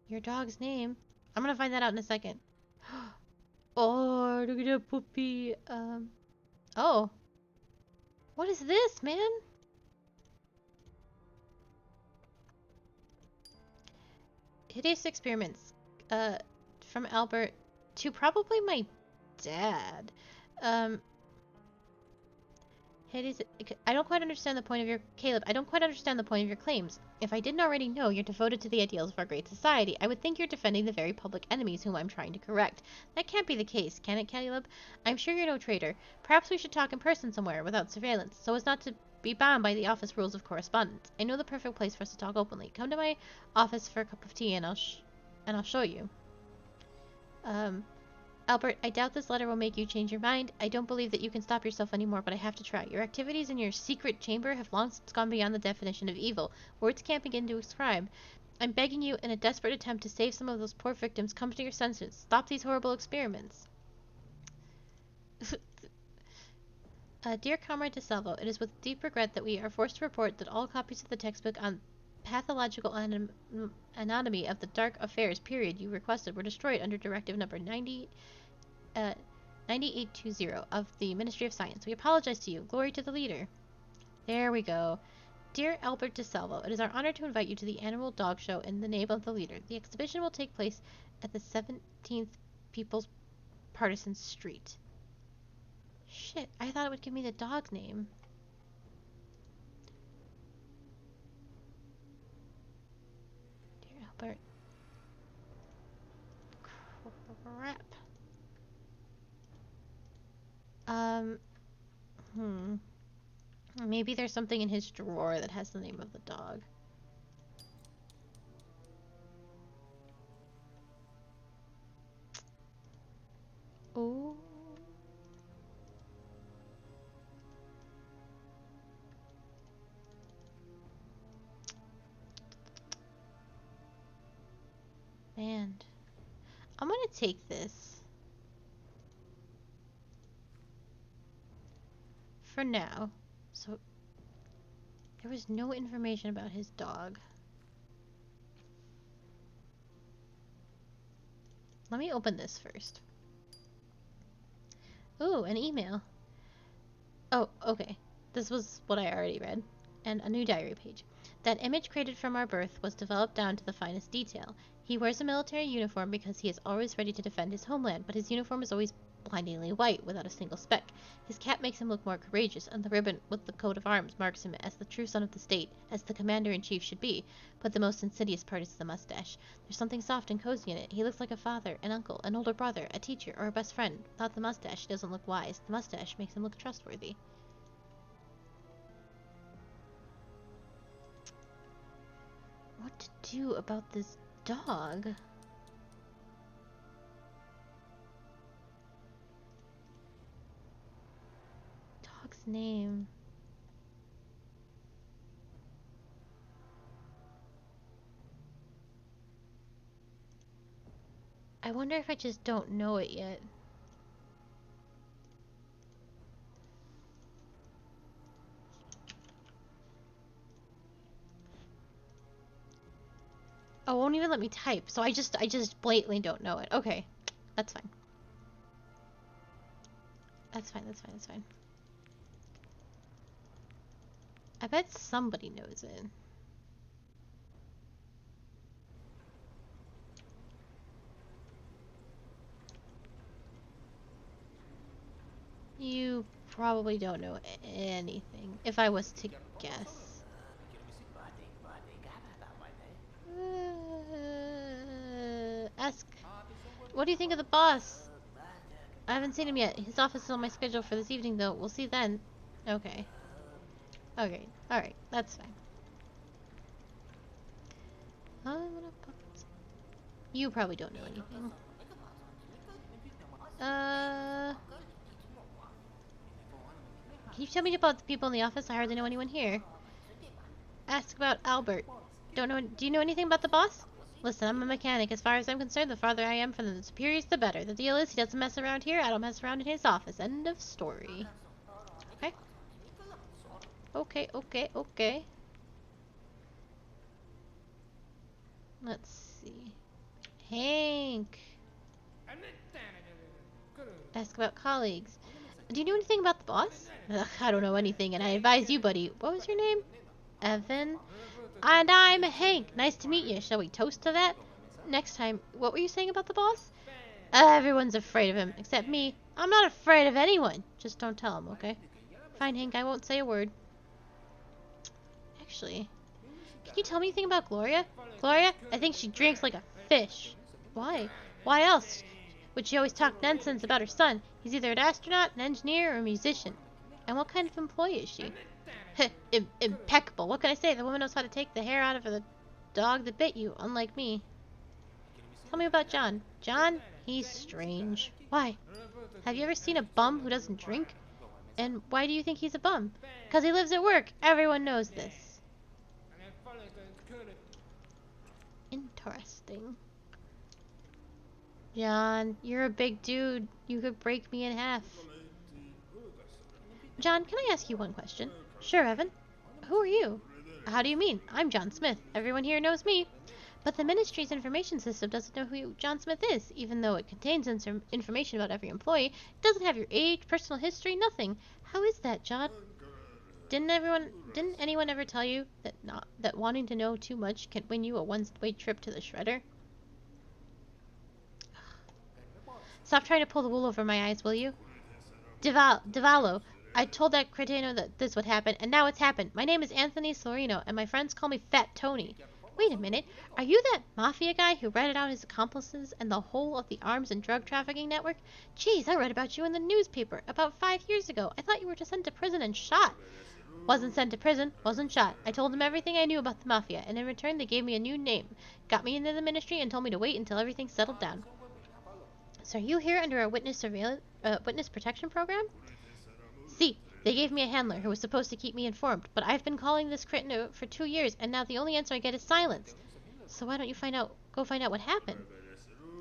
Your dog's name? I'm gonna find that out in a second. Oh, look at that puppy. Oh. What is this, man? Hideous experiments. From Albert to probably my dad. Um, hideous. I don't quite understand the point of your Caleb. I don't quite understand the point of your claims. If I didn't already know you're devoted to the ideals of our great society, I would think you're defending the very public enemies whom I'm trying to correct. That can't be the case, can it, Caleb? I'm sure you're no traitor. Perhaps we should talk in person somewhere without surveillance, so as not to be bound by the office rules of correspondence. I know the perfect place for us to talk openly. Come to my office for a cup of tea, and I'll show you. Albert, I doubt this letter will make you change your mind. I don't believe that you can stop yourself anymore, but I have to try. Your activities in your secret chamber have long since gone beyond the definition of evil. Words can't begin to describe. I'm begging you, in a desperate attempt to save some of those poor victims, come to your senses. Stop these horrible experiments. Dear Comrade DeSalvo, it is with deep regret that we are forced to report that all copies of the textbook on pathological anatomy of the dark affairs period you requested were destroyed under directive number 9820 of the Ministry of Science. We apologize to you. Glory to the leader. There we go. Dear Albert DeSalvo, it is our honor to invite you to the annual dog show in the name of the leader. The exhibition will take place at the 17th People's Partisan Street. Shit, I thought it would give me the dog's name. Dear Albert. Crap. Maybe there's something in his drawer that has the name of the dog. Oh. Man. I'm gonna take this. For now. So, there was no information about his dog. Let me open this first. Ooh, an email. Oh, okay. This was what I already read. And a new diary page. That image created from our birth was developed down to the finest detail. He wears a military uniform because he is always ready to defend his homeland, but his uniform is always blindingly white, without a single speck. His cap makes him look more courageous, and the ribbon with the coat of arms marks him as the true son of the state, as the commander-in-chief should be. But the most insidious part is the mustache. There's something soft and cozy in it. He looks like a father, an uncle, an older brother, a teacher, or a best friend. Without the mustache, he doesn't look wise. The mustache makes him look trustworthy. What to do about this dog? Dog's name. I wonder if I just don't know it yet. Oh, it won't even let me type, so I just blatantly don't know it. Okay. That's fine. That's fine, that's fine, that's fine. I bet somebody knows it. You probably don't know anything, if I was to guess. Ask, what do you think of the boss? I haven't seen him yet. His office is on my schedule for this evening, though. We'll see then. Okay. Okay. Alright. That's fine. You probably don't know anything. Can you tell me about the people in the office? I hardly know anyone here. Ask about Albert. Don't know. Do you know anything about the boss? Listen, I'm a mechanic. As far as I'm concerned, the farther I am from the superiors, the better. The deal is, he doesn't mess around here. I don't mess around in his office. End of story. Okay. Okay, okay, okay. Let's see. Hank. Ask about colleagues. Do you know anything about the boss? Ugh, I don't know anything, and I advise you, buddy. What was your name? Evan. And I'm Hank. Nice to meet you. Shall we toast to that? Next time. What were you saying about the boss? Everyone's afraid of him, except me. I'm not afraid of anyone. Just don't tell him, okay? Fine, Hank. I won't say a word. Actually, can you tell me anything about Gloria? Gloria? I think she drinks like a fish. Why? Why else would she always talk nonsense about her son? He's either an astronaut, an engineer, or a musician. And what kind of employee is she? Impeccable. What can I say? The woman knows how to take the hair out of the dog that bit you, unlike me. Tell me about John. John? He's strange. Why? Have you ever seen a bum who doesn't drink? And why do you think he's a bum? Because he lives at work. Everyone knows this. Interesting. John, you're a big dude. You could break me in half. John, can I ask you one question? Sure, Evan. Who are you? How do you mean? I'm John Smith. Everyone here knows me. But the ministry's information system doesn't know who John Smith is, even though it contains information about every employee. It doesn't have your age, personal history, nothing. How is that, John? Didn't anyone ever tell you that wanting to know too much can win you a one-way trip to the shredder? Stop trying to pull the wool over my eyes, will you? Divalo, I told that cretino that this would happen, and now it's happened. My name is Anthony Sorino, and my friends call me Fat Tony. Wait a minute. Are you that mafia guy who ratted out his accomplices and the whole of the arms and drug trafficking network? Geez, I read about you in the newspaper about 5 years ago. I thought you were just sent to prison and shot. Wasn't sent to prison, wasn't shot. I told them everything I knew about the mafia, and in return they gave me a new name, got me into the ministry, and told me to wait until everything settled down. So are you here under a witness protection program? See, they gave me a handler who was supposed to keep me informed, but I've been calling this cretin for 2 years, and now the only answer I get is silence. So why don't you go find out what happened?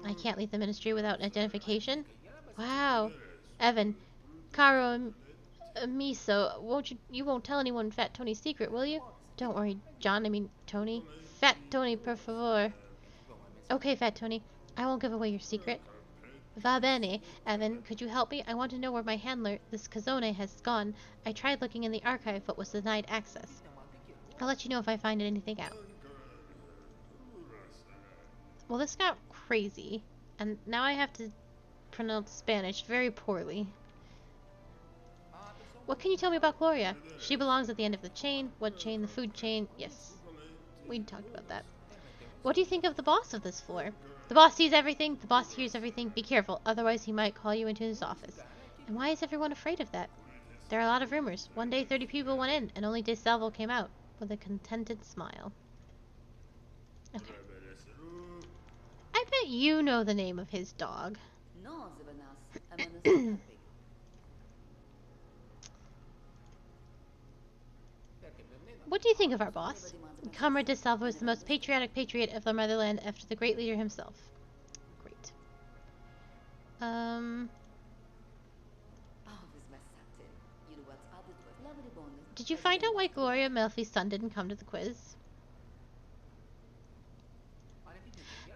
I can't leave the ministry without identification. Wow. Evan, Caro and Miso, you won't tell anyone Fat Tony's secret, will you? Don't worry, John, I mean Tony. Fat Tony, per favor. Okay, Fat Tony, I won't give away your secret. Va bene. Evan, could you help me? I want to know where my handler, this Cazone, has gone. I tried looking in the archive, but was denied access. I'll let you know if I find anything out. Well, this got crazy, and now I have to pronounce Spanish very poorly. What can you tell me about Gloria? She belongs at the end of the chain. What chain? The food chain? Yes. We talked about that. What do you think of the boss of this floor? The boss sees everything. The boss hears everything. Be careful, otherwise he might call you into his office. And why is everyone afraid of that? There are a lot of rumors. One day 30 people went in, and only De Salvo came out, with a contented smile. Okay. I bet you know the name of his dog. What do you think of our boss? Comrade De Salvo is the most patriotic patriot of the motherland after the great leader himself. Great. Did you find out why Gloria Melfi's son didn't come to the quiz?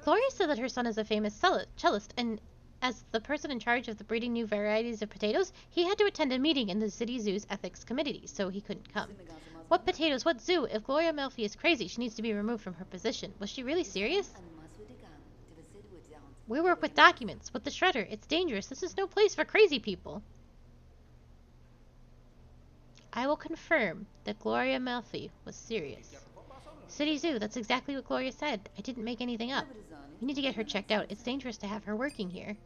Gloria said that her son is a famous cellist, and as the person in charge of the breeding new varieties of potatoes, he had to attend a meeting in the city zoo's ethics committee, so he couldn't come. What potatoes? What zoo? If Gloria Melfi is crazy, she needs to be removed from her position. Was she really serious? We work with documents, with the shredder. It's dangerous. This is no place for crazy people. I will confirm that Gloria Melfi was serious. City Zoo, that's exactly what Gloria said. I didn't make anything up. We need to get her checked out. It's dangerous to have her working here.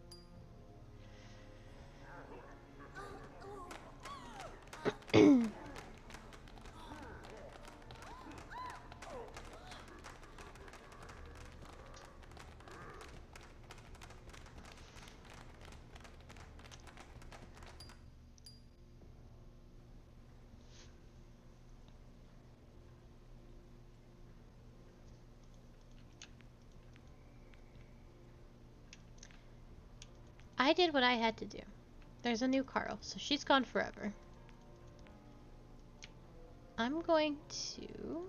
I did what I had to do. There's a new Carl, so she's gone forever. I'm going to...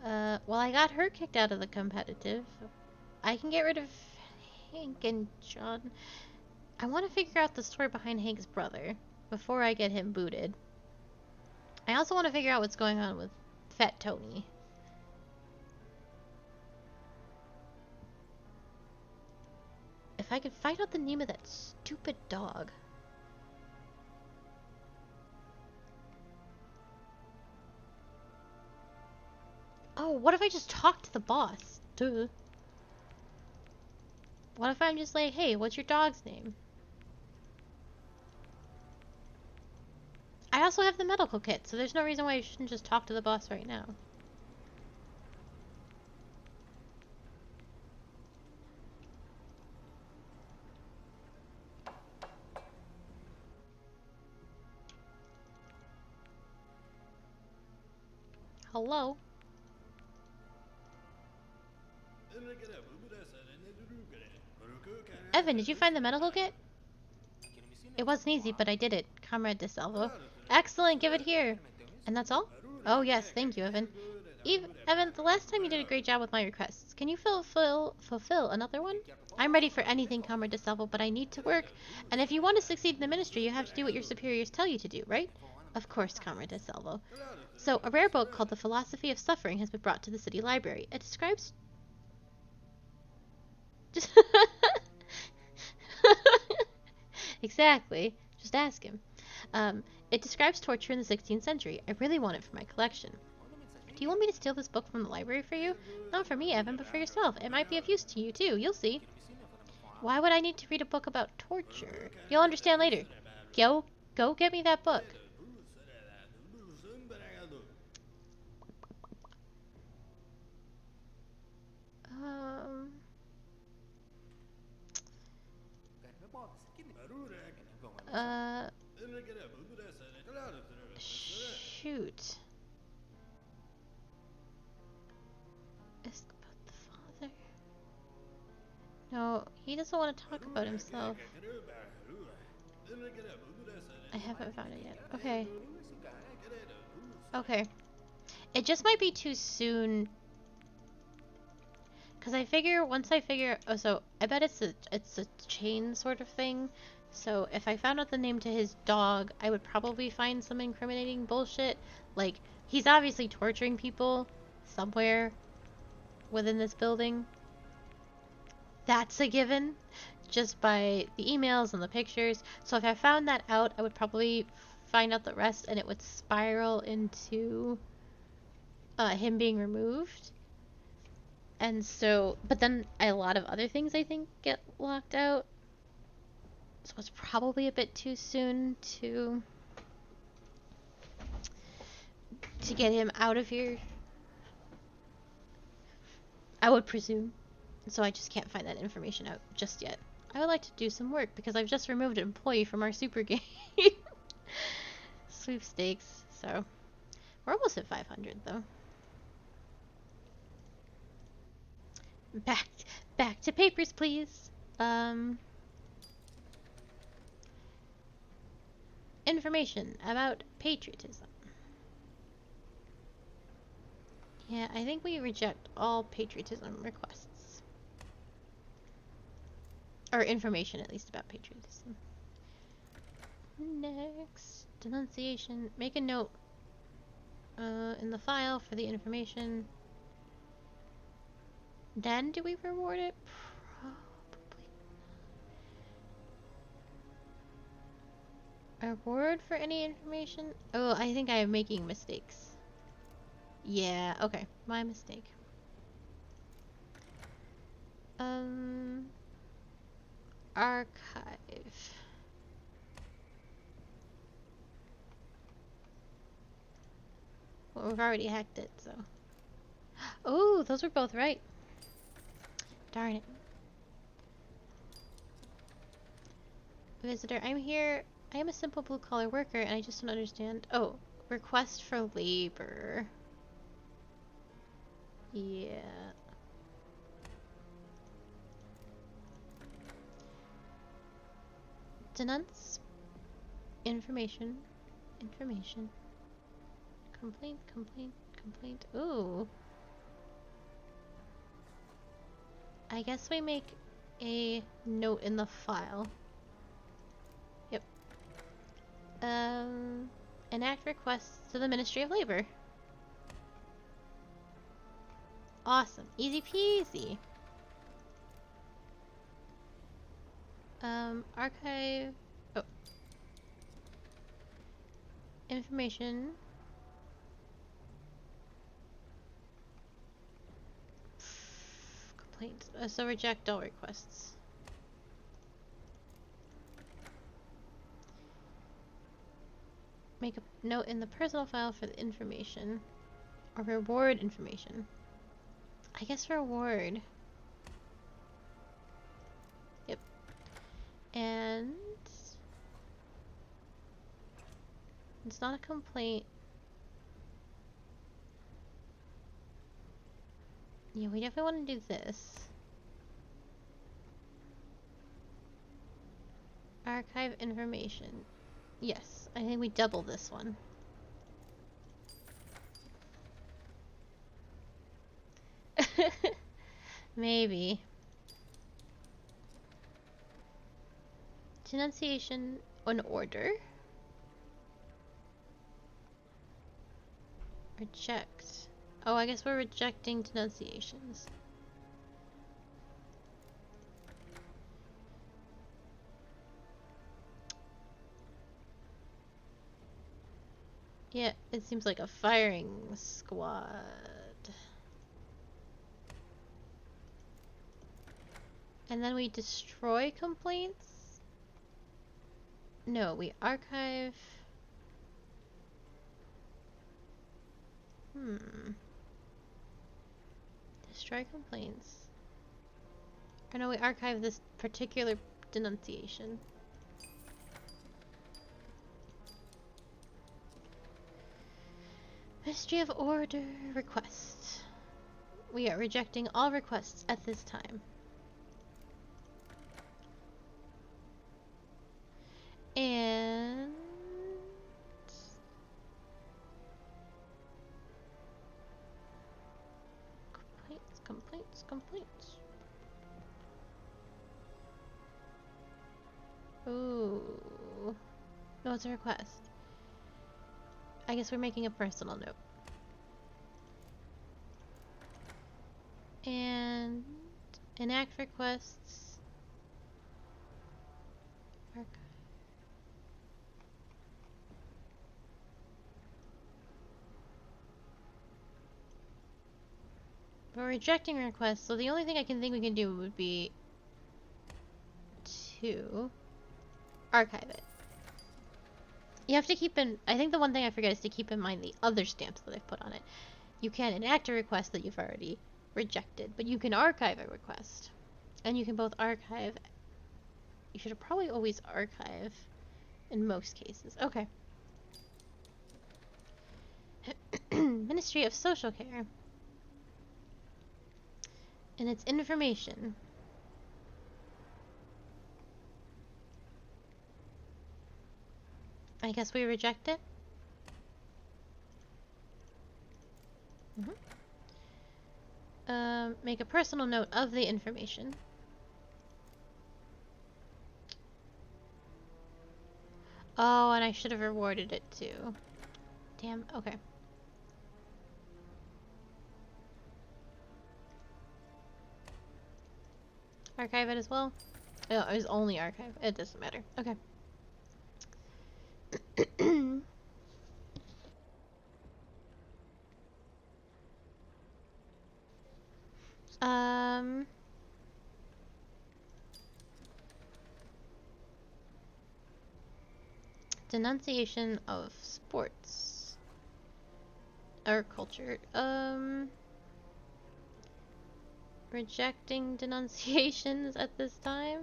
well, I got her kicked out of the competitive. I can get rid of Hank and John. I want to figure out the story behind Hank's brother before I get him booted. I also want to figure out what's going on with Fat Tony. If I could find out the name of that stupid dog. Oh, what if I just talk to the boss? Duh. What if I'm just like, hey, what's your dog's name? I also have the medical kit, so there's no reason why I shouldn't just talk to the boss right now. Hello? Evan, did you find the medical kit? It wasn't easy, but I did it, Comrade DeSalvo. Excellent, give it here. And that's all? Oh yes, thank you, Evan. Evan, the last time you did a great job with my requests. Can you fulfill another one? I'm ready for anything, Comrade DeSalvo, but I need to work. And if you want to succeed in the ministry, you have to do what your superiors tell you to do, right? Of course, Comrade DeSalvo. So, a rare book called The Philosophy of Suffering has been brought to the city library. It describes... Exactly. Just ask him. It describes torture in the 16th century. I really want it for my collection. Do you want me to steal this book from the library for you? Not for me, Evan, but for yourself. It might be of use to you, too. You'll see. Why would I need to read a book about torture? You'll understand later. Go get me that book. Shoot. Ask about the father. No, he doesn't want to talk about himself. I haven't found it yet. Okay. Okay. It just might be too soon. Because I figure, once I figure... Oh, so, I bet it's a chain sort of thing. So, if I found out the name to his dog, I would probably find some incriminating bullshit. Like, he's obviously torturing people somewhere within this building. That's a given, just by the emails and the pictures. So if I found that out, I would probably find out the rest, and it would spiral into him being removed. And so, but then a lot of other things, I think, get locked out. So it's probably a bit too soon to get him out of here, I would presume. So I just can't find that information out just yet. I would like to do some work because I've just removed an employee from our super game sweepstakes. So we're almost at 500 though. Back to papers, please. Information about patriotism. Yeah, I think we reject all patriotism requests. Or information, at least, about patriotism. Next. Denunciation. Make a note in the file for the information. Then do we reward it? Probably. A reward for any information? Oh, I think I am making mistakes. Yeah, okay. My mistake. Archive. Well, we've already hacked it, so. Oh, those were both right. Darn it. Visitor, I'm here. I am a simple blue-collar worker, and I just don't understand. Oh, request for labor. Yeah. Denunce. Information. Information. Complaint, complaint, complaint. Ooh. I guess we make a note in the file. Yep. Enact requests to the Ministry of Labor. Awesome. Easy peasy. Archive. Oh. Information. Complaints. So reject all requests. Make a note in the personal file for the information. Or reward information. I guess reward. Yep. And it's not a complaint. Yeah, we definitely want to do this. Archive information. Yes, I think we double this one. Maybe. Denunciation on order. Reject. Oh, I guess we're rejecting denunciations. Yeah, it seems like a firing squad. And then we destroy complaints? No, we archive. Destroy complaints. Or no, we archive this particular denunciation. Ministry of Order request. We are rejecting all requests at this time. And complaints. Ooh. No, it's a request. I guess we're making a personal note. And enact requests. Archive. We're rejecting requests, so the only thing I can think we can do would be to archive it. You have to keep in... I think the one thing I forget is to keep in mind the other stamps that I've put on it. You can't enact a request that you've already rejected, but you can archive a request. And you can both archive... You should probably always archive in most cases. Okay. Ministry of Social Care. And it's information. I guess we reject it. Make a personal note of the information. Oh, and I should have rewarded it too. Damn, okay. Archive it as well? Oh, it was only archive. It doesn't matter. Okay. um... Denunciation of sports. Or culture. Rejecting denunciations at this time.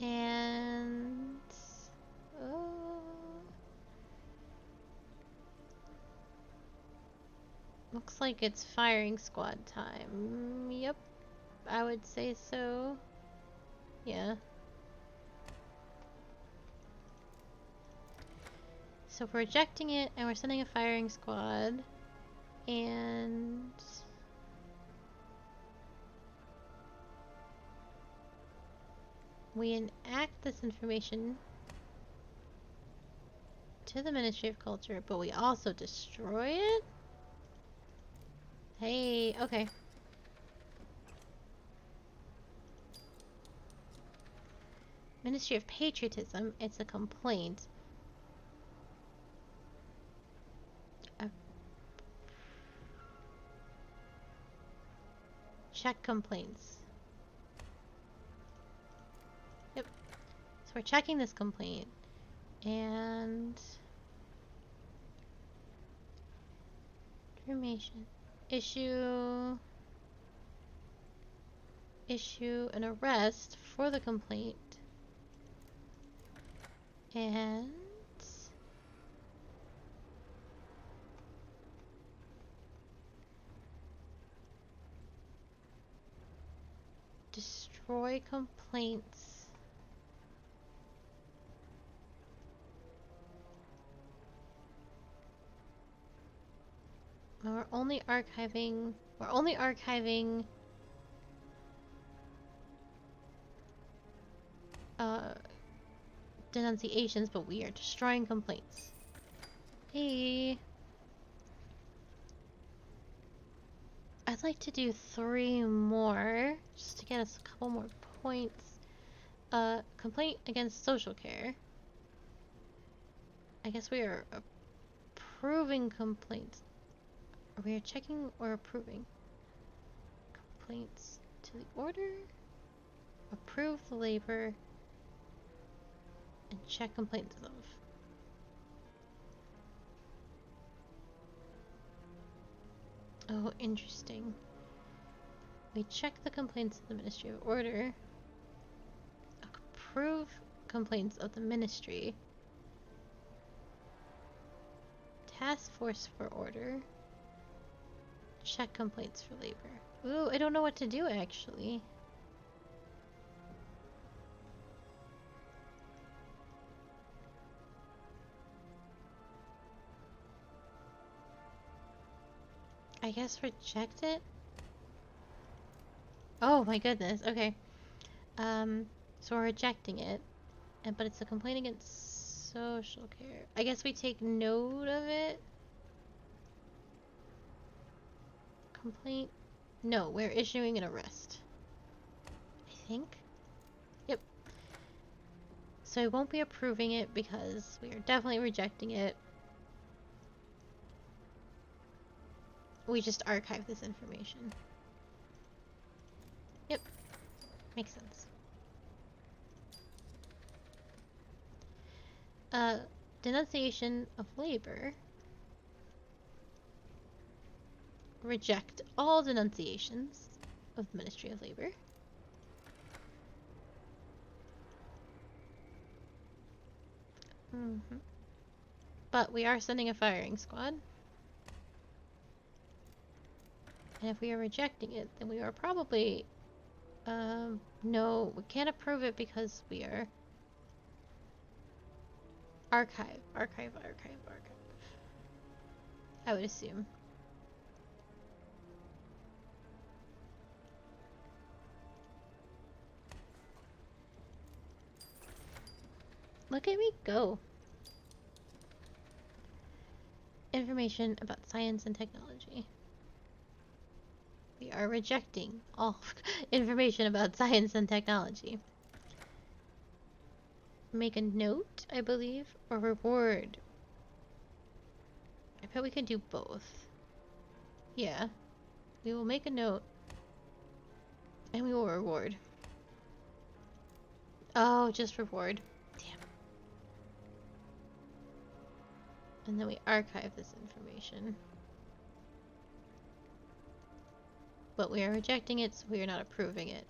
And... looks like it's firing squad time. Yep, I would say so. Yeah. So we're rejecting it, and we're sending a firing squad. And... we enact this information to the Ministry of Culture, but we also destroy it? Hey, okay. Ministry of Patriotism, it's a complaint. Check complaints. Yep. So we're checking this complaint. And... information. Issue an arrest for the complaint. And... destroy complaints. We're only archiving denunciations, but we are destroying complaints. Hey. I'd like to do 3 more, just to get us a couple more points. Complaint against social care. I guess we are approving complaints. Are we checking or approving? Complaints to the order. Approve the labor. And check complaints of. Oh, interesting. We check the complaints of the Ministry of Order. Approve complaints of the Ministry. Task Force for Order. Check complaints for labor. Ooh, I don't know what to do actually. I guess reject it? Oh my goodness, okay. So we're rejecting it. But it's a complaint against social care. I guess we take note of it? Complaint? No, we're issuing an arrest. I think? Yep. So I won't be approving it because we are definitely rejecting it. We just archive this information. Yep. Makes sense. Denunciation of labor. Reject all denunciations of the Ministry of Labor. But we are sending a firing squad. And if we are rejecting it, then we are probably... no, we can't approve it because we are... Archive. I would assume. Look at me go. Information about science and technology. We are rejecting all information about science and technology. Make a note, I believe, or reward. I bet we could do both. Yeah. We will make a note. And we will reward. Oh, just reward. Damn. And then we archive this information. But we are rejecting it, so we are not approving it.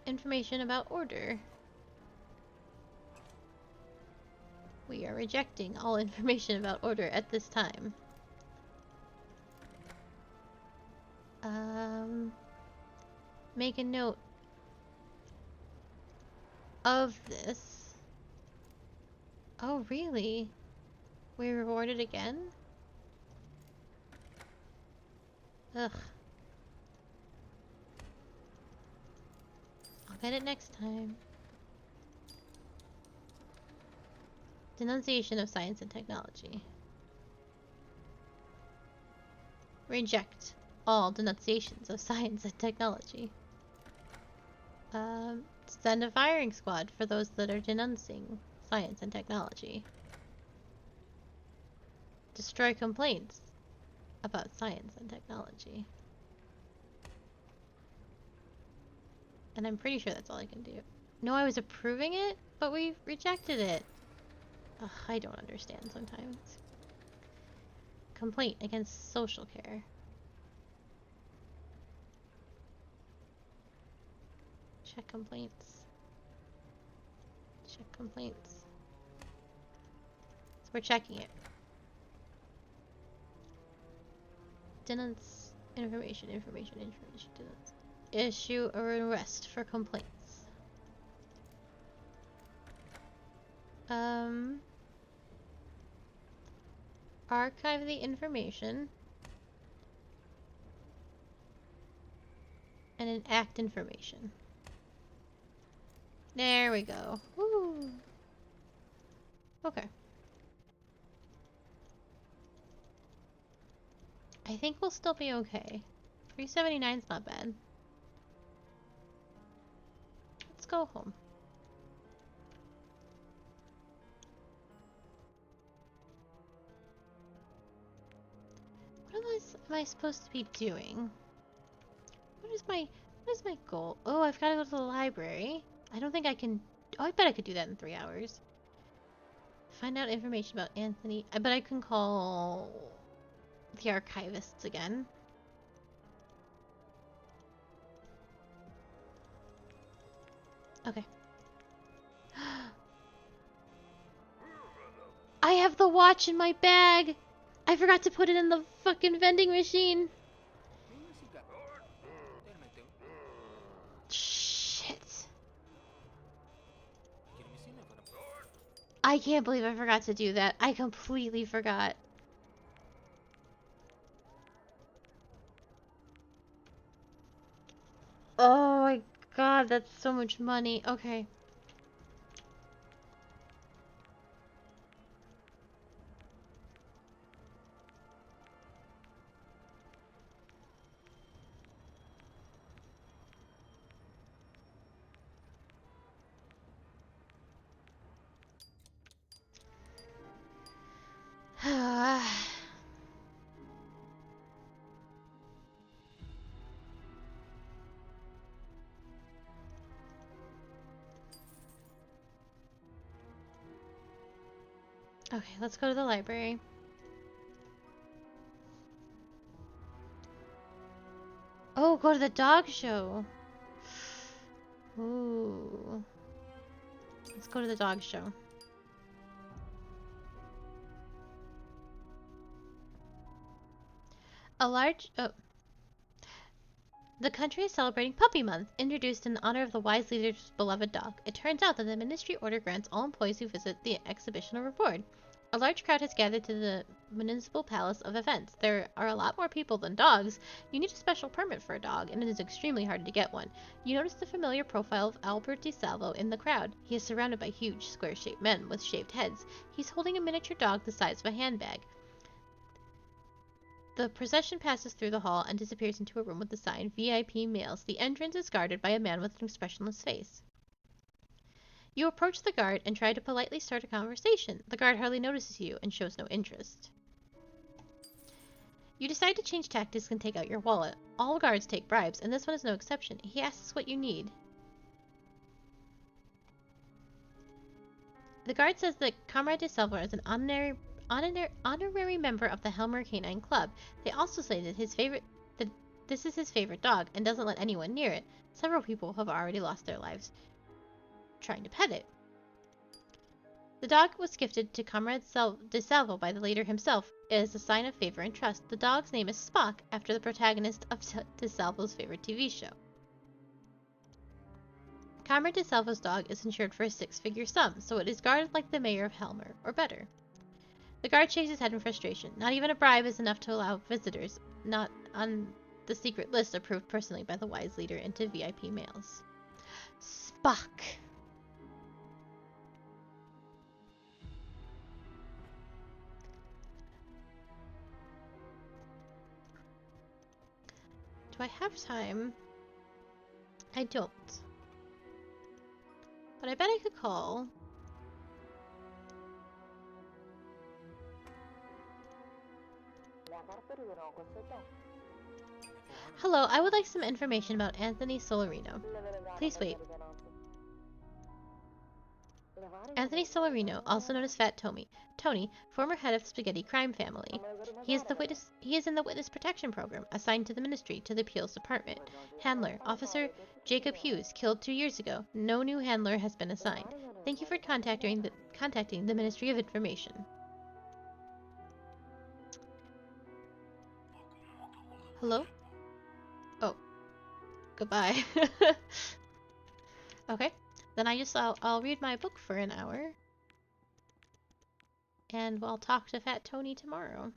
Information about order. We are rejecting all information about order at this time. Make a note of this. Oh, really? We rewarded again? Ugh. I'll get it next time. Denunciation of science and technology. Reject all denunciations of science and technology. Send a firing squad for those that are denouncing science and technology. Destroy complaints about science and technology. And I'm pretty sure that's all I can do. No, I was approving it, but we rejected it. Ugh, I don't understand sometimes. Complaint against social care. Check complaints. Check complaints. So we're checking it. Denounce information. Denounce. Issue or arrest for complaints. Archive the information. And enact information. There we go. Woo. Okay. I think we'll still be okay. 379's not bad. Let's go home. What am I supposed to be doing? What is my goal? Oh, I've got to go to the library. I don't think I can. Oh, I bet I could do that in 3 hours. Find out information about Anthony. I bet I can call the archivists again. Okay. I have the watch in my bag! I forgot to put it in the fucking vending machine! Shit. I can't believe I forgot to do that. I completely forgot. Oh my god, that's so much money. Okay. Okay, let's go to the library. Oh, go to the dog show. Ooh. Let's go to the dog show. The country is celebrating Puppy Month, introduced in honor of the wise leader's beloved dog. It turns out that the ministry order grants all employees who visit the exhibition a reward. A large crowd has gathered to the Municipal Palace of Events. There are a lot more people than dogs. You need a special permit for a dog, and it is extremely hard to get one. You notice the familiar profile of Albert DeSalvo in the crowd. He is surrounded by huge, square-shaped men with shaved heads. He's holding a miniature dog the size of a handbag. The procession passes through the hall and disappears into a room with the sign VIP Males. The entrance is guarded by a man with an expressionless face. You approach the guard and try to politely start a conversation. The guard hardly notices you and shows no interest. You decide to change tactics and take out your wallet. All guards take bribes, and this one is no exception. He asks what you need. The guard says that Comrade DeSalvo is an honorary member of the Helmer Canine Club. They also say that this is his favorite dog and doesn't let anyone near it. Several people have already lost their lives trying to pet it. The dog was gifted to Comrade DeSalvo by the leader himself as a sign of favor and trust. The dog's name is Spock, after the protagonist of DeSalvo's favorite TV show. Comrade DeSalvo's dog is insured for a 6-figure sum, so it is guarded like the mayor of Helmer, or better. The guard shakes his head in frustration. Not even a bribe is enough to allow visitors, not on the secret list approved personally by the wise leader, into VIP Males. Spock! Do I have time? I don't. But I bet I could call. Hello, I would like some information about Anthony Solarino. Please wait. Anthony Solarino, also known as Fat Tony, former head of Spaghetti Crime Family. He is in the Witness Protection Program, assigned to the Ministry, to the Appeals Department. Handler, Officer Jacob Hughes, killed 2 years ago. No new handler has been assigned. Thank you for contacting the Ministry of Information. Hello? Oh. Goodbye. Okay. Then I'll read my book for an hour. And we'll talk to Fat Tony tomorrow.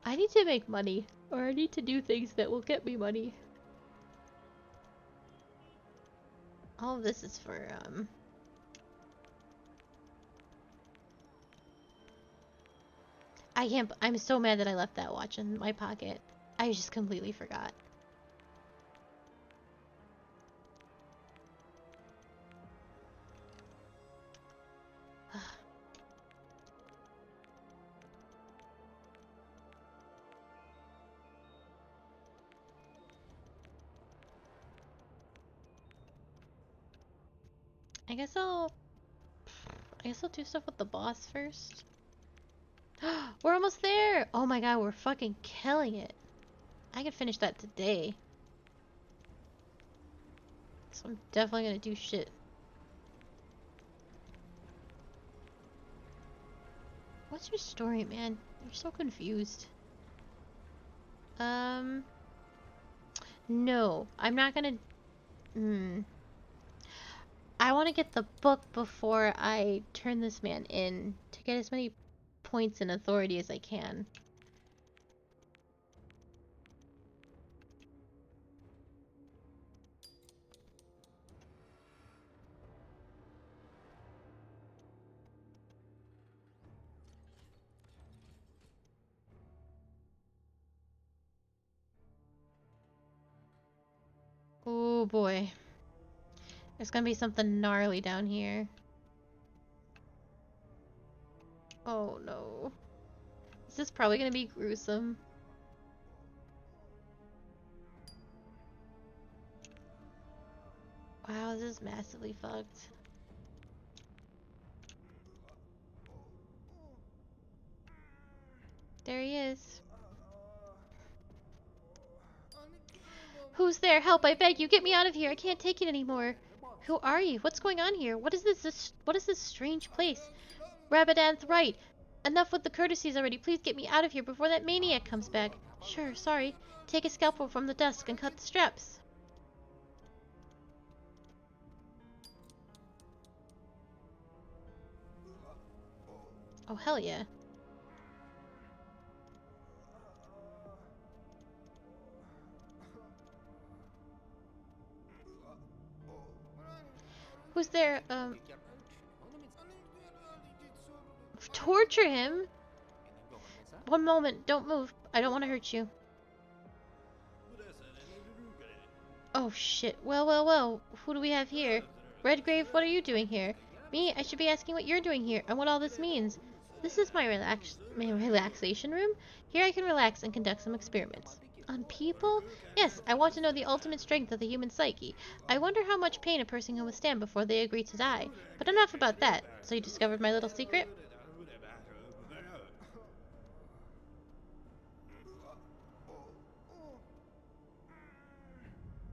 I need to make money, or I need to do things that will get me money. All of this is for, I'm so mad that I left that watch in my pocket. I just completely forgot. I guess I'll do stuff with the boss first. We're almost there! Oh my god, we're fucking killing it. I could finish that today. So I'm definitely gonna do shit. What's your story, man? You're so confused. No. I'm not gonna... I want to get the book before I turn this man in to get as many points and authority as I can. Oh boy. There's gonna be something gnarly down here. Oh no. This is probably gonna be gruesome. Wow, this is massively fucked. There he is. Who's there? Help, I beg you, get me out of here. I can't take it anymore. Who are you? What's going on here? What is this strange place? Rabadanth right. Enough with the courtesies already. Please get me out of here before that maniac comes back. Sure, sorry. Take a scalpel from the desk and cut the straps. Oh, hell yeah. Who's there? Torture him? One moment, don't move. I don't want to hurt you. Oh shit. Well. Who do we have here? Redgrave, what are you doing here? Me? I should be asking what you're doing here and what all this means. This is my relaxation room. Here I can relax and conduct some experiments. On people? Yes, I want to know the ultimate strength of the human psyche. I wonder how much pain a person can withstand before they agree to die. But enough about that. So you discovered my little secret?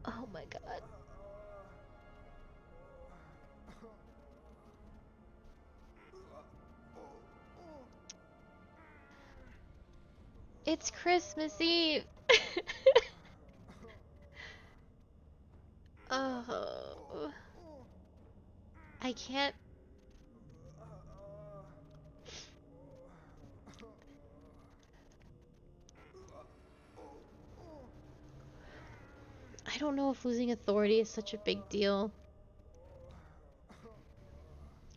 Oh my god. It's Christmas Eve! Oh. I can't. I don't know if losing authority is such a big deal.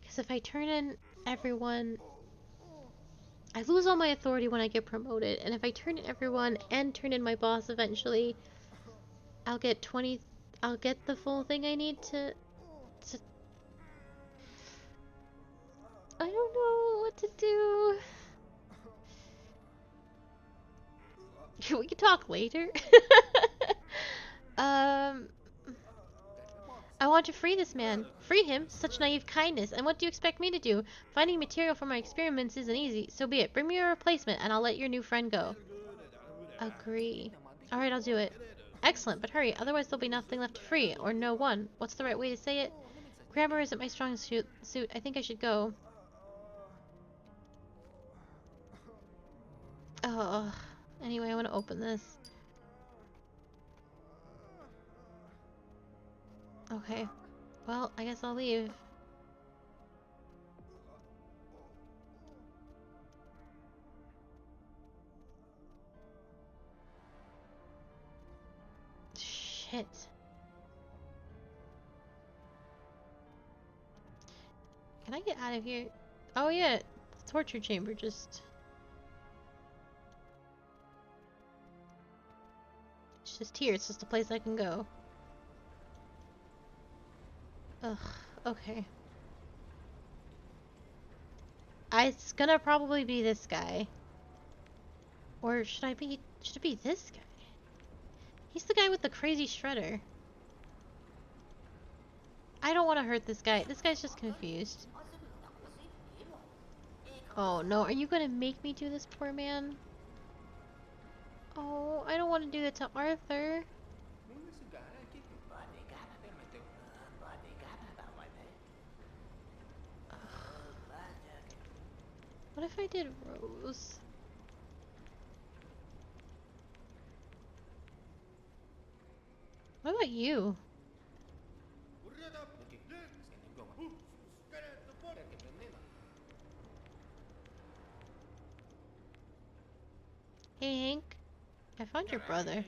Because if I turn in everyone, I lose all my authority when I get promoted. And if I turn in everyone and turn in my boss eventually, I'll get the full thing I need to I don't know what to do. We can talk later. I want to free this man. Free him? Such naive kindness. And what do you expect me to do? Finding material for my experiments isn't easy. So be it. Bring me a replacement and I'll let your new friend go. Agree. Alright, I'll do it. Excellent, but hurry. Otherwise there'll be nothing left to free. Or no one. What's the right way to say it? Grammar isn't my strong suit. I think I should go. Oh. Anyway, I want to open this. Okay. Well, I guess I'll leave. Shit. Can I get out of here? Oh yeah, the torture chamber just... It's just here, it's just a place I can go. Ugh, okay. It's gonna probably be this guy. Or should it be this guy? He's the guy with the crazy shredder. I don't want to hurt this guy. This guy's just confused. Oh no, are you gonna make me do this, poor man? Oh, I don't want to do that to Arthur. What if I did Rose? What about you? Hey Hank, I found your brother.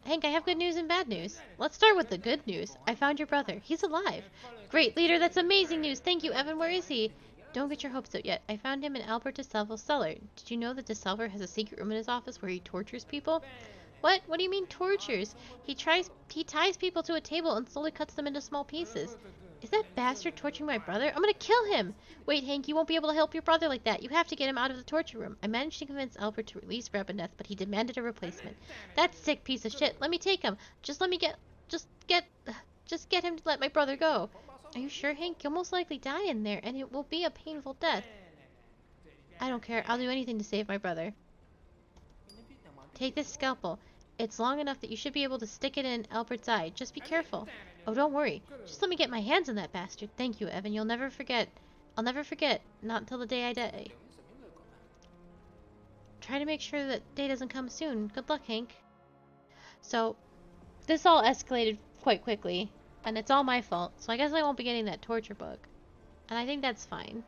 Hank, I have good news and bad news. Let's start with the good news. I found your brother. He's alive. Great, leader, that's amazing news. Thank you, Evan. Where is he? Don't get your hopes up yet. I found him in Albert de Salvo's cellar. Did you know that de Salvo has a secret room in his office where he tortures people? What? What do you mean tortures? He ties people to a table and slowly cuts them into small pieces. Is that bastard torturing my brother? I'm gonna kill him! Wait, Hank, you won't be able to help your brother like that. You have to get him out of the torture room. I managed to convince Albert to release Rabaneth, but he demanded a replacement. That sick piece of shit. Let me take him. Just get him to let my brother go. Are you sure, Hank? You'll most likely die in there, and it will be a painful death. I don't care. I'll do anything to save my brother. Take this scalpel. It's long enough that you should be able to stick it in Albert's eye. Just be careful. Oh, don't worry. Just let me get my hands on that bastard. Thank you, Evan. You'll never forget I'll never forget. Not until the day I die. Try to make sure that day doesn't come soon. Good luck, Hank. So, this all escalated quite quickly, and it's all my fault, so I guess I won't be getting that torture book. And I think that's fine.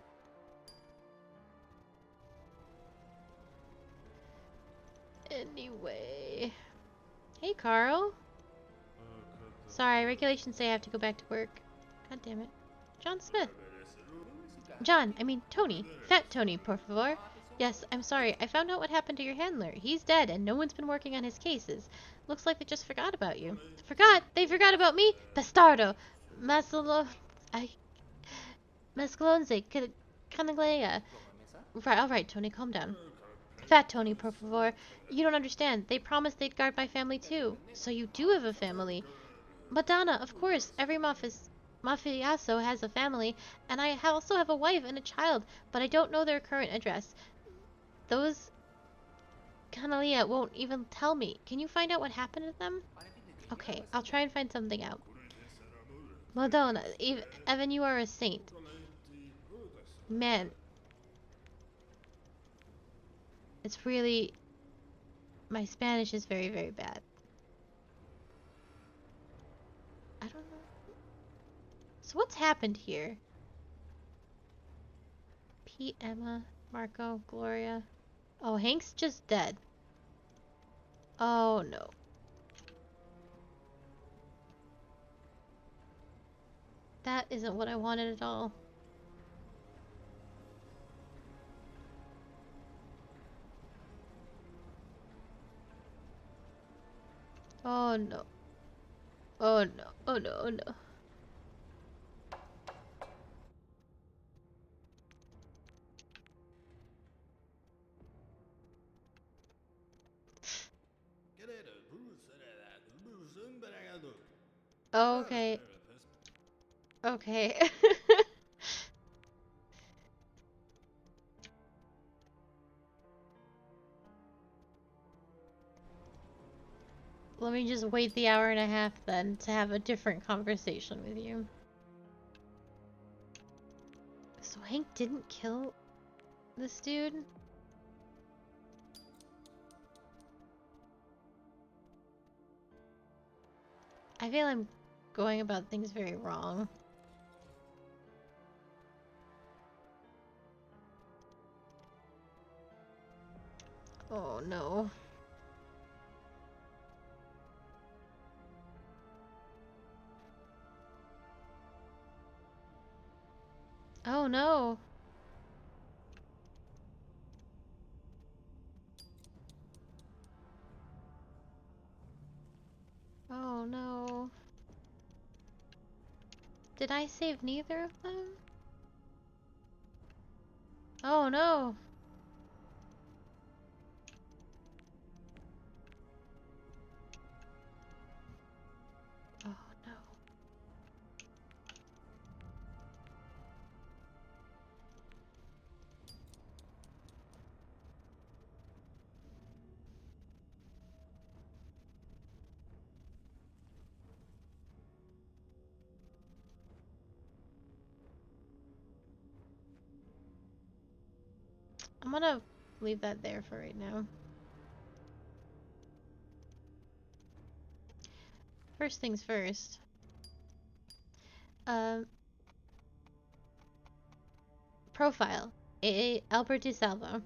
Anyway. Hey, Carl. Sorry, regulations say I have to go back to work. God damn it. John Smith. Tony. Fat Tony, por favor. Yes, I'm sorry. I found out what happened to your handler. He's dead, and no one's been working on his cases. Looks like they just forgot about you. Forgot? They forgot about me? Bastardo! Masolo... I... Mescalonze... Canaglea. Right, alright, Tony, calm down. Fat Tony, por favor. You don't understand. They promised they'd guard my family, too. So you do have a family. Madonna, of course. Every mafioso has a family, and I also have a wife and a child, but I don't know their current address. Those Canalia won't even tell me. Can you find out what happened to them? Okay, I'll try and find something out. Madonna, Evan, you are a saint. Man. It's really... My Spanish is very, very bad. I don't know. So what's happened here? Pete, Emma, Marco, Gloria. Oh, Hank's just dead. Oh, no. That isn't what I wanted at all. Oh, no. Oh, no. Oh, no. Oh, no. Okay. Okay. Let me just wait the hour and a half then to have a different conversation with you. So Hank didn't kill this dude? I feel I'm going about things very wrong. Oh no. Oh no. Oh no. Did I save neither of them? Oh no. Oh no. I'm gonna leave that there for right now. First things first. Profile. A. Albert DeSalvo.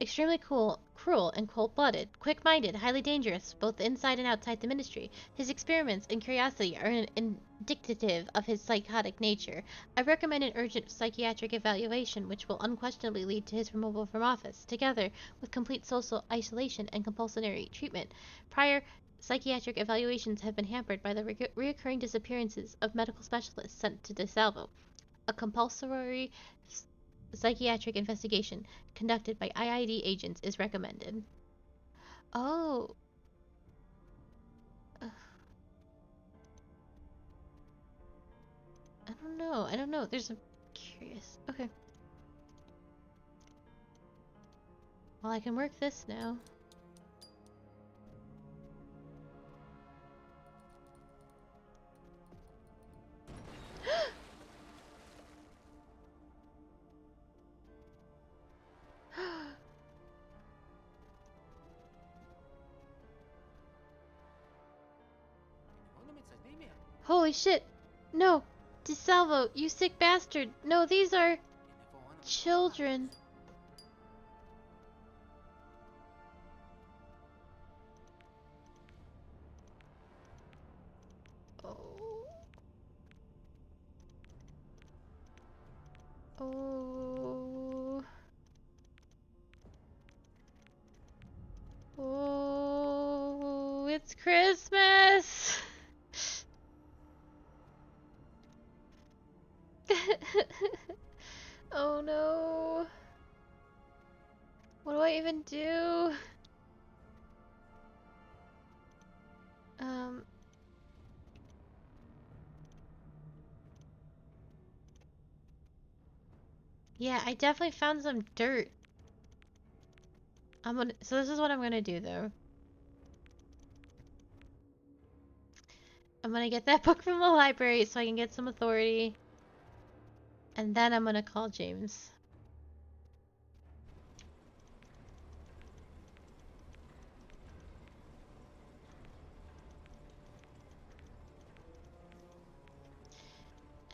Extremely cruel and cold-blooded, quick-minded, highly dangerous, both inside and outside the ministry. His experiments and curiosity are indicative of his psychotic nature. I recommend an urgent psychiatric evaluation, which will unquestionably lead to his removal from office, together with complete social isolation and compulsory treatment. Prior psychiatric evaluations have been hampered by the recurring disappearances of medical specialists sent to DeSalvo. A compulsory psychiatric investigation conducted by IID agents is recommended. Oh. I don't know. I don't know. There's a curious. Okay. Well, I can work this now. Holy shit! No! DeSalvo, you sick bastard! No, these are children. Oh. Oh. Oh, it's Christmas! Oh no. What do I even do? Yeah, I definitely found some dirt. So this is what I'm gonna do though. I'm gonna get that book from the library so I can get some authority. And then I'm gonna call James.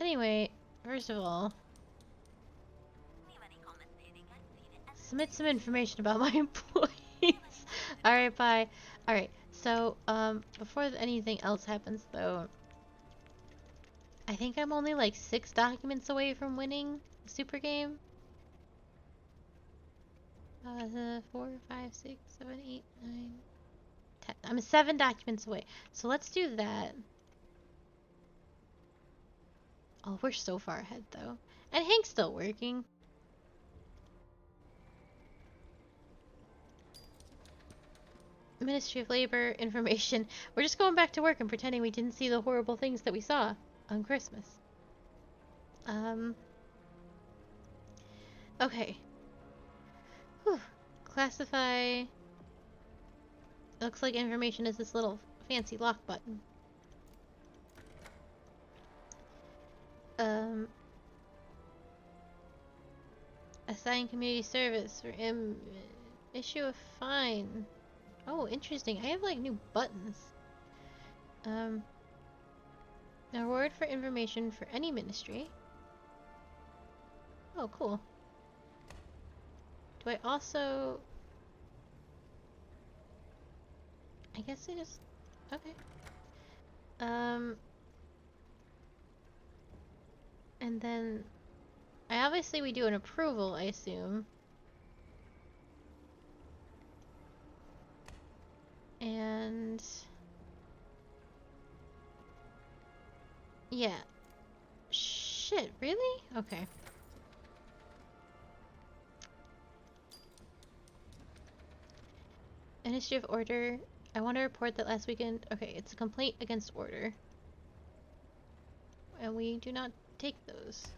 Anyway, first of all, submit some information about my employees. Alright, bye. Alright, so, before anything else happens though, I think I'm only like 6 documents away from winning the super game. 4, 5, 6, 7, 8, 9, 10. I'm 7 documents away. So let's do that. Oh, we're so far ahead though. And Hank's still working. Ministry of Labor, information. We're just going back to work and pretending we didn't see the horrible things that we saw on Christmas. Okay. Whew. Classify. Looks like information is this little fancy lock button. Assign community service or issue a fine. Oh, interesting. I have like new buttons. Award for information for any ministry. Oh, cool. Do I also... I guess I just... Okay. And then... obviously we do an approval, I assume. And... yeah. Shit, really? Okay. Ministry of Order. I want to report that last weekend... Okay, it's a complaint against order. And we do not take those.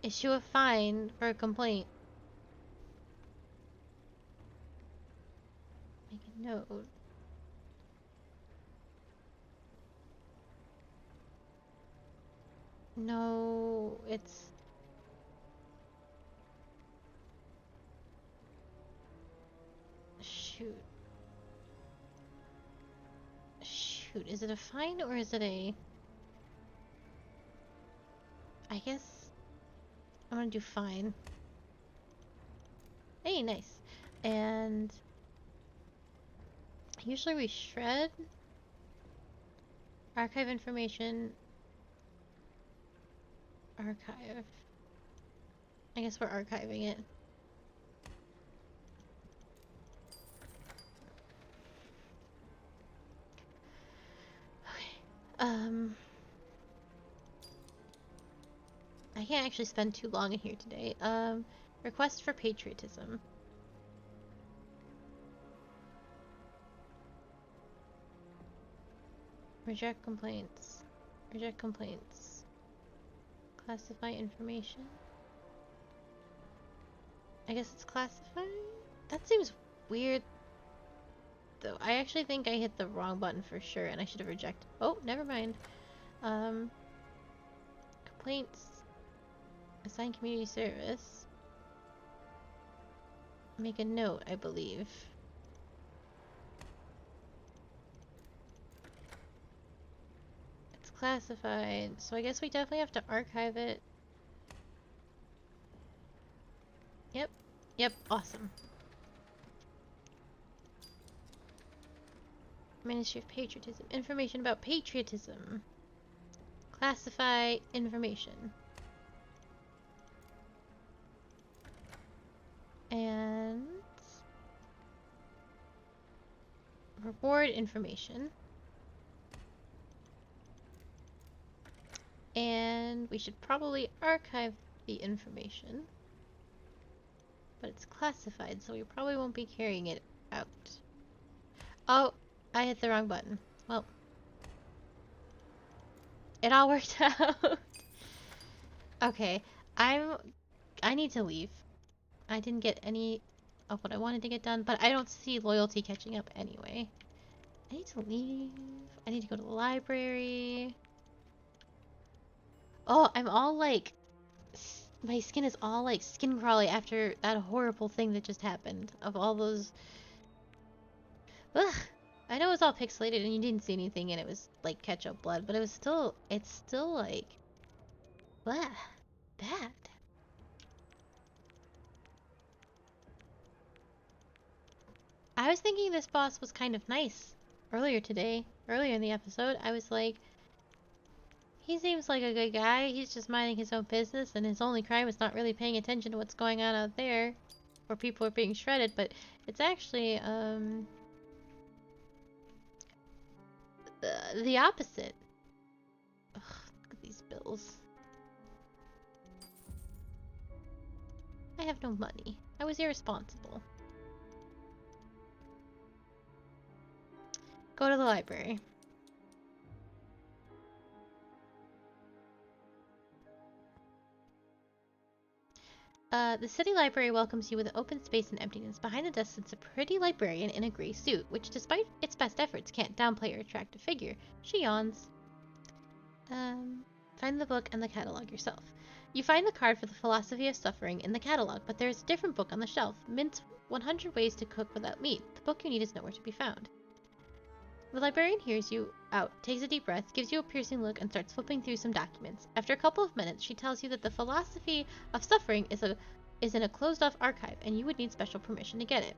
Issue a fine for a complaint. Make a note. No, it's... Shoot. Shoot, is it a fine or is it a... I guess... I'm gonna do fine. Hey, nice. And... usually we shred... archive information... archive... I guess we're archiving it. I can't actually spend too long in here today. Request for Patriotism. Reject complaints. Reject complaints. Classify information. I guess it's classified? That seems weird, though. I actually think I hit the wrong button for sure, and I should have rejected. Oh, never mind. Complaints. Assign community service. make a note, I believe. It's classified, so I guess we definitely have to archive it. Yep. Yep, awesome. Ministry of Patriotism. Information about patriotism. Classify information. And reward information. And we should probably archive the information. But it's classified, so we probably won't be carrying it out. Oh, I hit the wrong button. Well, it all worked out. Okay, I need to leave. I didn't get any of what I wanted to get done, but I don't see loyalty catching up anyway. I need to leave. I need to go to the library. Oh, I'm all like, my skin is all like skin crawly after that horrible thing that just happened. Of all those, ugh. I know it's all pixelated and you didn't see anything and it was like ketchup blood, but it's still like, blah, bad. I was thinking this boss was kind of nice earlier in the episode. I was like, he seems like a good guy. He's just minding his own business, and his only crime is not really paying attention to what's going on out there, where people are being shredded. But it's actually the opposite. Ugh, look at these bills. I have no money. I was irresponsible. Go to the library. The city library welcomes you with open space and emptiness. Behind the desk sits a pretty librarian in a gray suit, which, despite its best efforts, can't downplay her attractive figure. She yawns. Find the book and the catalog yourself. You find the card for the philosophy of suffering in the catalog, but there is a different book on the shelf. Mint's 100 Ways to Cook Without Meat. The book you need is nowhere to be found. The librarian hears you out, takes a deep breath, gives you a piercing look, and starts flipping through some documents. After a couple of minutes, she tells you that the philosophy of suffering is in a closed-off archive, and you would need special permission to get it.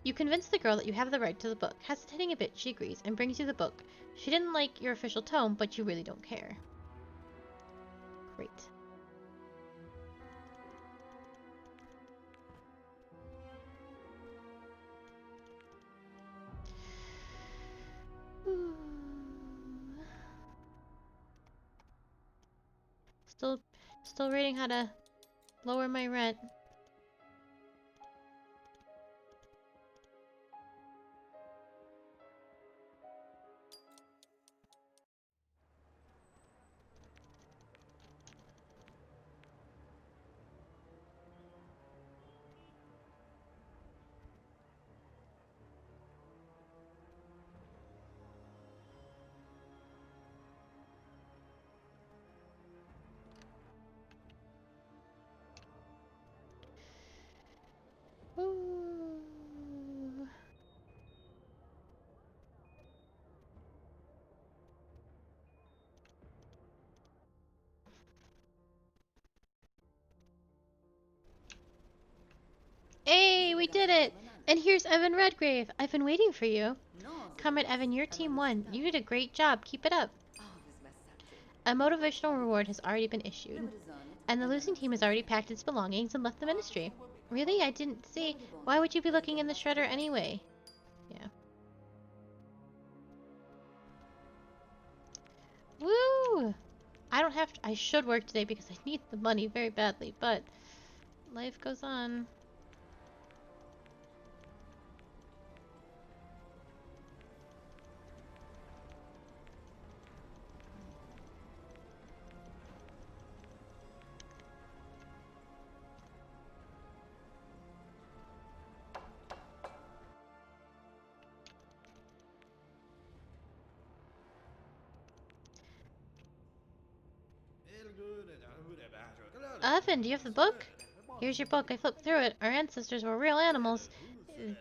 You convince the girl that you have the right to the book. Hesitating a bit, she agrees and brings you the book. She didn't like your official tone, but you really don't care. Great. Still reading how to lower my rent. Ooh. Hey, we did it! And here's Evan Redgrave. I've been waiting for you. Comrade Evan, your team won. You did a great job. Keep it up. A motivational reward has already been issued. And the losing team has already packed its belongings and left the ministry. Really? I didn't see. Why would you be looking in the shredder anyway? Yeah. Woo! I don't have to. I should work today because I need the money very badly, but life goes on. Evan, do you have the book? Here's your book. I flipped through it. Our ancestors were real animals,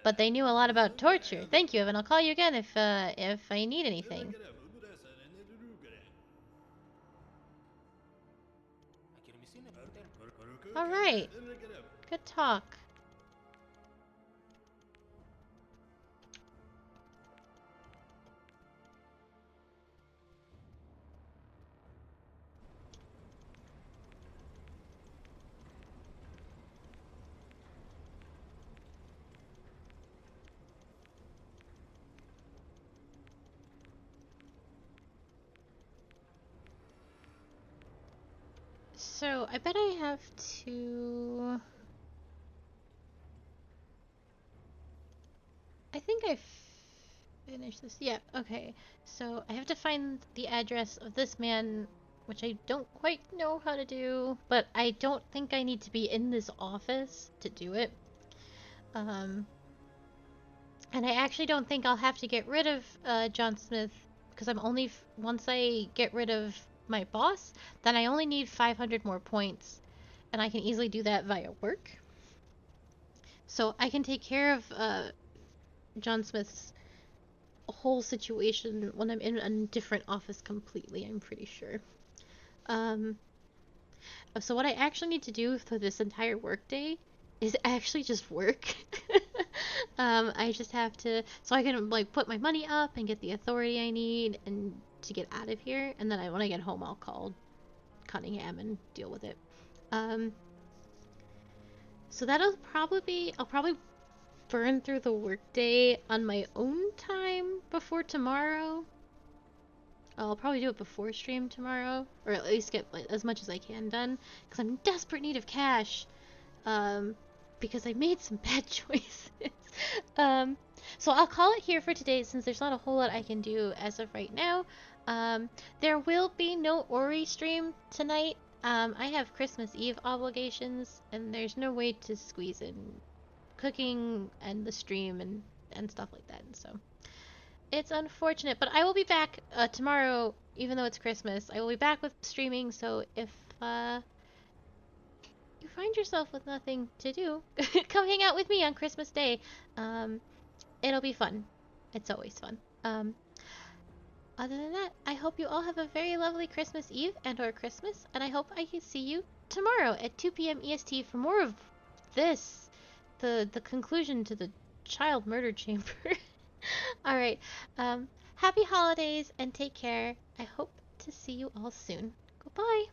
but they knew a lot about torture. Thank you, and I'll call you again if I need anything. All right. Good talk. So, I bet I have to... I think I finished this. Yeah, okay. So, I have to find the address of this man, which I don't quite know how to do, but I don't think I need to be in this office to do it. And I actually don't think I'll have to get rid of John Smith, because I'm only... once I get rid of my boss, then I only need 500 more points, and I can easily do that via work. So I can take care of John Smith's whole situation when I'm in a different office completely, I'm pretty sure. So what I actually need to do for this entire workday is actually just work. I just have to, so I can like put my money up and get the authority I need and to get out of here, and then when I get home I'll call Cunningham and deal with it. So I'll probably burn through the workday on my own time before tomorrow. I'll probably do it before stream tomorrow, or at least get like, as much as I can done, because I'm in desperate need of cash. Because I made some bad choices. So I'll call it here for today since there's not a whole lot I can do as of right now. There will be no Ori stream tonight. I have Christmas Eve obligations, and there's no way to squeeze in cooking and the stream and stuff like that. So it's unfortunate, but I will be back tomorrow, even though it's Christmas. I will be back with streaming, so if you find yourself with nothing to do, come hang out with me on Christmas Day. It'll be fun. It's always fun. Other than that, I hope you all have a very lovely Christmas Eve and/or Christmas, and I hope I can see you tomorrow at 2 p.m. EST for more of this, the conclusion to the child murder chamber. All right. Happy holidays and take care. I hope to see you all soon. Goodbye.